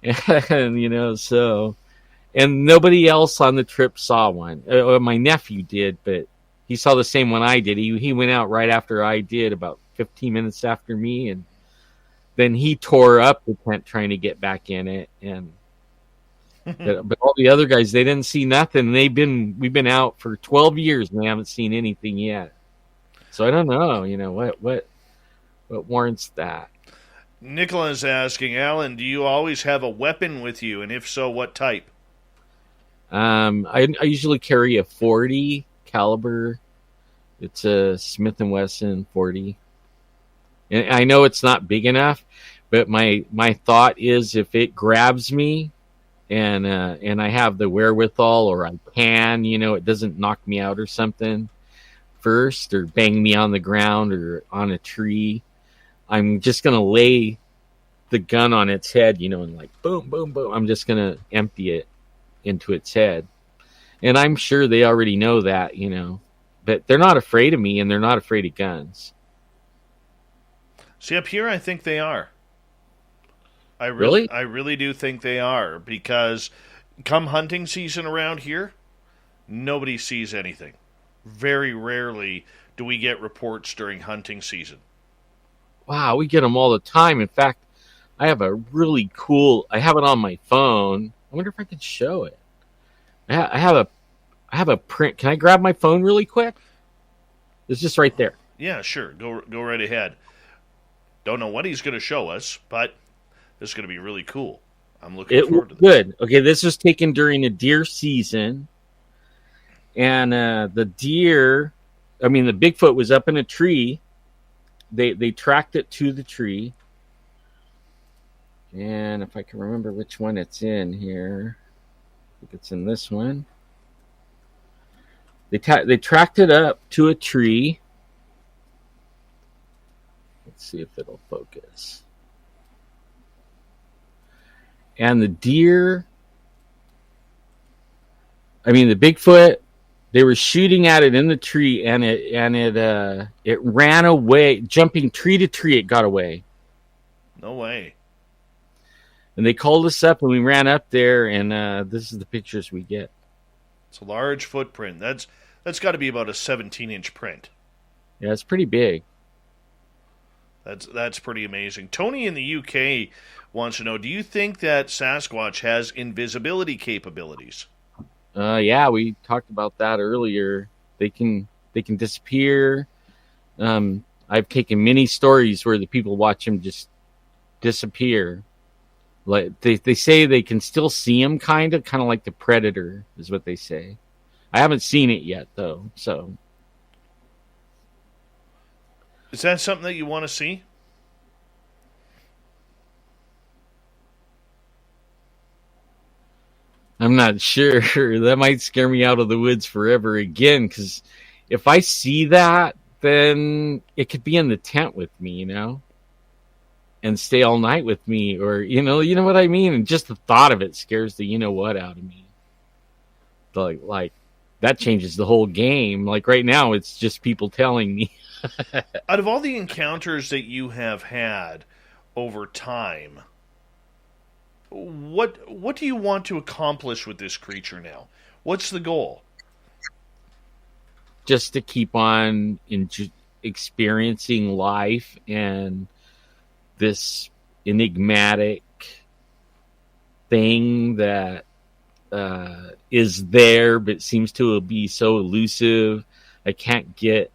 And, so... And nobody else on the trip saw one. My nephew did, but he saw the same one I did. He went out right after I did, about 15 minutes after me, and then he tore up the tent trying to get back in it. And but all the other guys, they didn't see nothing. We've been out for 12 years and they haven't seen anything yet. So I don't know, what warrants that. Nicola's asking, Alan, do you always have a weapon with you, and if so, what type? I usually carry a 40 caliber. It's a Smith & Wesson 40. And I know it's not big enough, but my thought is if it grabs me and I have the wherewithal, or I can, it doesn't knock me out or something first, or bang me on the ground or on a tree, I'm just going to lay the gun on its head, and like boom, boom, boom. I'm just going to empty it into its head. And I'm sure they already know that, but they're not afraid of me, and they're not afraid of guns. See, up here, I think they are. I really do think they are, because come hunting season around here, nobody sees anything. Very rarely do we get reports during hunting season. Wow, we get them all the time. In fact, I have a really cool, I have it on my phone. I wonder if I can show it. I have a print. Can I grab my phone really quick? It's just right there. Yeah, sure. Go right ahead. Don't know what he's going to show us, but this is going to be really cool. I'm looking forward to this. Good. Okay, this was taken during the deer season. And the Bigfoot was up in a tree. They tracked it to the tree. And if I can remember which one it's in here, I think it's in this one. They tracked it up to a tree. Let's see if it'll focus. And the deer, the Bigfoot, they were shooting at it in the tree, and it ran away, jumping tree to tree. It got away. No way. And they called us up, and we ran up there, and this is the pictures we get. It's a large footprint. That's got to be about a 17-inch print. Yeah, it's pretty big. That's pretty amazing. Tony in the UK wants to know, do you think that Sasquatch has invisibility capabilities? Yeah, we talked about that earlier. They can disappear. I've taken many stories where the people watch them just disappear. Like they say they can still see them, kind of like the predator is what they say. I haven't seen it yet though, so. Is that something that you want to see? I'm not sure. That might scare me out of the woods forever again, because if I see that, then it could be in the tent with me, and stay all night with me, or you know what I mean. And just the thought of it scares the what out of me. Like that changes the whole game. Like right now, it's just people telling me. Out of all the encounters that you have had over time, what do you want to accomplish with this creature now? What's the goal? Just to keep on experiencing life and this enigmatic thing that is there but seems to be so elusive. I can't get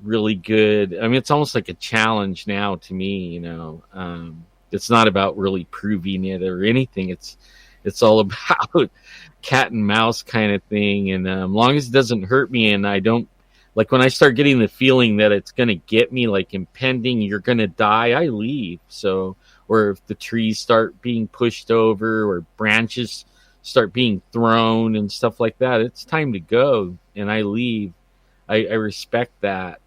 really good. I mean, it's almost like a challenge now to me, it's not about really proving it or anything. It's all about cat and mouse kind of thing. And as long as it doesn't hurt me, and I don't, like when I start getting the feeling that it's going to get me, like impending, you're going to die, I leave. So, or if the trees start being pushed over or branches start being thrown and stuff like that, it's time to go. And I leave. I respect that.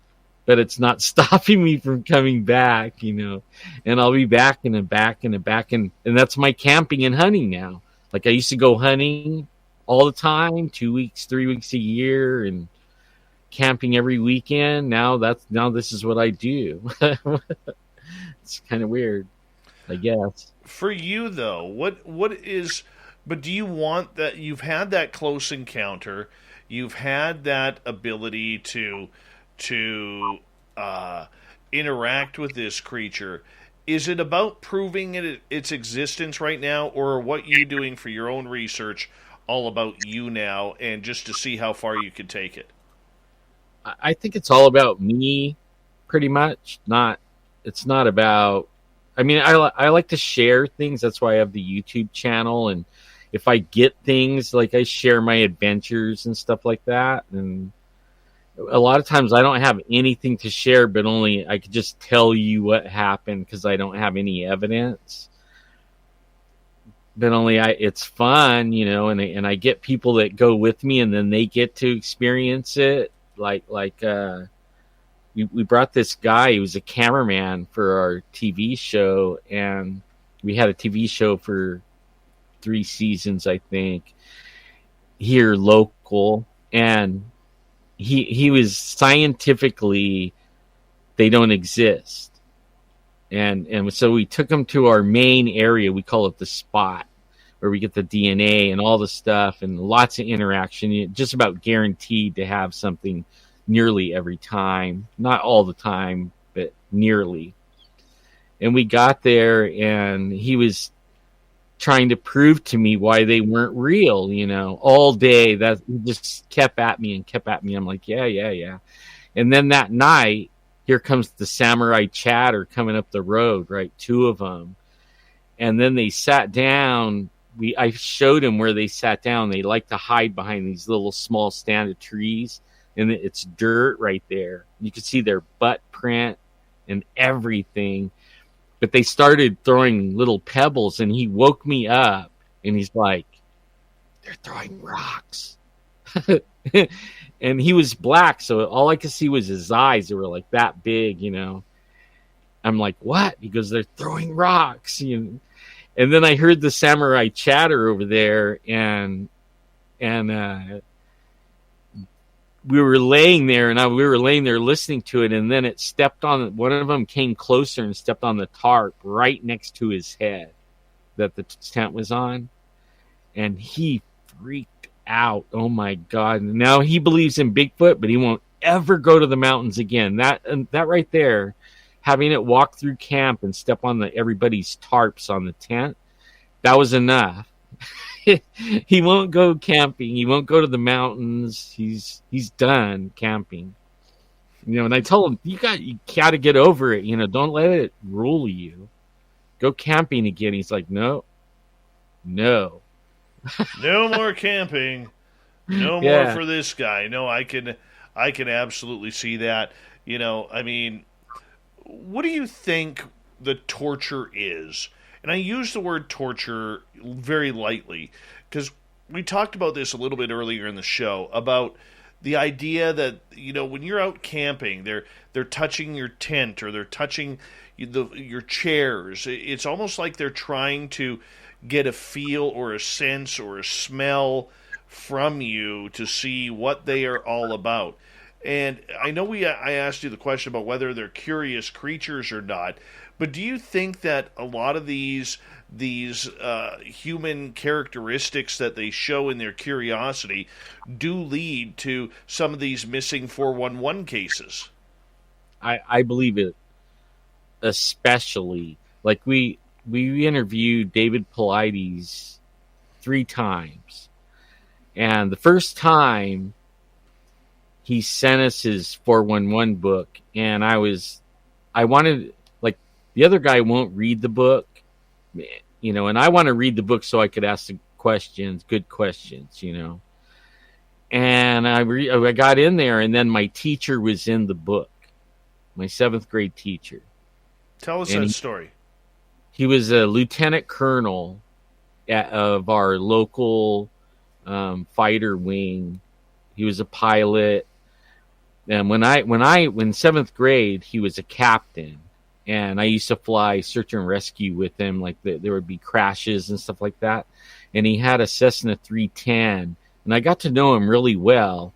But it's not stopping me from coming back, and I'll be back and back and back. And that's my camping and hunting now. Like I used to go hunting all the time, 2 weeks, 3 weeks a year, and camping every weekend. Now this is what I do. It's kind of weird, I guess. For you though, but do you want that? You've had that close encounter, you've had that ability to interact with this creature. Is it about proving its existence right now, or are what you're doing for your own research all about you now and just to see how far you can take it? I think it's all about me, pretty much. It's not about. I mean, I like to share things. That's why I have the YouTube channel, and if I get things, like I share my adventures and stuff like that. And a lot of times I don't have anything to share, but only I could just tell you what happened because I don't have any evidence. But it's fun, and I get people that go with me, and then they get to experience it. We brought this guy. He was a cameraman for our TV show, and we had a TV show for 3 seasons, I think, here local, and he was scientifically, they don't exist. And so we took him to our main area. We call it the spot, where we get the DNA and all the stuff and lots of interaction. You're just about guaranteed to have something nearly every time. Not all the time, but nearly. And we got there, and he was trying to prove to me why they weren't real, all day. That he just kept at me. I'm like, yeah. And then that night, here comes the samurai chatter coming up the road, right? 2 of them. And then they sat down. I showed him where they sat down. They like to hide behind these little small stand of trees, and it's dirt right there. You could see their butt print and everything. But they started throwing little pebbles, and he woke me up, and he's like, they're throwing rocks. And he was black, so all I could see was his eyes. They were like that big, I'm like, what? He goes, they're throwing rocks. And then I heard the samurai chatter over there, and we were laying there, listening to it, and then it stepped on, one of them came closer and stepped on the tarp right next to his head that the tent was on, and he freaked out. Oh my God. Now he believes in Bigfoot, but he won't ever go to the mountains again. That right there, having it walk through camp and step on everybody's tarps on the tent, that was enough. he won't go camping. He won't go to the mountains. He's done camping. And I told him, you got to get over it. Don't let it rule you. Go camping again. He's like, no. No more camping. No more for this guy. No, I can absolutely see that. What do you think the torture is? And I use the word torture very lightly because we talked about this a little bit earlier in the show about the idea that, when you're out camping, they're touching your tent or they're touching your chairs. It's almost like they're trying to get a feel or a sense or a smell from you to see what they are all about. And I know I asked you the question about whether they're curious creatures or not, but do you think that a lot of these human characteristics that they show in their curiosity do lead to some of these missing 411 cases? I believe it, especially. Like we interviewed David Paulides 3 times. And the first time he sent us his 411 book, and I wanted, like, the other guy won't read the book, and I want to read the book so I could ask the questions, good questions, And I got in there, and then my teacher was in the book, my 7th grade teacher. Tell us that story. He was a lieutenant colonel of our local fighter wing. He was a pilot. And when 7th grade, he was a captain. And I used to fly search and rescue with him. Like there would be crashes and stuff like that. And he had a Cessna 310. And I got to know him really well.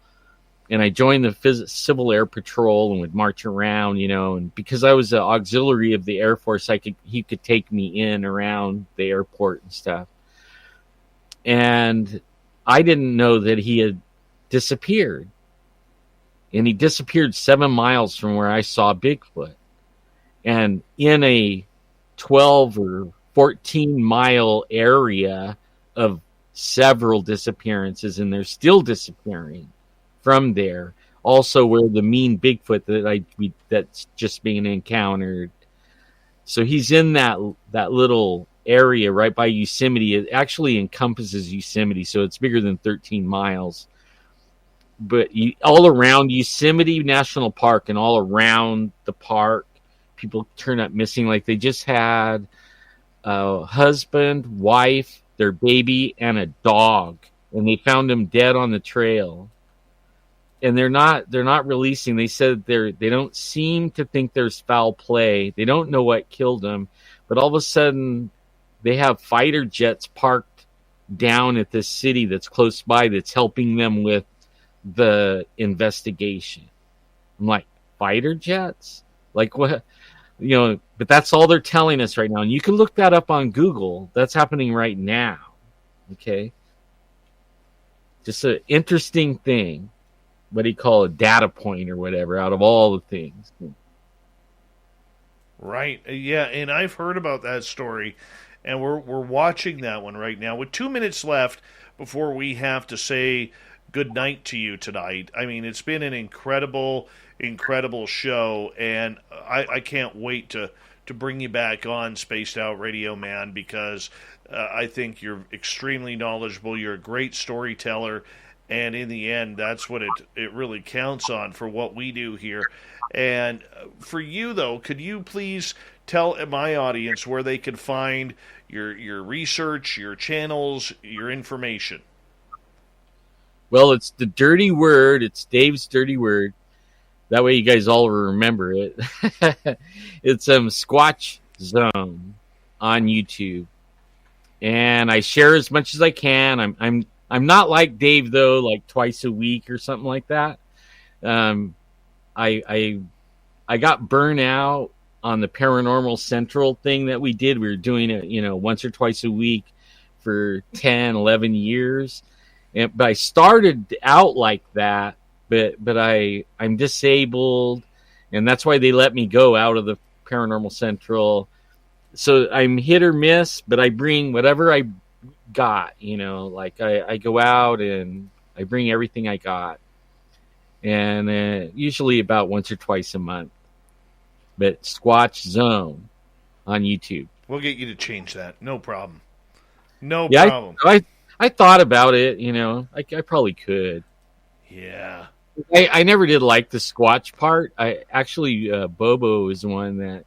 And I joined the Civil Air Patrol and would march around, and because I was an auxiliary of the Air Force, he could take me in around the airport and stuff. And I didn't know that he had disappeared. And he disappeared 7 miles from where I saw Bigfoot. And in a 12 or 14 mile area of several disappearances, and they're still disappearing from there. Also where the mean Bigfoot that's just being encountered. So he's in that little area right by Yosemite. It actually encompasses Yosemite, so it's bigger than 13 miles. But all around Yosemite National Park and all around the park, people turn up missing. Like they just had a husband, wife, their baby, and a dog, and they found him dead on the trail. And they're not releasing. They said they don't seem to think there's foul play. They don't know what killed him, but all of a sudden they have fighter jets parked down at this city that's close by that's helping them with the investigation. I'm like, fighter jets? Like what? But that's all they're telling us right now. And you can look that up on Google. That's happening right now. Okay. Just an interesting thing. What do you call a data point or whatever out of all the things. Right. Yeah, and I've heard about that story, and we're watching that one right now with 2 minutes left before we have to say good night to you tonight. I mean, it's been an incredible show, and I can't wait to bring you back on Spaced Out Radio, man, because I think you're extremely knowledgeable. You're a great storyteller. And in the end, that's what it really counts on for what we do here. And for you, though, could you please tell my audience where they can find your research, your channels, your information? Well, it's the dirty word. It's Dave's dirty word. That way you guys all remember it. It's Squatch Zone on YouTube. And I share as much as I can. I'm not like Dave, though, like twice a week or something like that. I got burnt out on the Paranormal Central thing that we did. We were doing it, once or twice a week for 10, 11 years. But I started out like that, but I'm disabled, and that's why they let me go out of the Paranormal Central. So I'm hit or miss, but I bring whatever I got. Like I go out and I bring everything I got, and usually about once or twice a month. But Squatch Zone on YouTube. We'll get you to change that. No problem. No Yeah, problem. I thought about it. I probably could. Yeah. I never did like the Squatch part. I actually Bobo is the one that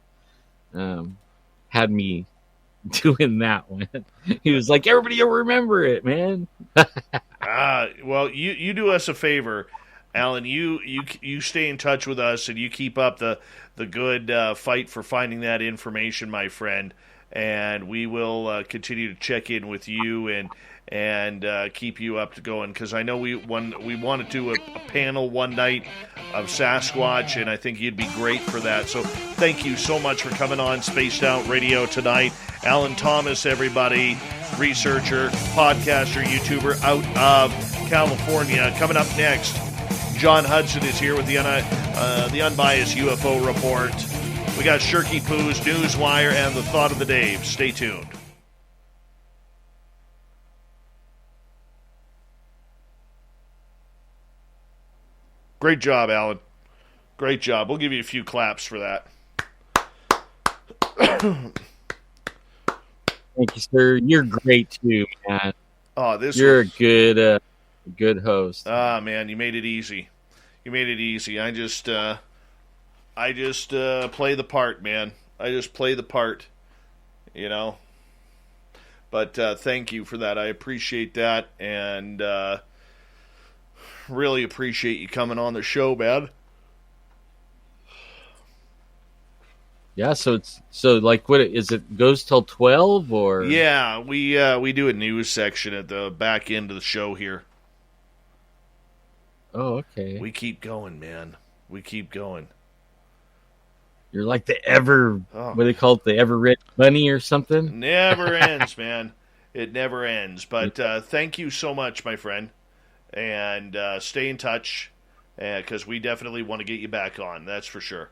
had me doing that one. He was like, everybody will remember it, man. Well, you do us a favor, Alan. You stay in touch with us and you keep up the good fight for finding that information, my friend. And we will continue to check in with you and keep you up to going, because I know we want to do a panel one night of Sasquatch, and I think you'd be great for that. So thank you so much for coming on Spaced Out Radio tonight. Alan Thomas, everybody, researcher, podcaster, YouTuber out of California. Coming up next, John Hudson is here with the Unbiased UFO Report. We got Shirky Poo's Newswire and the Thought of the Dave. Stay tuned. Great job, Alan. Great job. We'll give you a few claps for that. Thank you, sir. You're great too, man. Oh, you're a good host. Ah, man, you made it easy. You made it easy. I just play the part, man. I just play the part, But thank you for that. I appreciate that, and really appreciate you coming on the show, man. Yeah, so like, what is it? Goes till 12 or? Yeah, we do a news section at the back end of the show here. Oh, okay. We keep going, man. We keep going. You're like what do they call it? The ever-rich bunny or something? Never ends, man. It never ends. But thank you so much, my friend. And stay in touch, because we definitely want to get you back on. That's for sure.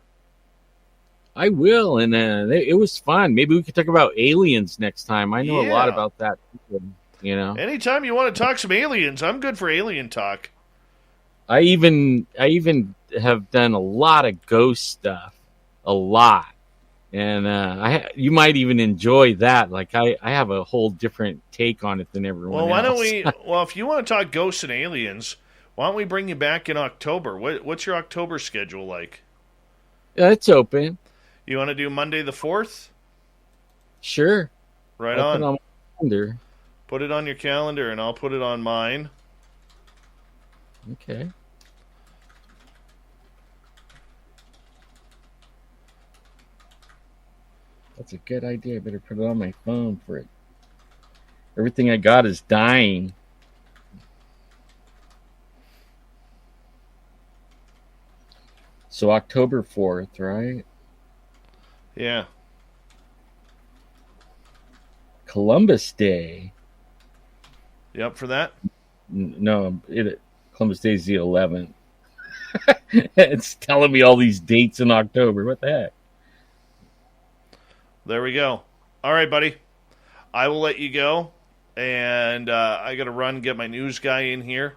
I will, and it was fun. Maybe we could talk about aliens next time. I know a lot about that. Anytime you want to talk some aliens, I'm good for alien talk. I even have done a lot of ghost stuff, a lot, and you might even enjoy that. Like I have a whole different take on it than everyone else. Well, why don't we? Well, if you want to talk ghosts and aliens, why don't we bring you back in October? What's your October schedule like? Yeah, it's open. You want to do Monday the 4th? Sure. Right I'll on. put it on my calendar. Put it on your calendar, and I'll put it on mine. Okay. That's a good idea. I better put it on my phone for it. Everything I got is dying. So October 4th, right? Yeah. Columbus Day. You up for that? No, Columbus Day is the 11th. It's telling me all these dates in October. What the heck? There we go. All right, buddy. I will let you go. And I got to run and get my news guy in here.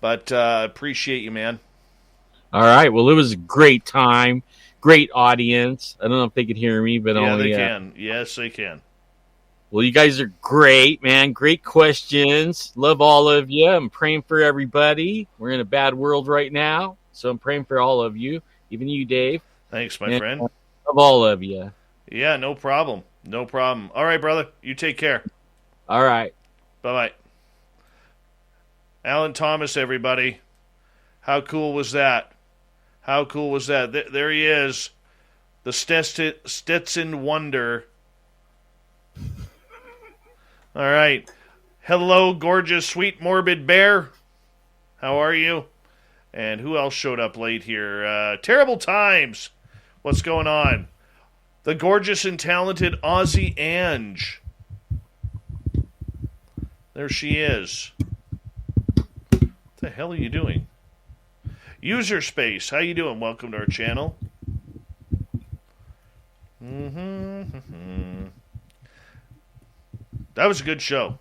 But appreciate you, man. All right. Well, it was a great time. Great audience. I don't know if they can hear me, but they can. Yes, they can. Well, you guys are great, man. Great questions. Love all of you. I'm praying for everybody. We're in a bad world right now, so I'm praying for all of you, even you, Dave. Thanks, my friend. Love all of you. Yeah, no problem. No problem. All right, brother. You take care. All right. Bye-bye. Alan Thomas, everybody. How cool was that? How cool was that? There he is. The Stetson Wonder. All right. Hello, gorgeous, sweet, morbid bear. How are you? And who else showed up late here? Terrible Times. What's going on? The gorgeous and talented Aussie Ange. There she is. What the hell are you doing? User Space, how you doing? Welcome to our channel. That was a good show.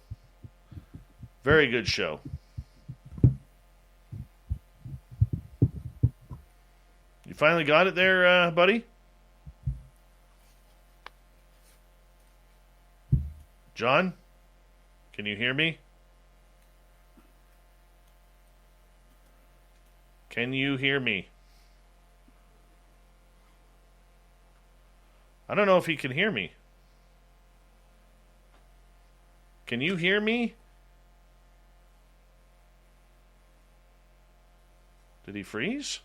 Very good show. You finally got it there, buddy? John? Can you hear me? Can you hear me? I don't know if he can hear me. Can you hear me? Did he freeze?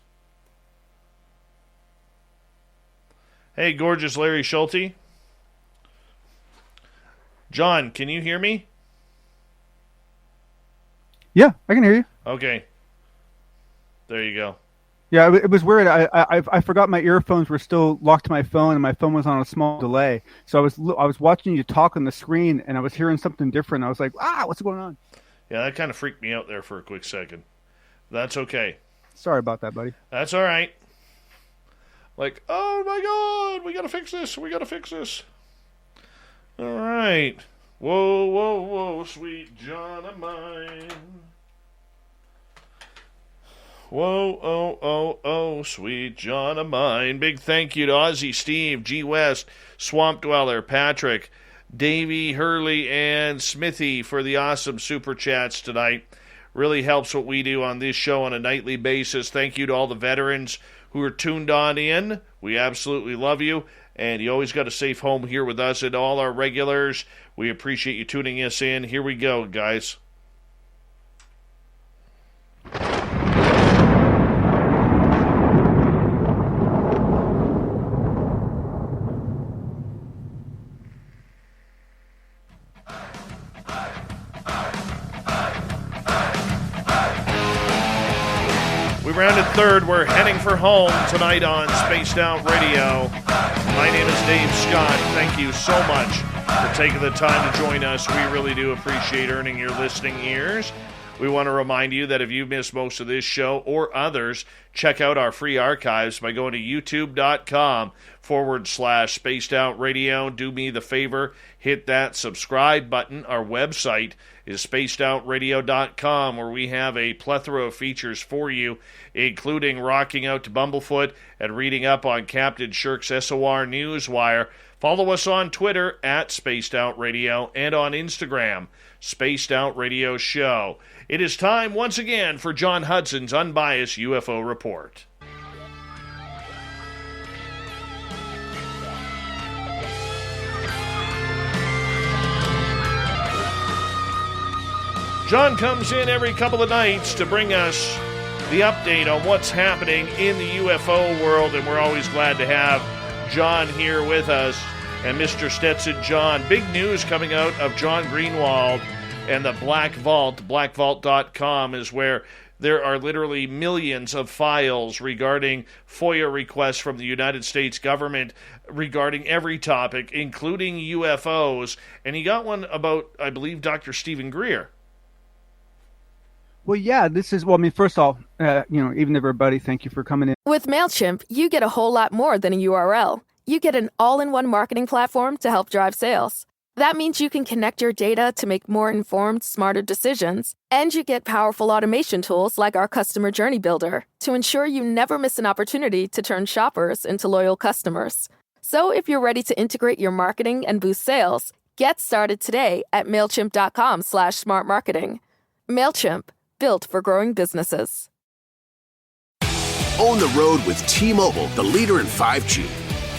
Hey, gorgeous Larry Schulte. John, can you hear me? Yeah, I can hear you. Okay. There you go. Yeah, it was weird. I forgot my earphones were still locked to my phone, and my phone was on a small delay. So I was watching you talk on the screen, and I was hearing something different. I was like, what's going on? Yeah, that kind of freaked me out there for a quick second. That's okay. Sorry about that, buddy. That's all right. Like, oh my God, we gotta fix this. We gotta fix this. All right. Whoa, whoa, whoa, sweet John of mine. Whoa, oh, oh, oh, sweet John of mine. Big thank you to Ozzy, Steve, G. West, Swamp Dweller, Patrick, Davey, Hurley, and Smithy for the awesome super chats tonight. Really helps what we do on this show on a nightly basis. Thank you to all the veterans who are tuned on in. We absolutely love you. And you always got a safe home here with us and all our regulars. We appreciate you tuning us in. Here we go, guys. We rounded third. We're heading for home tonight on Spaced Out Radio. My name is Dave Scott. Thank you so much for taking the time to join us. We really do appreciate earning your listening ears. We want to remind you that if you missed most of this show or others, check out our free archives by going to youtube.com/Spaced Out Radio. Do me the favor, hit that subscribe button. Our website is spacedoutradio.com, where we have a plethora of features for you, including rocking out to Bumblefoot and reading up on Captain Shirk's SOR Newswire. Follow us on Twitter at Spaced Out Radio and on Instagram, Spaced Out Radio Show. It is time once again for John Hudson's Unbiased UFO Report. John comes in every couple of nights to bring us the update on what's happening in the UFO world, and we're always glad to have John here with us. And Mr. Stetson John, big news coming out of John Greenwald and the Black Vault. BlackVault.com is where there are literally millions of files regarding FOIA requests from the United States government regarding every topic, including UFOs. And he got one about, I believe, Dr. Stephen Greer. Well, yeah, first off, even everybody, thank you for coming in. With MailChimp, you get a whole lot more than a URL. You get an all-in-one marketing platform to help drive sales. That means you can connect your data to make more informed, smarter decisions. And you get powerful automation tools like our Customer Journey Builder to ensure you never miss an opportunity to turn shoppers into loyal customers. So if you're ready to integrate your marketing and boost sales, get started today at MailChimp.com/smartmarketing. MailChimp, built for growing businesses. Own the road with T-Mobile, the leader in 5G.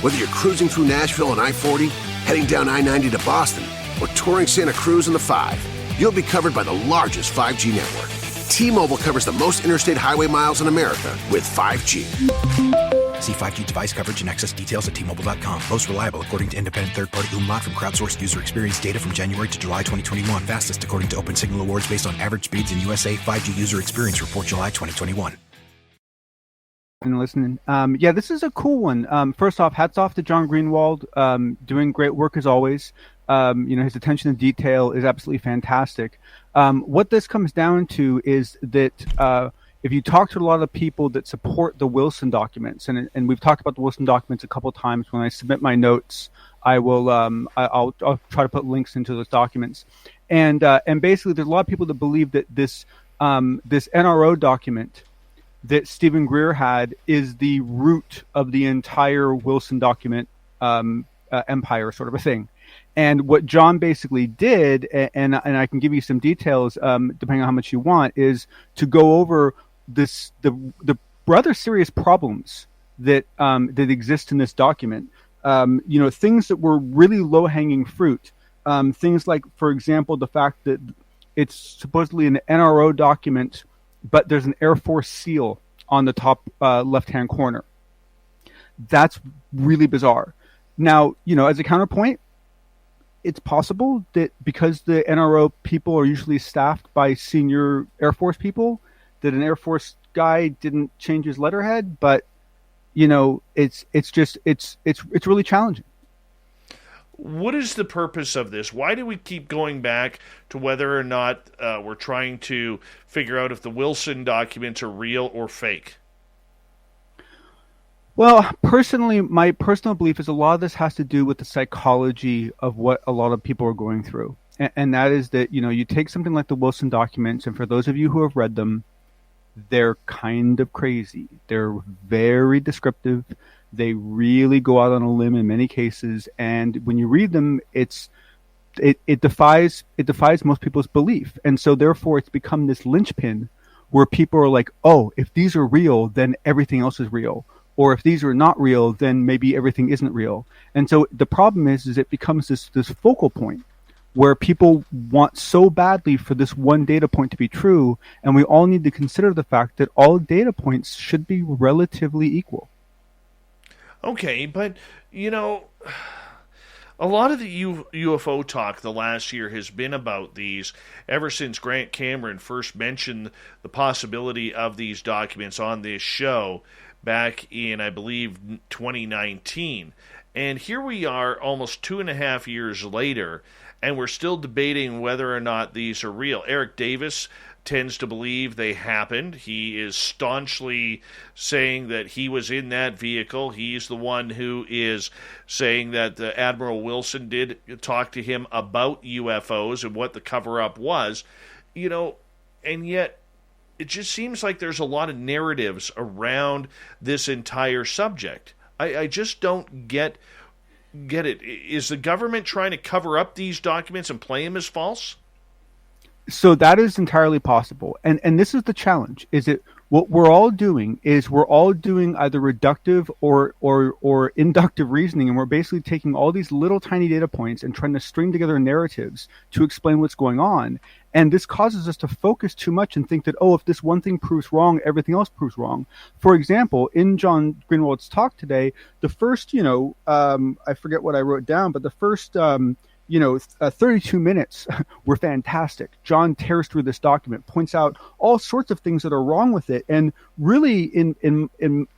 Whether you're cruising through Nashville on I-40, heading down I-90 to Boston, or touring Santa Cruz in the 5, you'll be covered by the largest 5G network. T-Mobile covers the most interstate highway miles in America with 5G. See 5G device coverage and access details at T-Mobile.com. Most reliable according to independent third-party Umlaut from crowdsourced user experience data from January to July 2021. Fastest according to Open Signal Awards based on average speeds in USA 5G user experience report July 2021. And listening. This is a cool one. First off, hats off to John Greenwald, doing great work as always. His attention to detail is absolutely fantastic. What this comes down to is that if you talk to a lot of people that support the Wilson documents, and we've talked about the Wilson documents a couple of times. When I submit my notes, I'll try to put links into those documents. And basically, there's a lot of people that believe that this NRO document that Stephen Greer had is the root of the entire Wilson document empire, sort of a thing. And what John basically did, and I can give you some details depending on how much you want, is to go over the rather serious problems that exist in this document. Things that were really low hanging fruit. Things like, for example, the fact that it's supposedly an NRO document, but there's an Air Force seal on the top left-hand corner. That's really bizarre. Now, as a counterpoint, it's possible that because the NRO people are usually staffed by senior Air Force people, that an Air Force guy didn't change his letterhead, but it's really challenging. What is the purpose of this? Why do we keep going back to whether or not we're trying to figure out if the Wilson documents are real or fake? Well, personally, my personal belief is a lot of this has to do with the psychology of what a lot of people are going through. And that is that, you take something like the Wilson documents, and for those of you who have read them, they're kind of crazy. They're very descriptive. They really go out on a limb in many cases. And when you read them, it defies most people's belief. And so therefore it's become this linchpin where people are like, oh, if these are real, then everything else is real. Or if these are not real, then maybe everything isn't real. And so the problem is it becomes this focal point where people want so badly for this one data point to be true, and we all need to consider the fact that all data points should be relatively equal. Okay, but, a lot of the UFO talk the last year has been about these ever since Grant Cameron first mentioned the possibility of these documents on this show back in, I believe, 2019. And here we are almost 2.5 years later, and we're still debating whether or not these are real. Eric Davis tends to believe they happened. He is staunchly saying that he was in that vehicle. He's the one who is saying that Admiral Wilson did talk to him about UFOs and what the cover-up was. And yet it just seems like there's a lot of narratives around this entire subject. I just don't get it. Is the government trying to cover up these documents and play them as false? So that is entirely possible. And this is the challenge, is that what we're all doing is we're all doing either reductive or inductive reasoning, and we're basically taking all these little tiny data points and trying to string together narratives to explain what's going on. And this causes us to focus too much and think that, oh, if this one thing proves wrong, everything else proves wrong. For example, in John Greenwald's talk today, the first, I forget what I wrote down, but the first 32 minutes were fantastic. John tears through this document, points out all sorts of things that are wrong with it, and really, in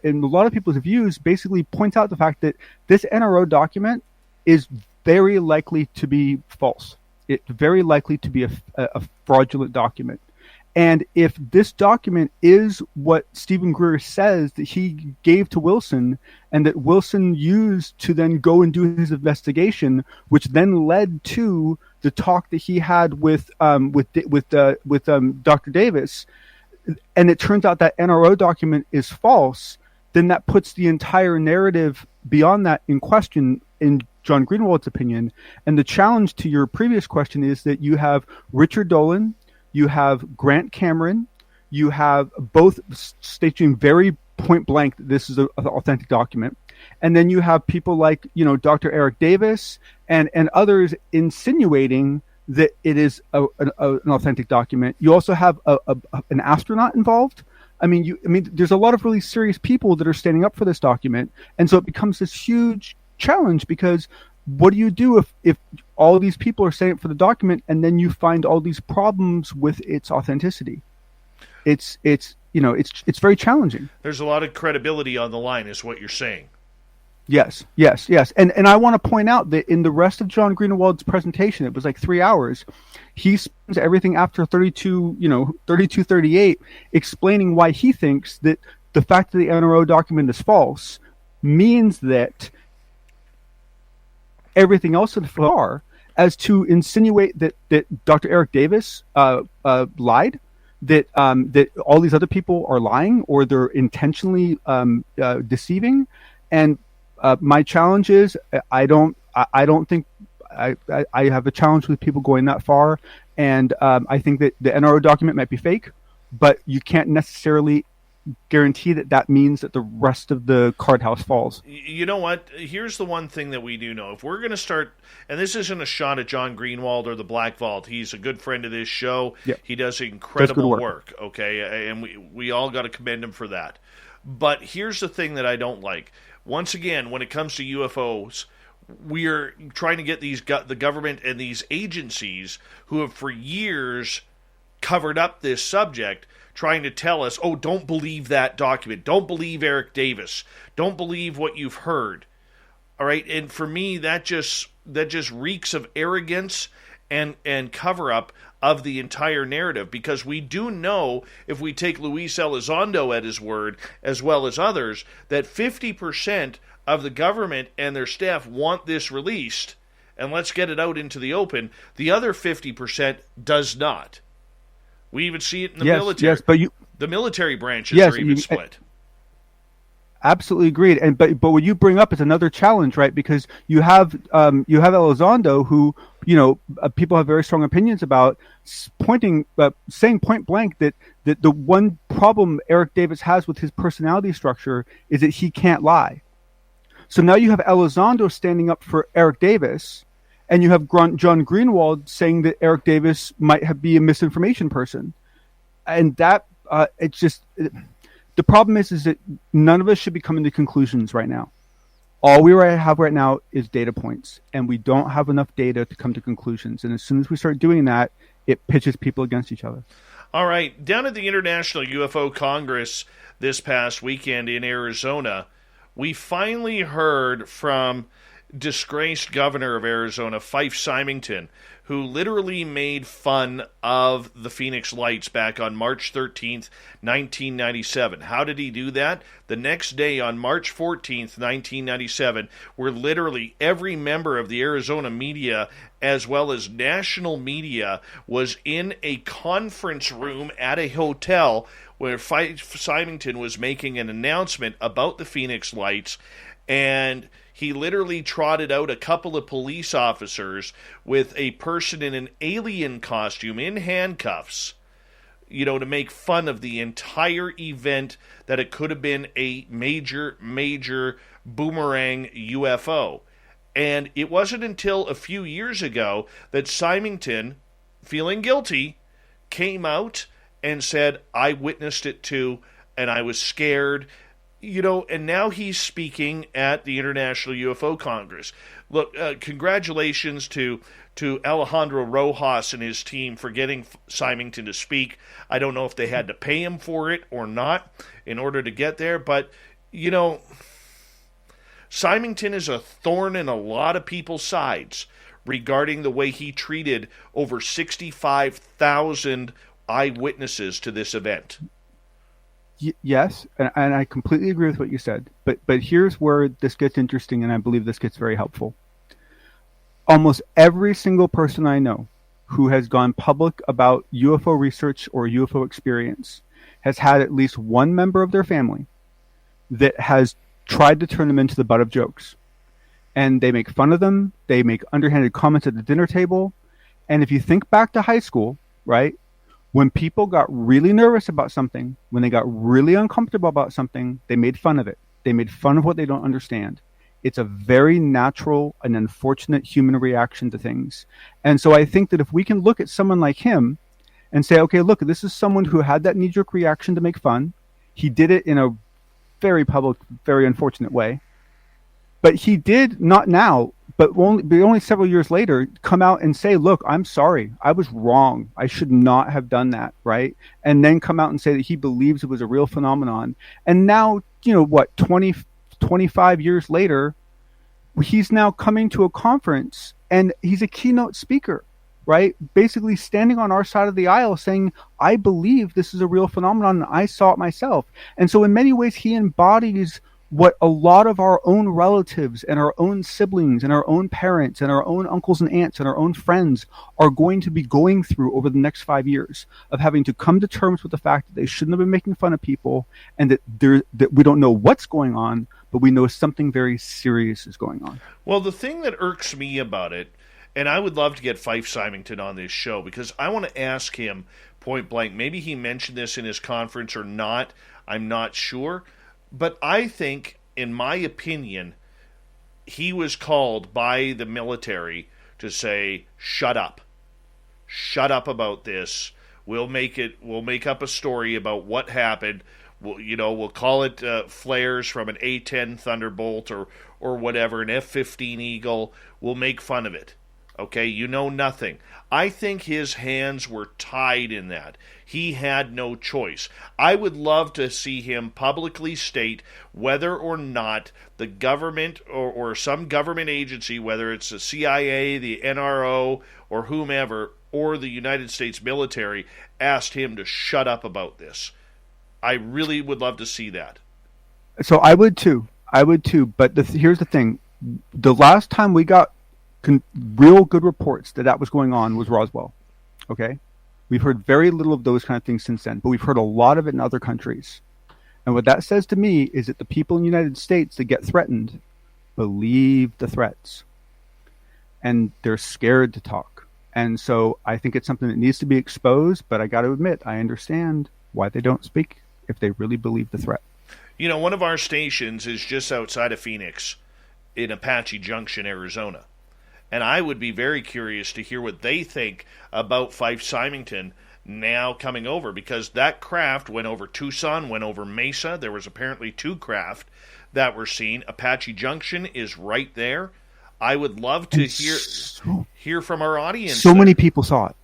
a lot of people's views, basically points out the fact that this NRO document is very likely to be false. It's very likely to be a fraudulent document. And if this document is what Stephen Greer says that he gave to Wilson, and that Wilson used to then go and do his investigation, which then led to the talk that he had with Dr. Davis, and it turns out that NRO document is false, then that puts the entire narrative beyond that in question, in John Greenwald's opinion. And the challenge to your previous question is that you have Richard Dolan, you have Grant Cameron, you have both stating very point blank that this is an authentic document. And then you have people like, Dr. Eric Davis and others insinuating that it is an authentic document. You also have an astronaut involved. I mean, there's a lot of really serious people that are standing up for this document. And so it becomes this huge challenge, because what do you do if all these people are saying it for the document, and then you find all these problems with its authenticity? It's very challenging. There's a lot of credibility on the line, is what you're saying. Yes. And I want to point out that in the rest of John Greenwald's presentation, it was like 3 hours, he spends everything after 3238 explaining why he thinks that the fact that the NRO document is false means that everything else is far, as to insinuate that Dr. Eric Davis lied, that all these other people are lying or they're intentionally deceiving. And my challenge is I don't think I have a challenge with people going that far. And I think that the NRO document might be fake, but you can't necessarily guarantee that means that the rest of the card house falls. You know what? Here's the one thing that we do know. If we're going to start, and this isn't a shot at John Greenwald or the Black Vault. He's a good friend of this show. Yep. He does incredible work. work, okay? And we all got to commend him for that. But here's the thing that I don't like. Once again, when it comes to UFOs, we are trying to get the government and these agencies who have for years covered up this subject, trying to tell us, oh, don't believe that document. Don't believe Eric Davis. Don't believe what you've heard. All right? And for me, that just reeks of arrogance and cover-up of the entire narrative, because we do know, if we take Luis Elizondo at his word, as well as others, that 50% of the government and their staff want this released, and let's get it out into the open. The other 50% does not. We even see it in the military. Yes, but the military branches are even split. Absolutely agreed. And but what you bring up is another challenge, right? Because you have Elizondo, who people have very strong opinions about, saying point blank that the one problem Eric Davis has with his personality structure is that he can't lie. So now you have Elizondo standing up for Eric Davis, and you have John Greenwald saying that Eric Davis might be a misinformation person. And that it's just the problem is that none of us should be coming to conclusions right now. All we have right now is data points, and we don't have enough data to come to conclusions. And as soon as we start doing that, it pitches people against each other. All right. Down at the International UFO Congress this past weekend in Arizona, we finally heard from disgraced governor of Arizona, Fife Symington, who literally made fun of the Phoenix Lights back on March 13th, 1997. How did he do that? The next day, on March 14th, 1997, where literally every member of the Arizona media, as well as national media, was in a conference room at a hotel where Fife Symington was making an announcement about the Phoenix Lights, and he literally trotted out a couple of police officers with a person in an alien costume in handcuffs, to make fun of the entire event, that it could have been a major, major boomerang UFO. And it wasn't until a few years ago that Symington, feeling guilty, came out and said, I witnessed it too, and I was scared. And now he's speaking at the International UFO Congress. Look, congratulations to Alejandro Rojas and his team for getting Symington to speak. I don't know if they had to pay him for it or not in order to get there, but, Symington is a thorn in a lot of people's sides regarding the way he treated over 65,000 eyewitnesses to this event. Yes, and I completely agree with what you said. But here's where this gets interesting, and I believe this gets very helpful. Almost every single person I know who has gone public about UFO research or UFO experience has had at least one member of their family that has tried to turn them into the butt of jokes. And they make fun of them. They make underhanded comments at the dinner table. And if you think back to high school, right? When people got really nervous about something, when they got really uncomfortable about something, they made fun of it. They made fun of what they don't understand. It's a very natural and unfortunate human reaction to things. And so I think that if we can look at someone like him and say, okay, look, this is someone who had that knee-jerk reaction to make fun. He did it in a very public, very unfortunate way. But he did, not now, but only several years later, come out and say, look, I'm sorry. I was wrong. I should not have done that, right? And then come out and say that he believes it was a real phenomenon. And now, 25 years later, he's now coming to a conference and he's a keynote speaker, right? Basically standing on our side of the aisle saying, I believe this is a real phenomenon and I saw it myself. And so in many ways, he embodies what a lot of our own relatives and our own siblings and our own parents and our own uncles and aunts and our own friends are going to be going through over the next 5 years, of having to come to terms with the fact that they shouldn't have been making fun of people, and that we don't know what's going on, but we know something very serious is going on. Well, the thing that irks me about it, and I would love to get Fife Symington on this show, because I want to ask him point blank. Maybe he mentioned this in his conference or not. I'm not sure. But I think, in my opinion, he was called by the military to say, shut up. Shut up about this. We'll make up a story about what happened. We'll call it flares from an A-10 Thunderbolt or whatever, an F-15 Eagle. We'll make fun of it. Okay, you know nothing. I think his hands were tied in that. He had no choice. I would love to see him publicly state whether or not the government or some government agency, whether it's the CIA, the NRO, or whomever, or the United States military, asked him to shut up about this. I really would love to see that. So I would too. But here's the thing. The last time we got real good reports that was going on was Roswell. Okay? We've heard very little of those kind of things since then, but we've heard a lot of it in other countries. And what that says to me is that the people in the United States that get threatened believe the threats. And they're scared to talk. And so I think it's something that needs to be exposed, but I got to admit, I understand why they don't speak if they really believe the threat. One of our stations is just outside of Phoenix in Apache Junction, Arizona. And I would be very curious to hear what they think about Fife Symington now coming over, because that craft went over Tucson, went over Mesa. There was apparently 2 craft that were seen. Apache Junction is right there. I would love to hear from our audience. So many people saw it.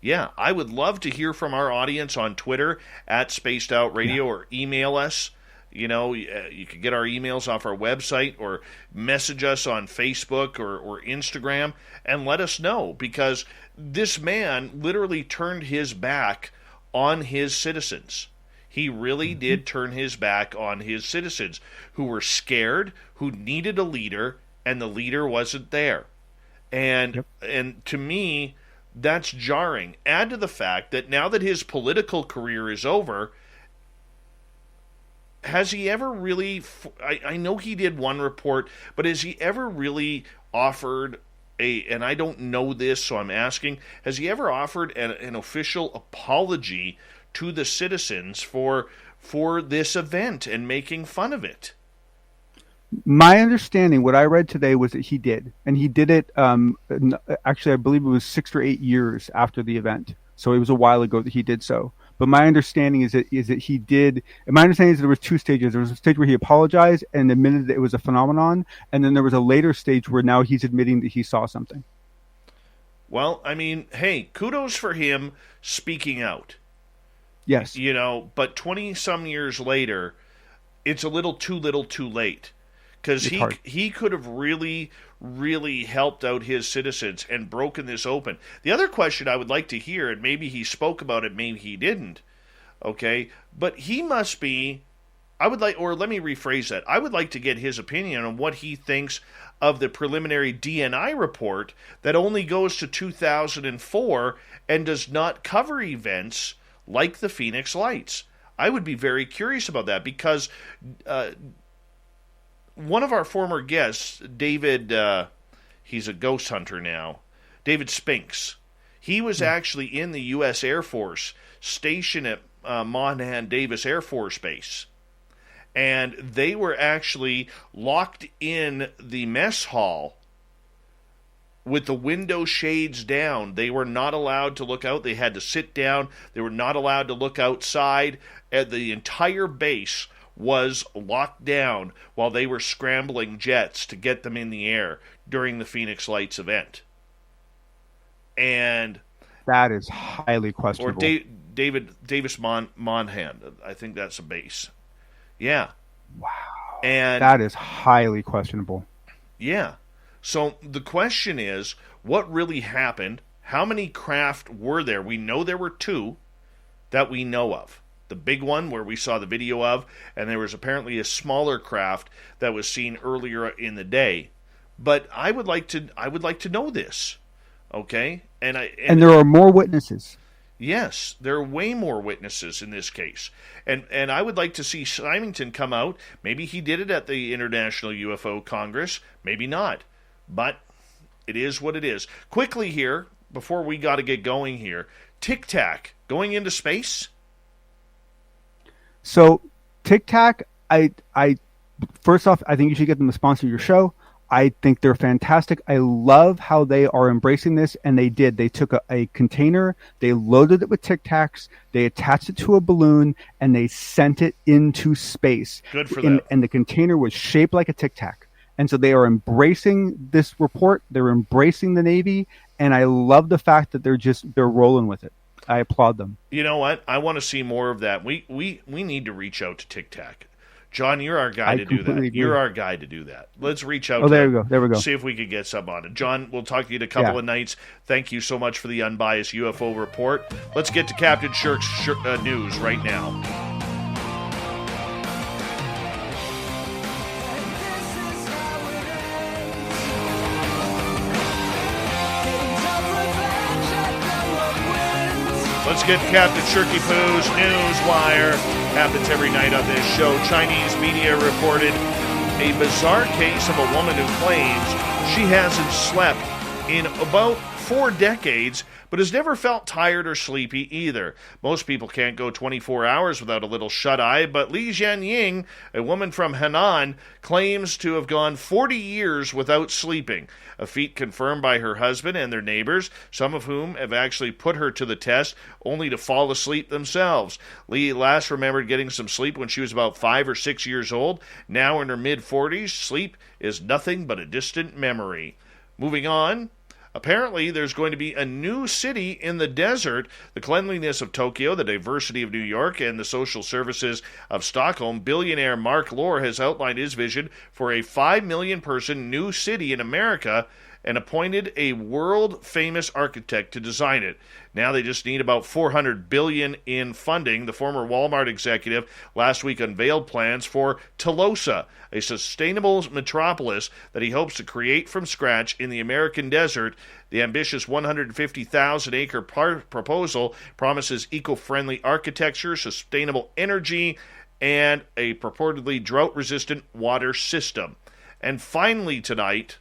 Yeah, I would love to hear from our audience on Twitter at Spaced Out Radio, or email us. You can get our emails off our website, or message us on Facebook or Instagram and let us know, because this man literally turned his back on his citizens. He really did turn his back on his citizens who were scared, who needed a leader, and the leader wasn't there. And to me, that's jarring. Add to the fact that now that his political career is over, has he ever really, I know he did one report, but has he ever really offered and I don't know this, so I'm asking, has he ever offered an official apology to the citizens for this event and making fun of it? My understanding, what I read today, was that he did. And he did it, actually, I believe it was 6 or 8 years after the event. So it was a while ago that he did so. But my understanding is that he did. And my understanding is that there was 2 stages. There was a stage where he apologized and admitted that it was a phenomenon, and then there was a later stage where now he's admitting that he saw something. Well, I mean, hey, kudos for him speaking out. Yes. But 20-some years later, it's a little too late. Because he could have really, really helped out his citizens and broken this open. The other question I would like to hear, and maybe he spoke about it, maybe he didn't, okay, but he must be, let me rephrase that, I would like to get his opinion on what he thinks of the preliminary DNI report that only goes to 2004 and does not cover events like the Phoenix Lights. I would be very curious about that, because one of our former guests, David, he's a ghost hunter now, David Spinks, he was actually in the U.S. Air Force, stationed at Monahan Davis Air Force Base. And they were actually locked in the mess hall with the window shades down. They were not allowed to look out. They had to sit down. They were not allowed to look outside. The entire base was locked down while they were scrambling jets to get them in the air during the Phoenix Lights event. And that is highly questionable. Or Davis Monahan, I think that's a base. Yeah. Wow. And that is highly questionable. Yeah. So the question is, what really happened? How many craft were there? We know there were 2 that we know of the big one where we saw the video of, and there was apparently a smaller craft that was seen earlier in the day. But I would like to know this, okay? And there are more witnesses. Yes, there are way more witnesses in this case. And I would like to see Symington come out. Maybe he did it at the International UFO Congress. Maybe not. But it is what it is. Quickly here, before we got to get going here, Tic Tac going into space? So Tic Tac, I first off, I think you should get them to sponsor your show. I think they're fantastic. I love how they are embracing this, and they did. They took a container, they loaded it with Tic Tacs, they attached it to a balloon, and they sent it into space. Good for them. And the container was shaped like a Tic Tac. And so they are embracing this report. They're embracing the Navy, and I love the fact that they're rolling with it. I applaud them. You know what? I want to see more of that. We need to reach out to Tic Tac. John, you're our guy to do that. Agree. You're our guy to do that. Let's reach out to there them. we go. There we go. See if we could get some on it. John, we'll talk to you in a couple of nights. Thank you so much for the unbiased UFO report. Let's get to Captain Shirk's news right now. Let's get Captain Shirky Poo's News Wire. Happens every night on this show. Chinese media reported a bizarre case of a woman who claims she hasn't slept in about 4 decades, but has never felt tired or sleepy either. Most people can't go 24 hours without a little shut-eye, but Li Jianying, a woman from Henan, claims to have gone 40 years without sleeping, a feat confirmed by her husband and their neighbors, some of whom have actually put her to the test only to fall asleep themselves. Li last remembered getting some sleep when she was about 5 or 6 years old. Now in her mid-40s, sleep is nothing but a distant memory. Moving on. Apparently, there's going to be a new city in the desert. The cleanliness of Tokyo, the diversity of New York, and the social services of Stockholm. Billionaire Mark Lohr has outlined his vision for a 5 million person new city in America and appointed a world-famous architect to design it. Now they just need about $400 billion in funding. The former Walmart executive last week unveiled plans for Telosa, a sustainable metropolis that he hopes to create from scratch in the American desert. The ambitious 150,000-acre proposal promises eco-friendly architecture, sustainable energy, and a purportedly drought-resistant water system. And finally tonight,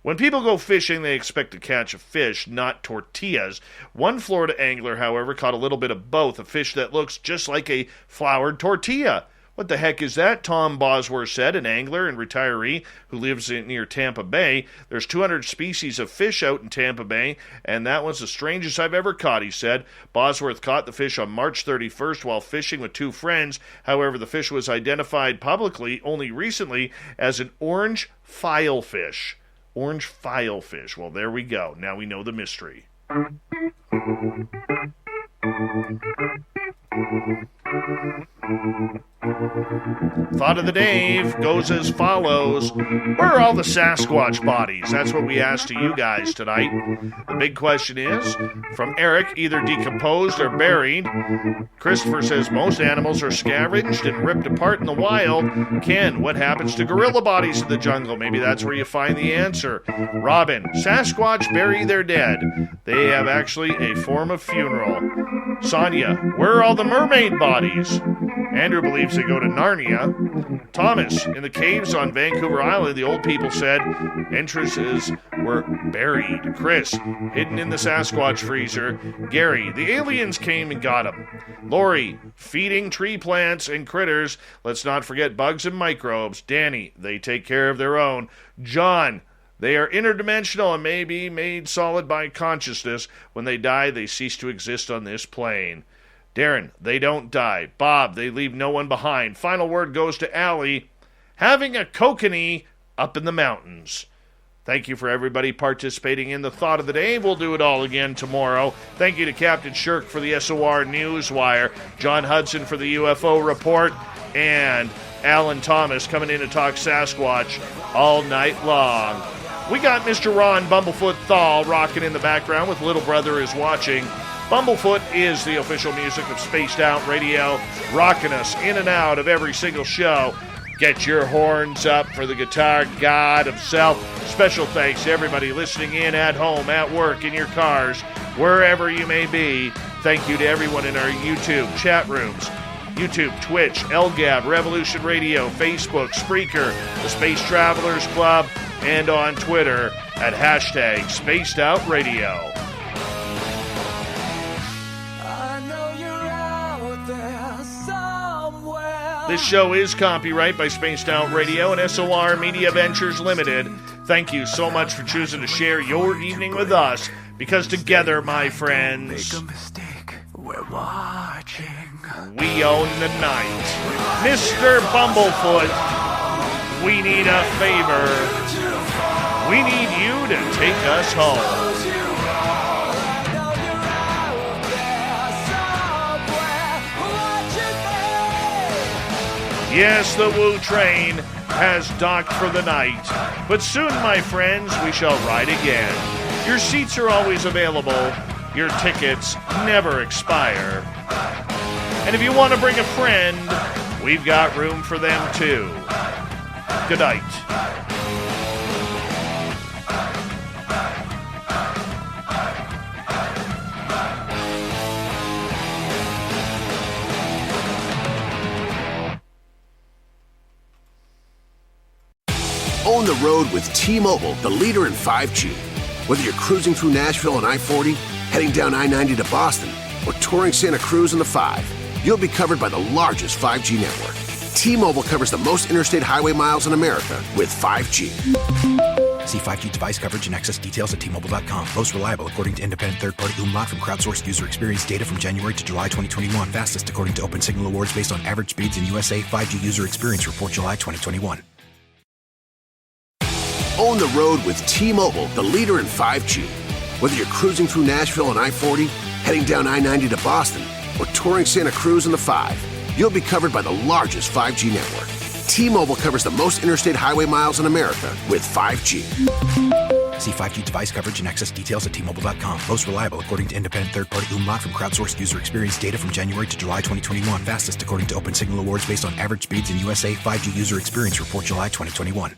when people go fishing, they expect to catch a fish, not tortillas. One Florida angler, however, caught a little bit of both, a fish that looks just like a floured tortilla. What the heck is that? Tom Bosworth said, an angler and retiree who lives near Tampa Bay. There's 200 species of fish out in Tampa Bay, and that one's the strangest I've ever caught, he said. Bosworth caught the fish on March 31st while fishing with 2 friends. However, the fish was identified publicly only recently as an orange filefish. Orange filefish. Well, there we go. Now we know the mystery. Thought of the day goes as follows. Where are all the Sasquatch bodies? That's what we asked to you guys tonight. The big question is, from Eric, either decomposed or buried. Christopher says most animals are scavenged and ripped apart in the wild. Ken, what happens to gorilla bodies in the jungle? Maybe that's where you find the answer. Robin, Sasquatch bury their dead. They have actually a form of funeral. Sonia, where are all the mermaid bodies? Andrew believes they go to Narnia. Thomas, in the caves on Vancouver Island, the old people said entrances were buried. Chris, hidden in the Sasquatch freezer. Gary, the aliens came and got him. Lori, feeding tree plants and critters. Let's not forget bugs and microbes. Danny, they take care of their own. John, they are interdimensional and may be made solid by consciousness. When they die, they cease to exist on this plane. Darren, they don't die. Bob, they leave no one behind. Final word goes to Allie. Having a kokanee up in the mountains. Thank you for everybody participating in the Thought of the Day. We'll do it all again tomorrow. Thank you to Captain Shirk for the SOR News Wire, John Hudson for the UFO Report, and Alan Thomas coming in to talk Sasquatch all night long. We got Mr. Ron Bumblefoot Thal rocking in the background with Little Brother is Watching. Bumblefoot is the official music of Spaced Out Radio, rocking us in and out of every single show. Get your horns up for the guitar god himself. Special thanks to everybody listening in at home, at work, in your cars, wherever you may be. Thank you to everyone in our YouTube chat rooms. YouTube, Twitch, LGAB, Revolution Radio, Facebook, Spreaker, the Space Travelers Club, and on Twitter at hashtag Spaced Out Radio. This show is copyright by Spaced Out Radio and SOR Media Ventures Limited. Thank you so much for choosing to share your evening with us, because together, my friends, make a mistake, we're watching. We own the night. Mr. Bumblefoot, we need a favor. We need you to take us home. Yes, the Woo train has docked for the night, but soon, my friends, we shall ride again. Your seats are always available. Your tickets never expire. And if you want to bring a friend, we've got room for them too. Good night. Own the road with T-Mobile, the leader in 5G. Whether you're cruising through Nashville on I-40, heading down I-90 to Boston, or touring Santa Cruz in the 5, you'll be covered by the largest 5G network. T-Mobile covers the most interstate highway miles in America with 5G. See 5G device coverage and access details at T-Mobile.com. Most reliable according to independent third-party Umlaut from crowdsourced user experience data from January to July 2021. Fastest according to Open Signal Awards based on average speeds in USA. 5G user experience report July 2021. Own the road with T-Mobile, the leader in 5G. Whether you're cruising through Nashville on I-40, heading down I-90 to Boston, or touring Santa Cruz in the 5, you'll be covered by the largest 5G network. T-Mobile covers the most interstate highway miles in America with 5G. See 5G device coverage and access details at T-Mobile.com. Most reliable according to independent third-party Umlaut from crowdsourced user experience data from January to July 2021. Fastest according to Open Signal Awards based on average speeds in USA. 5G user experience report July 2021.